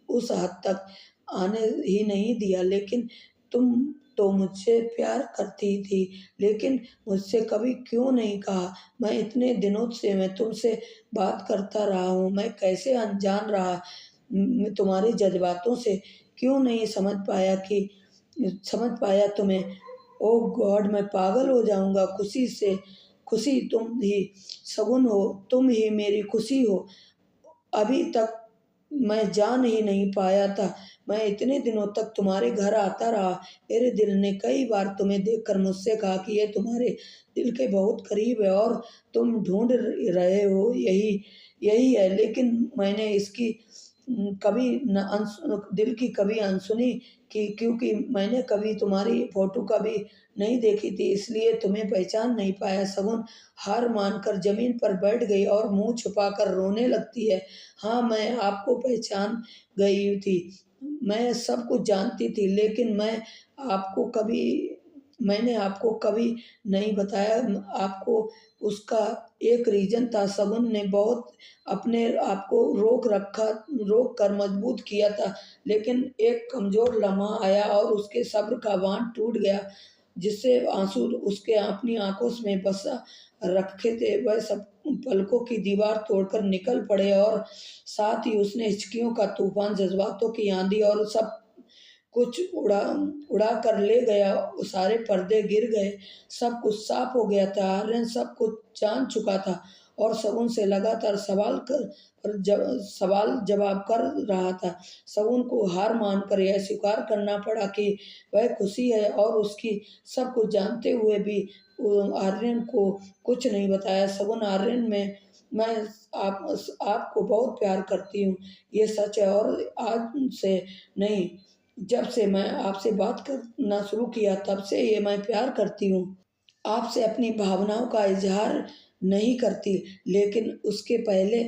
Speaker 1: उस हद तक आने ही नहीं दिया। लेकिन तुम तो मुझसे प्यार करती थी, लेकिन मुझसे कभी क्यों नहीं कहा? मैं इतने दिनों से मैं तुमसे बात करता रहा हूँ, मैं कैसे अनजान रहा तुम्हारे जज्बातों से? क्यों नहीं समझ पाया तुम्हें? ओ गॉड, मैं पागल हो जाऊंगा खुशी से। खुशी तुम ही शगुन हो, तुम ही मेरी खुशी हो। अभी तक मैं जान ही नहीं पाया था। मैं इतने दिनों तक तुम्हारे घर आता रहा। मेरे दिल ने कई बार तुम्हें देखकर मुझसे कहा कि ये तुम्हारे दिल के बहुत करीब है और तुम ढूँढ रहे हो यही यही है। लेकिन मैंने इसकी कभी न दिल की कभी अनसुनी की, क्योंकि मैंने कभी तुम्हारी फ़ोटो कभी नहीं देखी थी, इसलिए तुम्हें पहचान नहीं पाया। शगुन हार मानकर ज़मीन पर बैठ गई और मुँह छुपाकर रोने लगती है। हाँ, मैं आपको पहचान गई थी। मैं सब कुछ जानती थी, लेकिन आपको कभी मैंने आपको कभी नहीं बताया। आपको उसका एक रीज़न था। शगुन ने बहुत अपने आप को रोक कर मजबूत किया था, लेकिन एक कमज़ोर लम्हा आया और उसके सब्र का बाँध टूट गया, जिससे आँसू उसके अपनी आँखों में बसा रखे थे वह सब पलकों की दीवार तोड़कर निकल पड़े, और साथ ही उसने हिचकियों का तूफ़ान, जज़्बातों की आँधी और सब कुछ उड़ा कर ले गया। वो सारे पर्दे गिर गए, सब कुछ साफ हो गया था। आर्यन सब कुछ जान चुका था और शगुन से लगातार सवाल जवाब कर रहा था। शगुन को हार मानकर यह स्वीकार करना पड़ा कि वह खुशी है, और उसकी सब कुछ जानते हुए भी आर्यन को कुछ नहीं बताया। शगुन, आर्यन मैं आपको बहुत प्यार करती हूँ, ये सच है, और आज से नहीं, जब से मैं आपसे बात करना शुरू किया तब से ये मैं प्यार करती हूँ। आपसे अपनी भावनाओं का इज़हार नहीं करती, लेकिन उसके पहले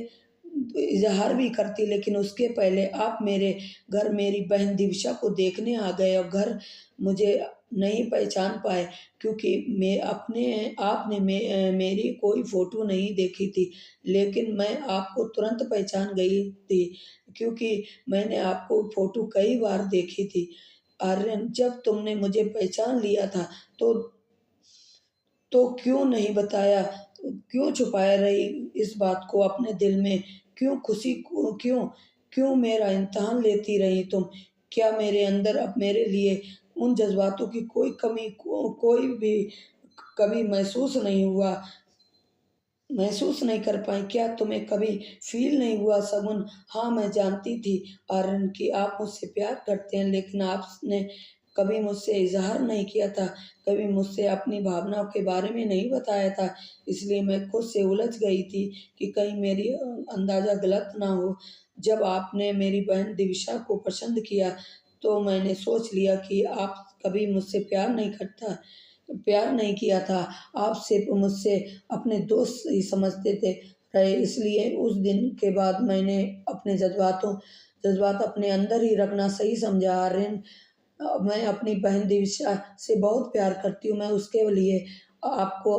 Speaker 1: इज़हार भी करती, लेकिन उसके पहले आप मेरे घर मेरी बहन दिविशा को देखने आ गए और घर मुझे नहीं पहचान पाए, क्योंकि आपने मेरी कोई फ़ोटो नहीं देखी थी। लेकिन मैं आपको तुरंत पहचान गई थी, क्योंकि मैंने आपको फ़ोटो कई बार देखी थी। आर्यन, जब तुमने मुझे पहचान लिया था, तो क्यों नहीं बताया? क्यों छुपाए रही इस बात को अपने दिल में? क्यों मेरा इम्तिहान लेती रही तुम? क्या मेरे अंदर अब मेरे लिए उन जज़्बातों की कोई भी कभी महसूस नहीं कर पाई? क्या तुम्हें कभी फ़ील नहीं हुआ शगुन? हाँ, मैं जानती थी आर्यन कि आप मुझसे प्यार करते हैं, लेकिन आपने कभी मुझसे इज़हार नहीं किया था, कभी मुझसे अपनी भावनाओं के बारे में नहीं बताया था। इसलिए मैं खुद से उलझ गई थी कि कहीं मेरी अंदाज़ा गलत ना हो। जब आपने मेरी बहन दिविशा को पसंद किया, तो मैंने सोच लिया कि आप कभी मुझसे प्यार नहीं किया था। आप सिर्फ़ मुझसे अपने दोस्त ही समझते रहे। इसलिए उस दिन के बाद मैंने अपने जज़्बात अपने अंदर ही रखना सही समझा। आर्यन, मैं अपनी बहन दिविशा से बहुत प्यार करती हूँ। मैं उसके लिए आपको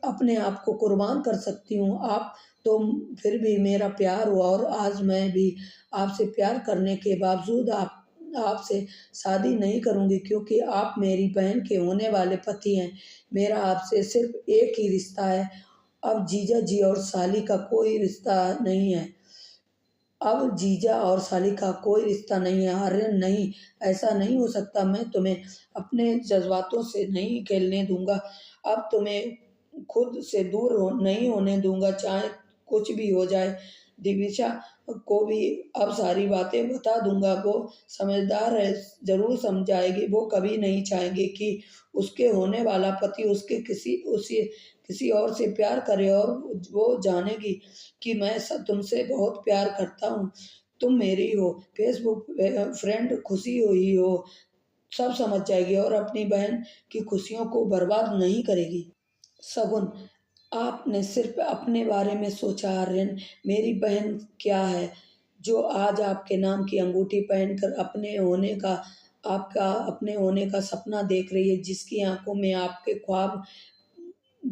Speaker 1: अपने आप को कुर्बान कर सकती हूँ। आप तो फिर भी मेरा प्यार हुआ, और आज मैं भी आपसे प्यार करने के बावजूद आपसे शादी नहीं करूँगी, क्योंकि आप मेरी बहन के होने वाले पति हैं। मेरा आपसे सिर्फ़ एक ही रिश्ता है। अब जीजा जी और साली का कोई रिश्ता नहीं है। अब जीजा और साली का कोई रिश्ता नहीं है। आर्यन, नहीं, ऐसा नहीं हो सकता। मैं तुम्हें अपने जज़्बातों से नहीं खेलने दूँगा। अब तुम्हें खुद से दूर नहीं होने दूँगा, चाहे कुछ भी हो जाए। दिविशा को भी अब सारी बातें बता दूँगा। वो समझदार है, ज़रूर समझाएगी। वो कभी नहीं चाहेगी कि उसके होने वाला पति उसके किसी और से प्यार करे, और वो जानेगी कि मैं तुमसे बहुत प्यार करता हूँ। तुम मेरी हो, फेसबुक फ्रेंड खुशी हुई हो, सब समझ जाएगी और अपनी बहन की खुशियों को बर्बाद नहीं करेगी। शगुन, आपने सिर्फ अपने बारे में सोचा। आर्यन, मेरी बहन क्या है जो आज आपके नाम की अंगूठी पहनकर अपने होने का सपना देख रही है, जिसकी आंखों में आपके ख्वाब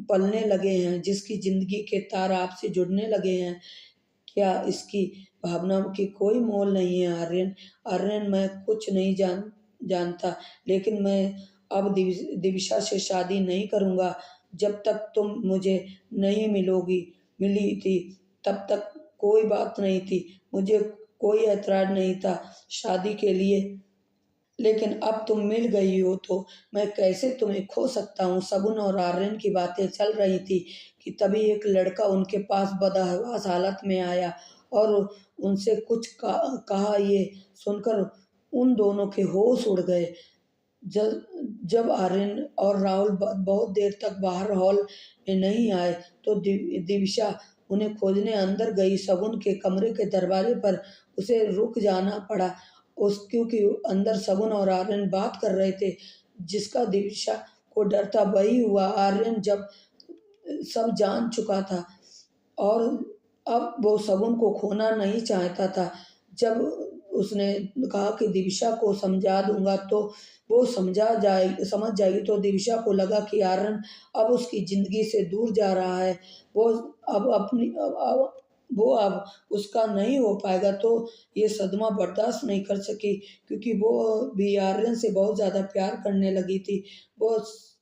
Speaker 1: पलने लगे हैं, जिसकी ज़िंदगी के तार आपसे जुड़ने लगे हैं। क्या इसकी भावनाओं की कोई मोल नहीं है? आर्यन, मैं कुछ नहीं जानता, लेकिन मैं अब दिविशा से शादी नहीं करूँगा। जब तक तुम मुझे नहीं मिली थी, तब तक कोई बात नहीं थी। मुझे कोई ऐतराज़ नहीं था शादी के लिए, लेकिन अब तुम मिल गई हो, तो मैं कैसे तुम्हें खो सकता हूँ? शगुन और आर्यन की बातें चल रही थी कि तभी एक लड़का उनके पास बदहवास हालत में आया और उनसे कुछ कहा। ये सुनकर उन दोनों के होश उड़ गए। जब जब आर्यन और राहुल बहुत देर तक बाहर हॉल में नहीं आए तो दिविशा उन्हें खोजने अंदर गई। शगुन के कमरे के दरवाजे पर उसे रुक जाना पड़ा उस क्योंकि अंदर शगुन और आर्यन बात कर रहे थे, जिसका दिविशा को डर था। वही हुआ। आर्यन जब सब जान चुका था और अब वो शगुन को खोना नहीं चाहता था। जब उसने कहा कि दिविशा को समझा दूंगा तो वो समझ जाएगी, तो दिविशा को लगा कि आर्यन अब उसकी जिंदगी से दूर जा रहा है। वो अब उसका नहीं हो पाएगा। तो ये सदमा बर्दाश्त नहीं कर सकी, क्योंकि वो भी आर्यन से बहुत ज़्यादा प्यार करने लगी थी। वो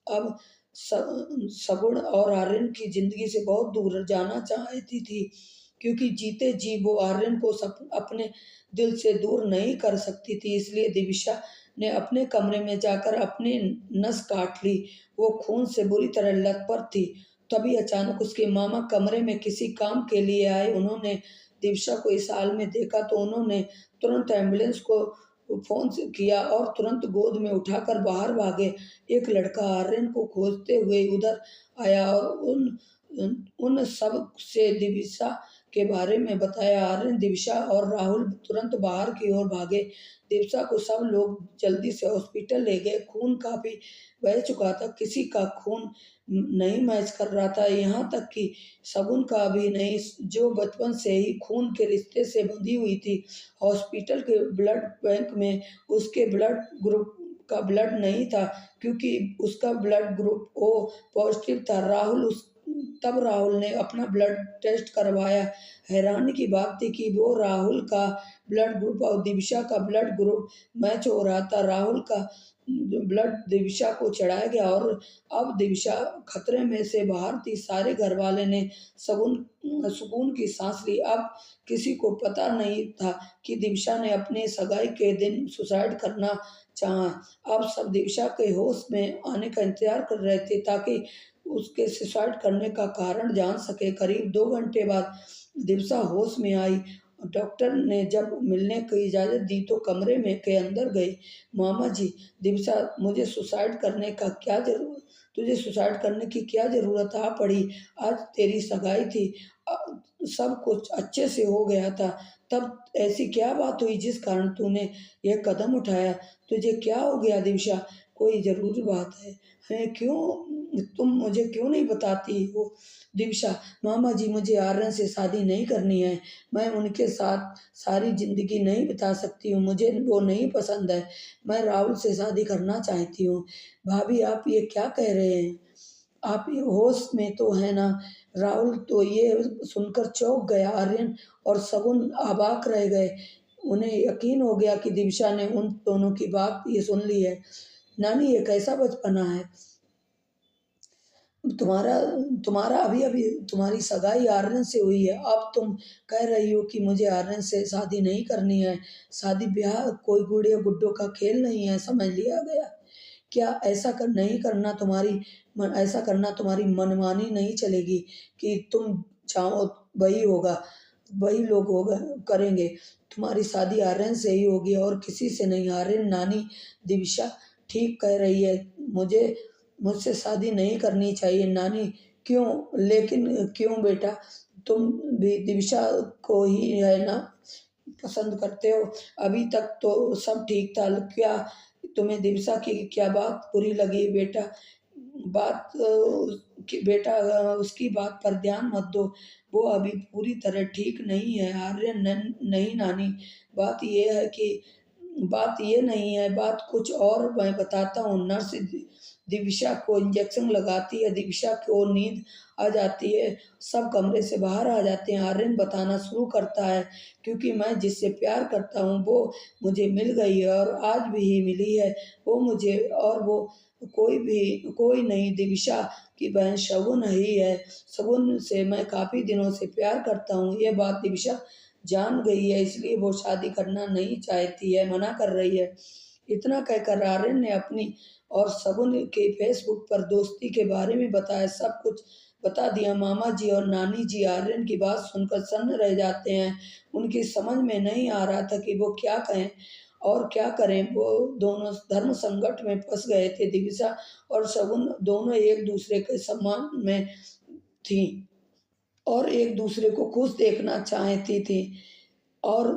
Speaker 1: अब शगुन और आर्यन की जिंदगी से बहुत दूर जाना चाहती थी, क्योंकि जीते जी वो आर्यन को अपने दिल से दूर नहीं कर सकती थी। इसलिए दिविशा ने अपने कमरे में जाकर अपनी नस काट ली। वो खून से बुरी तरह लथपथ थी। तभी अचानक उसके मामा कमरे में किसी काम के लिए आए। उन्होंने दिविशा को इस हाल में देखा तो उन्होंने तुरंत एम्बुलेंस को फोन से किया और तुरंत गोद में उठाकर बाहर भागे। एक लड़का आर्यन को खोजते हुए उधर आया और उन सब से दिविशा के बारे में बताया। आर्यन, दिविशा और राहुल तुरंत बाहर की ओर भागे। दिविशा को सब लोग जल्दी से हॉस्पिटल ले गए। खून काफी बह चुका था, किसी का खून नहीं मैच कर रहा था, यहाँ तक कि शगुन का भी नहीं, जो बचपन से ही खून के रिश्ते से बंधी हुई थी। हॉस्पिटल के ब्लड बैंक में उसके ब्लड ग्रुप का ब्लड नहीं था, क्योंकि उसका ब्लड ग्रुप ओ पॉजिटिव था। तब राहुल ने अपना ब्लड टेस्ट करवाया। हैरानी की बात थी कि वो राहुल का ब्लड ग्रुप और दिविशा का ब्लड ग्रुप मैच हो रहा था। राहुल का ब्लड दिविशा को चढ़ाया गया और अब दिविशा खतरे में से बाहर थी। सारे घर वाले ने सुकून की सांस ली। अब किसी को पता नहीं था कि दिविशा ने अपने सगाई के दिन सुसाइड करना चाहा। अब सब दिविशा के होश में आने का इंतजार कर रहे थे, ताकि उसके सुसाइड करने का कारण जान सके। करीब 2 घंटे बाद दिविशा होश में आई। डॉक्टर ने जब मिलने की इजाज़त दी तो कमरे में के अंदर गई। मामा जी, दिविशा, तुझे सुसाइड करने की क्या ज़रूरत आ पड़ी? आज तेरी सगाई थी, अ, सब कुछ अच्छे से हो गया था, तब ऐसी क्या बात हुई जिस कारण तूने यह कदम उठाया? तुझे क्या हो गया दिविशा? कोई ज़रूरी बात है क्यों तुम मुझे क्यों नहीं बताती हो? दिविशा, मामा जी, मुझे आर्यन से शादी नहीं करनी है। मैं उनके साथ सारी ज़िंदगी नहीं बिता सकती हूँ। मुझे वो नहीं पसंद है। मैं राहुल से शादी करना चाहती हूँ। भाभी, आप ये क्या कह रहे हैं? आप ये होश में तो हैं ना? राहुल तो ये सुनकर चौंक गया। आर्यन और शगुन अवाक रह गए। उन्हें यकीन हो गया कि दिविशा ने उन दोनों की बात ये सुन ली है। नानी, ये कैसा बचपना है तुम्हारा? तुम्हारा अभी अभी तुम्हारी सगाई आर्यन से हुई है, अब तुम कह रही हो कि मुझे आर्यन से शादी नहीं करनी है। शादी ब्याह कोई गुड़िया गुड्डों का खेल नहीं है, समझ लिया गया। क्या ऐसा करना तुम्हारी मनमानी नहीं चलेगी कि तुम चाहो वही होगा, वही लोग होगा करेंगे। तुम्हारी शादी आर्यन से ही होगी और किसी से नहीं। आर्यन, नानी, दिविशा ठीक कह रही है। मुझसे शादी नहीं करनी चाहिए नानी। क्यों? लेकिन क्यों बेटा? तुम भी दिविशा को ही है ना पसंद करते हो? अभी तक तो सब ठीक था, क्या तुम्हें दिविशा की क्या बात बुरी लगी बेटा? उसकी बात पर ध्यान मत दो, वो अभी पूरी तरह ठीक नहीं है। आर्यन, नहीं नानी, बात ये नहीं है, बात कुछ और, मैं बताता हूँ। नर्स दिविशा को इंजेक्शन लगाती है, दिविशा को नींद आ जाती है, सब कमरे से बाहर आ जाते हैं। आर्यन बताना शुरू करता है, क्योंकि मैं जिससे प्यार करता हूँ वो मुझे मिल गई है और आज भी मिली है। वो कोई नहीं, दिविशा की बहन शगुन ही है। शगुन से मैं काफ़ी दिनों से प्यार करता हूँ। ये बात दिविशा जान गई है, इसलिए वो शादी करना नहीं चाहती है, मना कर रही है। इतना कहकर आर्यन ने अपनी और शगुन के फेसबुक पर दोस्ती के बारे में बताया। सब कुछ बता दिया। मामा जी और नानी जी आर्यन की बात सुनकर सन्न रह जाते हैं। उनकी समझ में नहीं आ रहा था कि वो क्या कहें और क्या करें। वो दोनों धर्म संकट में फंस गए थे। दिविसा और शगुन दोनों एक दूसरे के सम्मान में थी और एक दूसरे को खुश देखना चाहती थी, और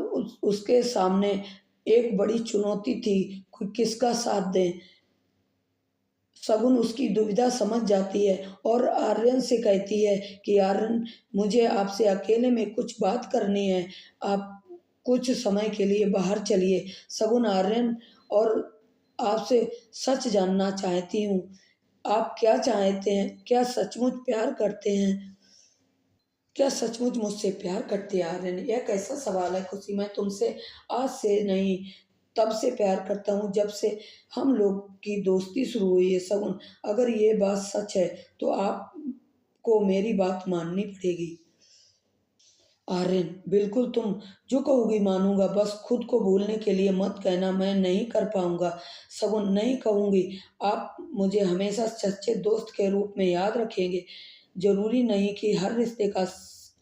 Speaker 1: उसके सामने एक बड़ी चुनौती थी कि किसका साथ दें। शगुन उसकी दुविधा समझ जाती है और आर्यन से कहती है कि आर्यन, मुझे आपसे अकेले में कुछ बात करनी है, आप कुछ समय के लिए बाहर चलिए। शगुन, आर्यन और आपसे सच जानना चाहती हूँ, आप क्या चाहते हैं? क्या सचमुच प्यार करते हैं? क्या सचमुच मुझसे प्यार करते हैं आर्यन? यह कैसा सवाल है खुशी। मैं तुमसे आज से नहीं, तब से प्यार करता हूँ जब से हम लोग की दोस्ती शुरू हुई है। शगुन, अगर ये बात सच है तो आपको मेरी बात माननी पड़ेगी। आर्यन, बिल्कुल तुम जो कहोगी मानूंगा, बस खुद को भूलने के लिए मत कहना, मैं नहीं कर पाऊंगा। शगुन, नहीं कहूंगी। आप मुझे हमेशा सच्चे दोस्त के रूप में याद रखेंगे। जरूरी नहीं कि हर रिश्ते का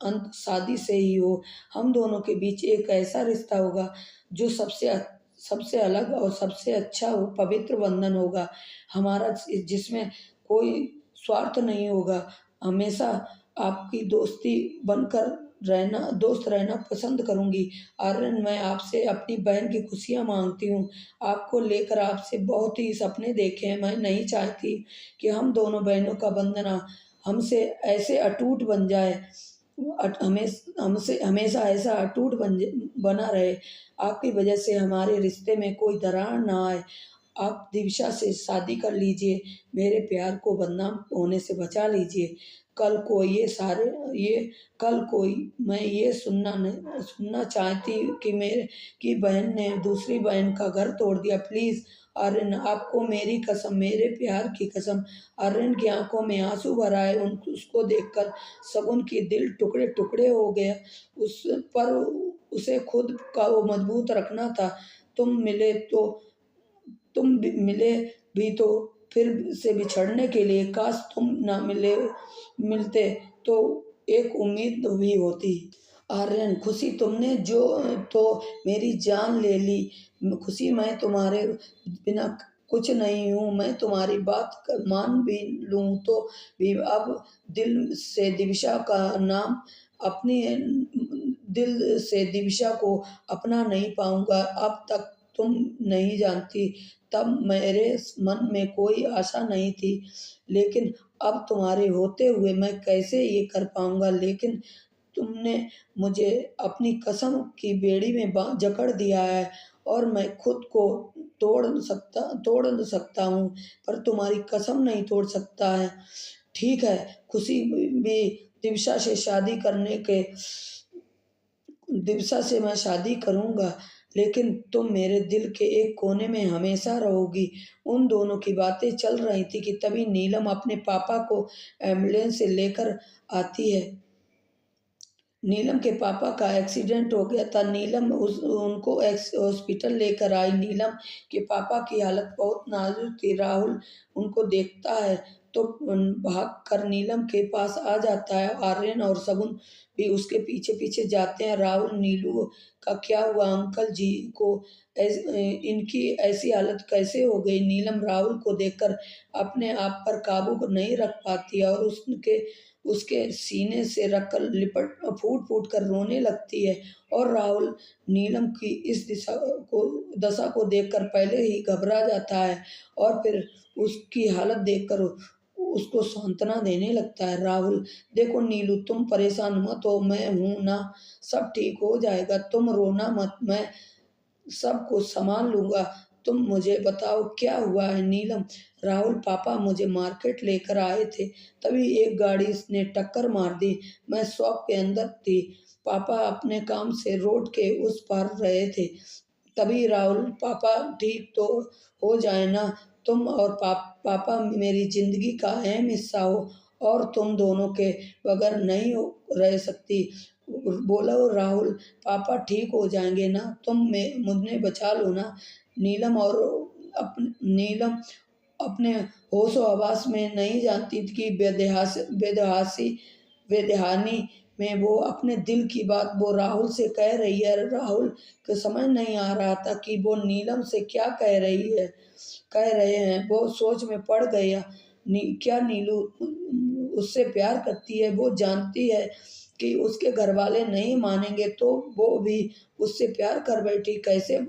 Speaker 1: अंत शादी से ही हो। हम दोनों के बीच एक ऐसा रिश्ता होगा जो सबसे अलग और सबसे अच्छा हो, पवित्र बंधन होगा हमारा, जिसमें कोई स्वार्थ नहीं होगा। हमेशा आपकी दोस्त रहना पसंद करूंगी। आर्यन, मैं आपसे अपनी बहन की खुशियां मांगती हूँ। आपको लेकर आपसे बहुत ही सपने देखे हैं। मैं नहीं चाहती कि हम दोनों बहनों का बंधन हमसे ऐसे अटूट बन जाए, हमसे हमेशा ऐसा बना रहे। आपकी वजह से हमारे रिश्ते में कोई दरार ना आए। आप दिविशा से शादी कर लीजिए, मेरे प्यार को बदनाम होने से बचा लीजिए। कल को ये कल कोई मैं ये सुनना चाहती कि मेरे की बहन ने दूसरी बहन का घर तोड़ दिया। प्लीज आर्यन, आपको मेरी कसम, मेरे प्यार की कसम। आर्यन की आंखों में आंसू भर आए। उसको देखकर शगुन की दिल टुकड़े टुकड़े हो गया। उस पर उसे खुद का वो मजबूत रखना था। तुम मिले भी तो फिर से बिछड़ने के लिए। काश तुम ना मिलते तो एक उम्मीद भी होती। आर्यन, खुशी, तुमने जो तो मेरी जान ले ली। खुशी, मैं तुम्हारे बिना कुछ नहीं हूँ। मैं तुम्हारी बात मान भी लूँ तो भी अब दिल से दिविशा का नाम अपनी दिल से दिविशा को अपना नहीं पाऊंगा। अब तक तुम नहीं जानती, तब मेरे मन में कोई आशा नहीं थी, लेकिन अब तुम्हारे होते हुए मैं कैसे ये कर पाऊंगा। लेकिन तुमने मुझे अपनी कसम की बेड़ी में जकड़ दिया है और मैं खुद को तोड़ सकता हूँ, पर तुम्हारी कसम नहीं तोड़ सकता है। ठीक है, खुशी भी दिवसा से शादी करने के दिवसा से मैं शादी करूंगा, लेकिन तुम मेरे दिल के एक कोने में हमेशा रहोगी। उन दोनों की बातें चल रही थी कि तभी नीलम अपने पापा को एम्बुलेंस से लेकर आती है। नीलम के पापा का एक्सीडेंट हो गया था। नीलम उनको हॉस्पिटल लेकर आई। नीलम के पापा की हालत बहुत नाजुक थी। राहुल उनको देखता है तो भाग कर नीलम के पास आ जाता है। आर्यन और शगुन भी उसके पीछे पीछे जाते हैं। राहुल, नीलू का क्या हुआ? अंकल जी को इनकी ऐसी हालत कैसे हो गई? नीलम राहुल को देखकर अपने आप पर काबू नहीं रख पाती है और उसके सीने से रखकर लिपट फूट फूट कर रोने लगती है। और राहुल नीलम की इस दशा को देखकर पहले ही घबरा जाता है और फिर उसकी हालत देखकर उसको सांत्वना देने लगता है। राहुल, देखो नीलू, तुम परेशान मत हो, मैं हूं ना, सब ठीक हो जाएगा, तुम रोना मत, मैं सब कुछ संभाल लूंगा। तुम मुझे बताओ क्या हुआ है? नीलम, राहुल, पापा मुझे मार्केट लेकर आए थे, तभी एक गाड़ी ने टक्कर मार दी। मैं शॉप के अंदर थी, पापा अपने काम से रोड के उस पार रहे थे। तभी राहुल, पापा ठीक तो हो जाए ना, तुम और पापा मेरी जिंदगी का अहम हिस्सा हो और तुम दोनों के बगैर नहीं रह सकती। बोलो राहुल, पापा ठीक हो जाएंगे ना, मुझे बचा लो ना। नीलम अपने होशो हवास में नहीं जानती थी कि वेदहानी में वो अपने दिल की बात वो राहुल से कह रही है। राहुल को समझ नहीं आ रहा था कि वो नीलम से क्या कह रहे हैं। वो सोच में पड़ गया। क्या नीलू उससे प्यार करती है? वो जानती है कि उसके घर वाले नहीं मानेंगे तो वो भी उससे प्यार कर बैठी। कैसे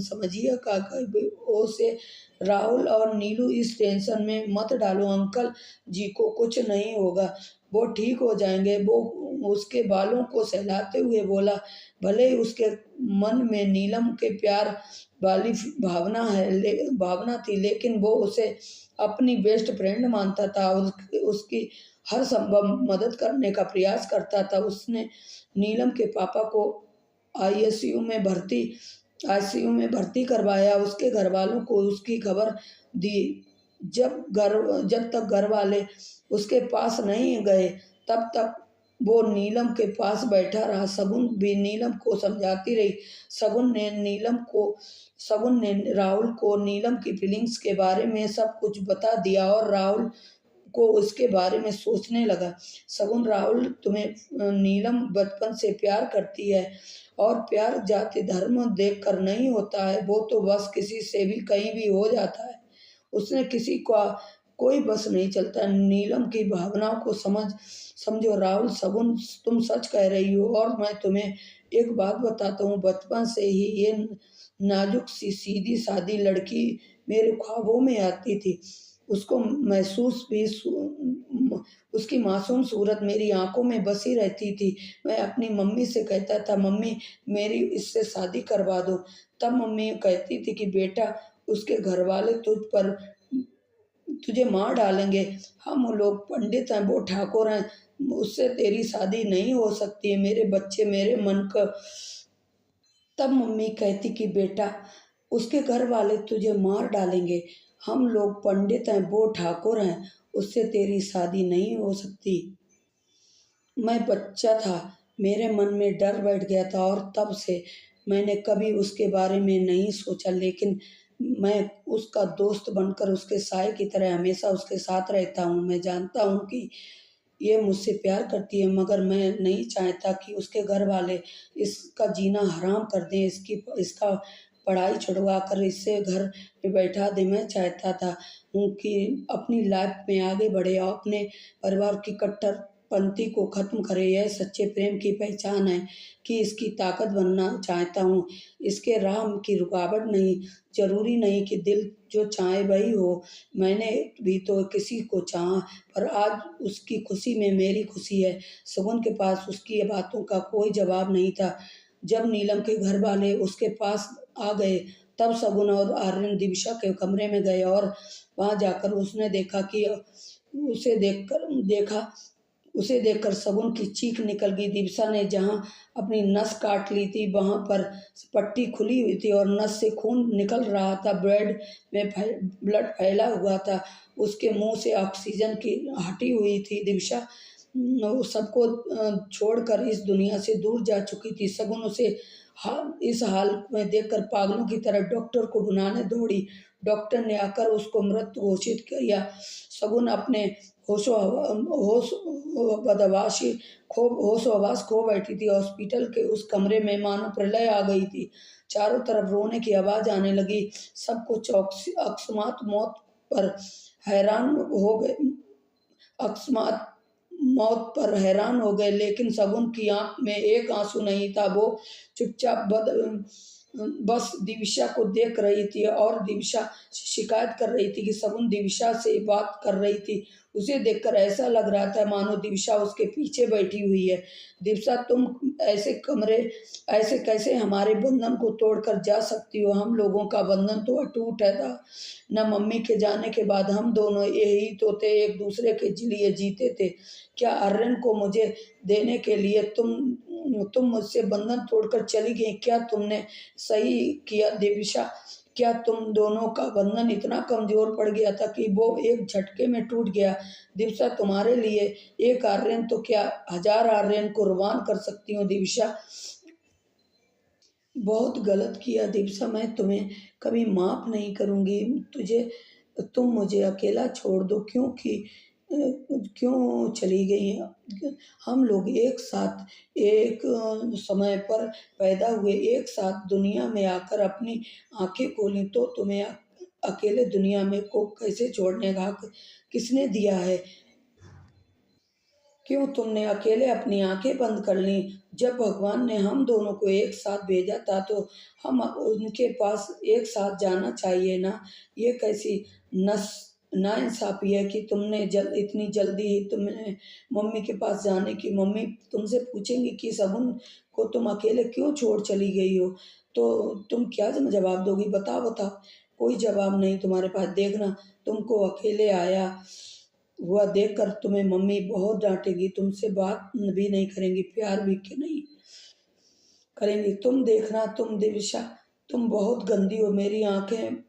Speaker 1: समझिए काका वो से राहुल और नीलू इस टेंशन में मत डालो। अंकल जी को कुछ नहीं होगा, वो ठीक हो जाएंगे। वो उसके बालों को सहलाते हुए बोला। भले ही उसके मन में नीलम के प्यार वाली भावना थी, लेकिन वो उसे अपनी बेस्ट फ्रेंड मानता था और उसकी हर संभव मदद करने का प्रयास करता था। उसने नीलम के पापा को आईसीयू में भर्ती आईसीयू में भर्ती करवाया। उसके घर वालों को उसकी खबर दी। जब तक घर वाले उसके पास नहीं गए तब तक वो नीलम के पास बैठा रहा। शगुन भी नीलम को समझाती रही। शगुन ने राहुल को नीलम की फीलिंग्स के बारे में सब कुछ बता दिया और राहुल को उसके बारे में सोचने लगा। शगुन, राहुल तुम्हें नीलम बचपन से प्यार करती है और प्यार जाति धर्म देखकर नहीं होता है। वो तो बस किसी से भी कहीं भी हो जाता है। उसने किसी का कोई बस नहीं चलता। नीलम की भावनाओं को समझो राहुल। शगुन, तुम सच कह रही हो और मैं तुम्हें एक बात बताता हूँ। बचपन से ही ये नाजुक सी सीधी सादी लड़की मेरे ख्वाबों में आती थी। उसको महसूस भी उसकी मासूम सूरत मेरी आंखों में बसी रहती थी। मैं अपनी मम्मी से कहता था, मम्मी मेरी इससे शादी करवा दो। तब मम्मी कहती थी कि बेटा उसके घर वाले तुझे मार डालेंगे। हम लोग पंडित हैं, वो ठाकुर हैं, उससे तेरी शादी नहीं हो सकती है मेरे बच्चे, मेरे मन का। तब मम्मी कहती कि बेटा उसके घर वाले तुझे मार डालेंगे, हम लोग पंडित हैं, वो ठाकुर हैं, उससे तेरी शादी नहीं हो सकती। मैं बच्चा था, मेरे मन में डर बैठ गया था और तब से मैंने कभी उसके बारे में नहीं सोचा। लेकिन मैं उसका दोस्त बनकर उसके साए की तरह हमेशा उसके साथ रहता हूँ। मैं जानता हूँ कि ये मुझसे प्यार करती है, मगर मैं नहीं चाहता कि उसके घर वाले इसका जीना हराम कर दें, इसका पढ़ाई छुड़वा कर इससे घर पे बैठा दे। मैं चाहता था कि अपनी लाइफ में आगे बढ़े और अपने परिवार की कट्टरपंथी को खत्म करे। यह सच्चे प्रेम की पहचान है कि इसकी ताकत बनना चाहता हूँ, इसके राह की रुकावट नहीं। जरूरी नहीं कि दिल जो चाहे वही हो। मैंने भी तो किसी को चाहा, पर आज उसकी खुशी में मेरी खुशी है। सुगुन के पास उसकी बातों का कोई जवाब नहीं था। जब नीलम के घर वाले उसके पास आ गए तब शगुन और आर्यन दिविशा के कमरे में गए और वहां जाकर उसने देखा कि उसे देखकर शगुन की चीख निकल गई। दिविशा ने जहां अपनी नस काट ली थी वहां पर पट्टी खुली हुई थी और नस से खून निकल रहा था। ब्लड फैला हुआ था। उसके मुंह से ऑक्सीजन की हटी हुई थी। दिविशा वो सबको छोड़कर इस दुनिया से दूर जा चुकी थी। शगुन उसे इस हाल में देखकर पागलों की तरह डॉक्टर को बुलाने दौड़ी। डॉक्टर ने आकर उसको मृत घोषित किया। शगुन अपने होश आवास खो बैठी थी। हॉस्पिटल के उस कमरे में मानो प्रलय आ गई थी। चारों तरफ रोने की आवाज आने लगी। सब कुछ अकस्मात मौत पर हैरान हो गए, लेकिन शगुन की आंख में एक आंसू नहीं था। वो चुपचाप बस दिविशा को देख रही थी और दिविशा शिकायत कर रही थी कि शगुन दिविशा से बात कर रही थी। उसे देखकर ऐसा लग रहा था मानो दिविशा उसके पीछे बैठी हुई है। दिविशा, तुम ऐसे कैसे हमारे बंधन को तोड़कर जा सकती हो? हम लोगों का बंधन तो अटूट है था न। मम्मी के जाने के बाद हम दोनों यही तो थे, एक दूसरे के लिए जीते थे। क्या आर्यन को मुझे देने के लिए तुम मुझसे बंधन तोड़कर चली गई? क्या तुमने सही किया दिविशा? क्या तुम दोनों का बंधन इतना कमजोर पड़ गया था कि वो एक झटके में टूट गया? दिविशा, तुम्हारे लिए एक आर्यन तो क्या 1000 आर्यन कुर्बान कर सकती हूँ दिविशा। बहुत गलत किया दिविशा, मैं तुम्हें कभी माफ नहीं करूंगी। तुम मुझे अकेला छोड़ दो, क्यों चली गई? हम लोग एक साथ एक समय पर पैदा हुए, एक साथ दुनिया में आकर अपनी आँखें खोली, तो तुम्हें अकेले दुनिया में को कैसे छोड़ने का हक किसने दिया है? क्यों तुमने अकेले अपनी आंखें बंद कर लीं? जब भगवान ने हम दोनों को एक साथ भेजा था तो हम उनके पास एक साथ जाना चाहिए ना। ये कैसी नस नाइंसाफ़ी है कि तुमने इतनी जल्दी ही तुमने मम्मी के पास जाने की, मम्मी तुमसे पूछेंगी कि शगुन को तुम अकेले क्यों छोड़ चली गई हो? तो तुम क्या जवाब दोगी? बताओ, बताओ। कोई जवाब नहीं तुम्हारे पास। देखना, तुमको अकेले आया हुआ देखकर तुम्हें मम्मी बहुत डाँटेगी, तुमसे बात भी नहीं करेंगी, प्यार भी कि नहीं करेंगी। तुम देखना, तुम दिविशा, तुम बहुत गंदी हो, मेरी आँखें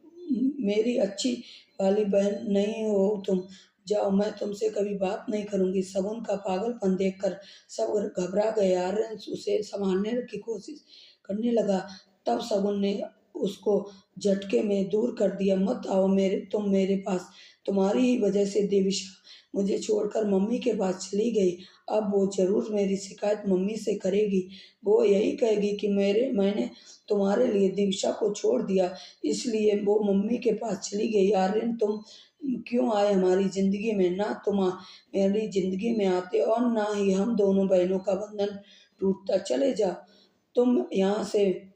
Speaker 1: मेरी अच्छी वाली बहन नहीं हो तुम। जाओ, मैं तुमसे कभी बात नहीं करूँगी। शगुन का पागलपन देखकर सब घबरा गए। आर्यन उसे सँभालने की कोशिश करने लगा, तब शगुन ने उसको झटके में दूर कर दिया। मत आओ तुम मेरे पास। तुम्हारी ही वजह से देविशा मुझे छोड़कर मम्मी के पास चली गई। अब वो ज़रूर मेरी शिकायत मम्मी से करेगी। वो यही कहेगी कि मैंने तुम्हारे लिए दिविशा को छोड़ दिया, इसलिए वो मम्मी के पास चली गई। आर्यन, तुम क्यों आए हमारी ज़िंदगी में? ना तुम मेरी ज़िंदगी में आते और ना ही हम दोनों बहनों का बंधन टूटता। चले जाओ तुम यहाँ से।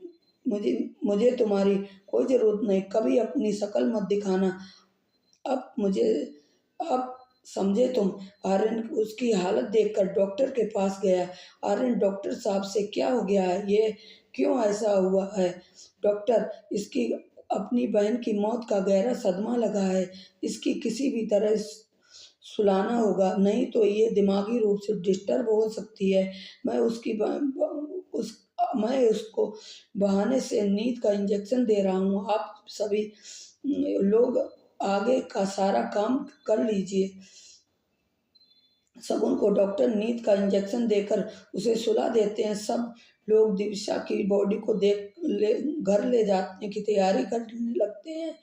Speaker 1: मुझे मुझे तुम्हारी कोई ज़रूरत नहीं। कभी अपनी शक्ल मत दिखाना। अब मुझे अब समझे तुम? आर्यन उसकी हालत देखकर डॉक्टर के पास गया। आर्यन, डॉक्टर साहब से क्या हो गया है? ये क्यों ऐसा हुआ है? डॉक्टर, इसकी अपनी बहन की मौत का गहरा सदमा लगा है। इसकी किसी भी तरह सुलाना होगा, नहीं तो ये दिमागी रूप से डिस्टर्ब हो सकती है। मैं उसकी ब, ब, उस मैं उसको बहाने से नींद का इंजेक्शन दे रहा हूँ। आप सभी लोग आगे का सारा काम कर लीजिए। शगुन को डॉक्टर नींद का इंजेक्शन देकर उसे सुला देते हैं। सब लोग दिविशा की बॉडी को घर ले जाने की तैयारी करने लगते हैं।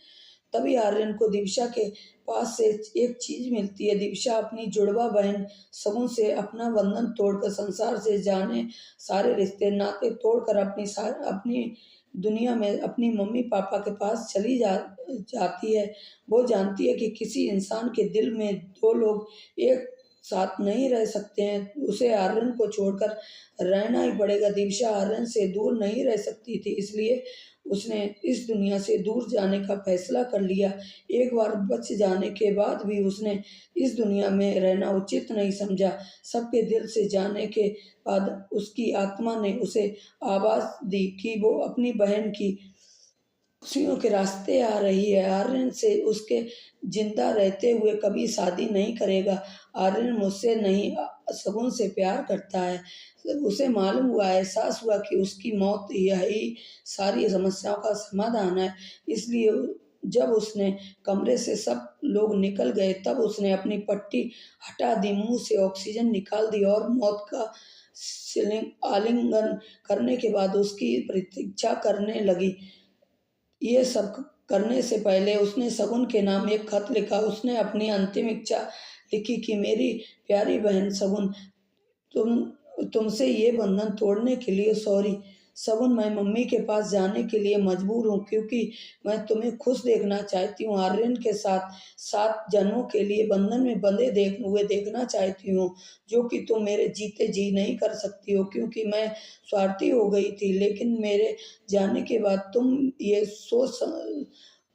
Speaker 1: तभी आर्यन को दिविशा के पास से एक चीज मिलती है। दिविशा अपनी जुड़वा बहन शगुन से अपना बंधन तोड़कर, संसार से जाने सारे रिश्ते नाते तोड़कर अपनी दुनिया में अपनी मम्मी पापा के पास जाती है। वो जानती है कि किसी इंसान के दिल में दो लोग एक साथ नहीं रह सकते हैं। उसे आर्यन को छोड़कर रहना ही पड़ेगा। दिविशा आर्यन से दूर नहीं रह सकती थी, इसलिए उसने इस दुनिया से दूर जाने का फैसला कर लिया। एक बार बच जाने के बाद भी उसने इस दुनिया में रहना उचित नहीं समझा। सबके दिल से जाने के बाद उसकी आत्मा ने उसे आवाज़ दी कि वो अपनी बहन की खुशियों के रास्ते आ रही है। आर्यन से उसके जिंदा रहते हुए कभी शादी नहीं करेगा। आर्यन मुझसे नहीं, शगुन से प्यार करता है। उसे मालूम हुआ, एहसास हुआ कि उसकी मौत यही सारी समस्याओं का समाधान है। इसलिए जब उसने कमरे से सब लोग निकल गए, तब उसने अपनी पट्टी हटा दी, मुंह से ऑक्सीजन निकाल दी और मौत का आलिंगन करने के बाद उसकी प्रतीक्षा करने लगी। ये सब करने से पहले उसने शगुन के नाम एक खत लिखा। उसने अपनी अंतिम इच्छा लिखी कि मेरी प्यारी बहन शगुन, तुमसे ये बंधन तोड़ने के लिए सॉरी। शगुन, मैं मम्मी के पास जाने के लिए मजबूर हूँ, क्योंकि मैं तुम्हें खुश देखना चाहती हूँ। आर्यन के साथ 7 जन्मों के लिए बंधन में बंधे हुए देखना चाहती हूँ, जो कि तुम मेरे जीते जी नहीं कर सकती हो, क्योंकि मैं स्वार्थी हो गई थी। लेकिन मेरे जाने के बाद तुम ये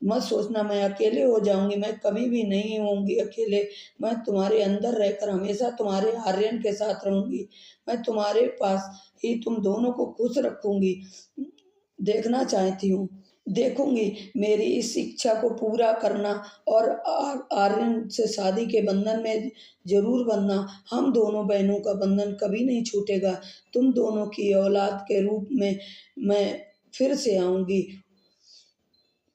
Speaker 1: मत सोचना मैं अकेले हो जाऊंगी। मैं कभी भी नहीं होंगी अकेले। मैं तुम्हारे अंदर रहकर हमेशा तुम्हारे आर्यन के साथ रहूंगी। मैं तुम्हारे पास ही तुम दोनों को खुश रखूंगी। देखना चाहती हूँ, देखूंगी मेरी इस इच्छा को पूरा करना और आर्यन से शादी के बंधन में जरूर बंधना। हम दोनों बहनों का बंधन कभी नहीं छूटेगा। तुम दोनों की औलाद के रूप में मैं फिर से आऊंगी।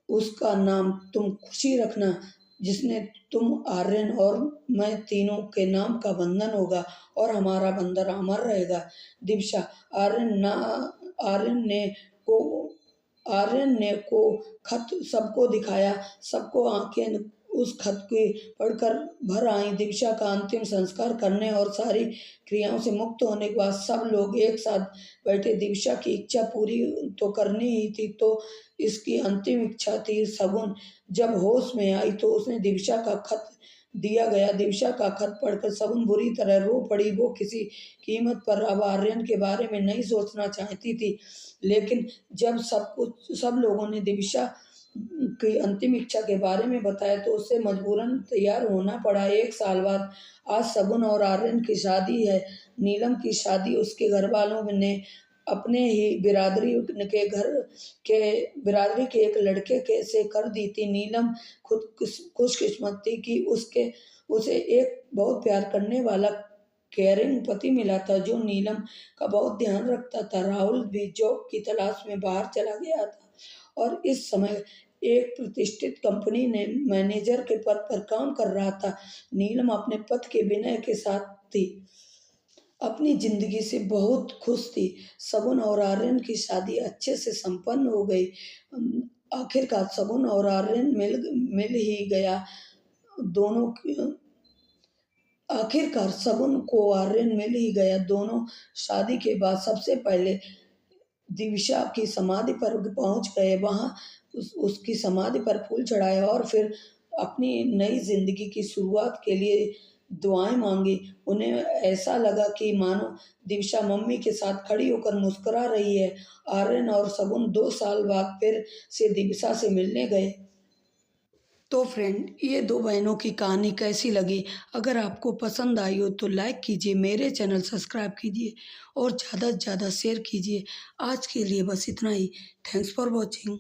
Speaker 1: उसका नाम तुम खुशी रखना, जिसने तुम आर्यन और मैं तीनों के नाम का बंधन होगा और हमारा बंधन अमर रहेगा। दिव्या, आर्यन ना आर्यन ने को आर्यन ने को खत सबको दिखाया। सबको आंखें उस खत को पढ़कर भर आई। दिव्या का अंतिम संस्कार करने और सारी क्रियाओं से मुक्त होने के बाद सब लोग एक साथ बैठे। दिव्या की इच्छा पूरी तो करनी ही थी, तो इसकी अंतिम इच्छा थी। शगुन जब होश में आई तो उसने दिव्या का खत दिया गया। दिव्या का खत पढ़कर शगुन बुरी तरह रो पड़ी। वो किसी कीमत पर अब आर्यन के बारे में नहीं सोचना चाहती थी, लेकिन जब सब लोगों ने दिव्या की अंतिम इच्छा के बारे में बताया तो उसे मजबूरन तैयार होना पड़ा। 1 साल बाद आज शगुन और आर्यन की शादी है। नीलम की शादी उसके घर वालों ने अपने ही बिरादरी के एक लड़के के से कर दी थी। नीलम खुशकिस्मत थी कि उसे एक बहुत प्यार करने वाला केयरिंग पति मिला था, जो नीलम का बहुत ध्यान रखता था। राहुल भी जॉब की तलाश में बाहर चला गया था और इस समय एक प्रतिष्ठित कंपनी में मैनेजर के पद पर काम कर रहा था। नीलम अपने पति के विनय के साथ थी, अपनी जिंदगी से बहुत खुश थी। शगुन और आर्यन की शादी अच्छे से संपन्न हो गई। आखिरकार शगुन और आर्यन मिल ही गया। दोनों शादी के बाद सबसे पहले दिव्या की समाधि पर पहुंच गए। वहां उसकी समाधि पर फूल चढ़ाए और फिर अपनी नई जिंदगी की शुरुआत के लिए दुआएं मांगी। उन्हें ऐसा लगा कि मानो दिव्या मम्मी के साथ खड़ी होकर मुस्कुरा रही है। आर्यन और शगुन 2 साल बाद फिर से दिव्या से मिलने गए। तो फ्रेंड, ये दो बहनों की कहानी कैसी लगी? अगर आपको पसंद आई हो तो लाइक कीजिए, मेरे चैनल सब्सक्राइब कीजिए और ज़्यादा से ज़्यादा शेयर कीजिए। आज के लिए बस इतना ही। Thanks for watching.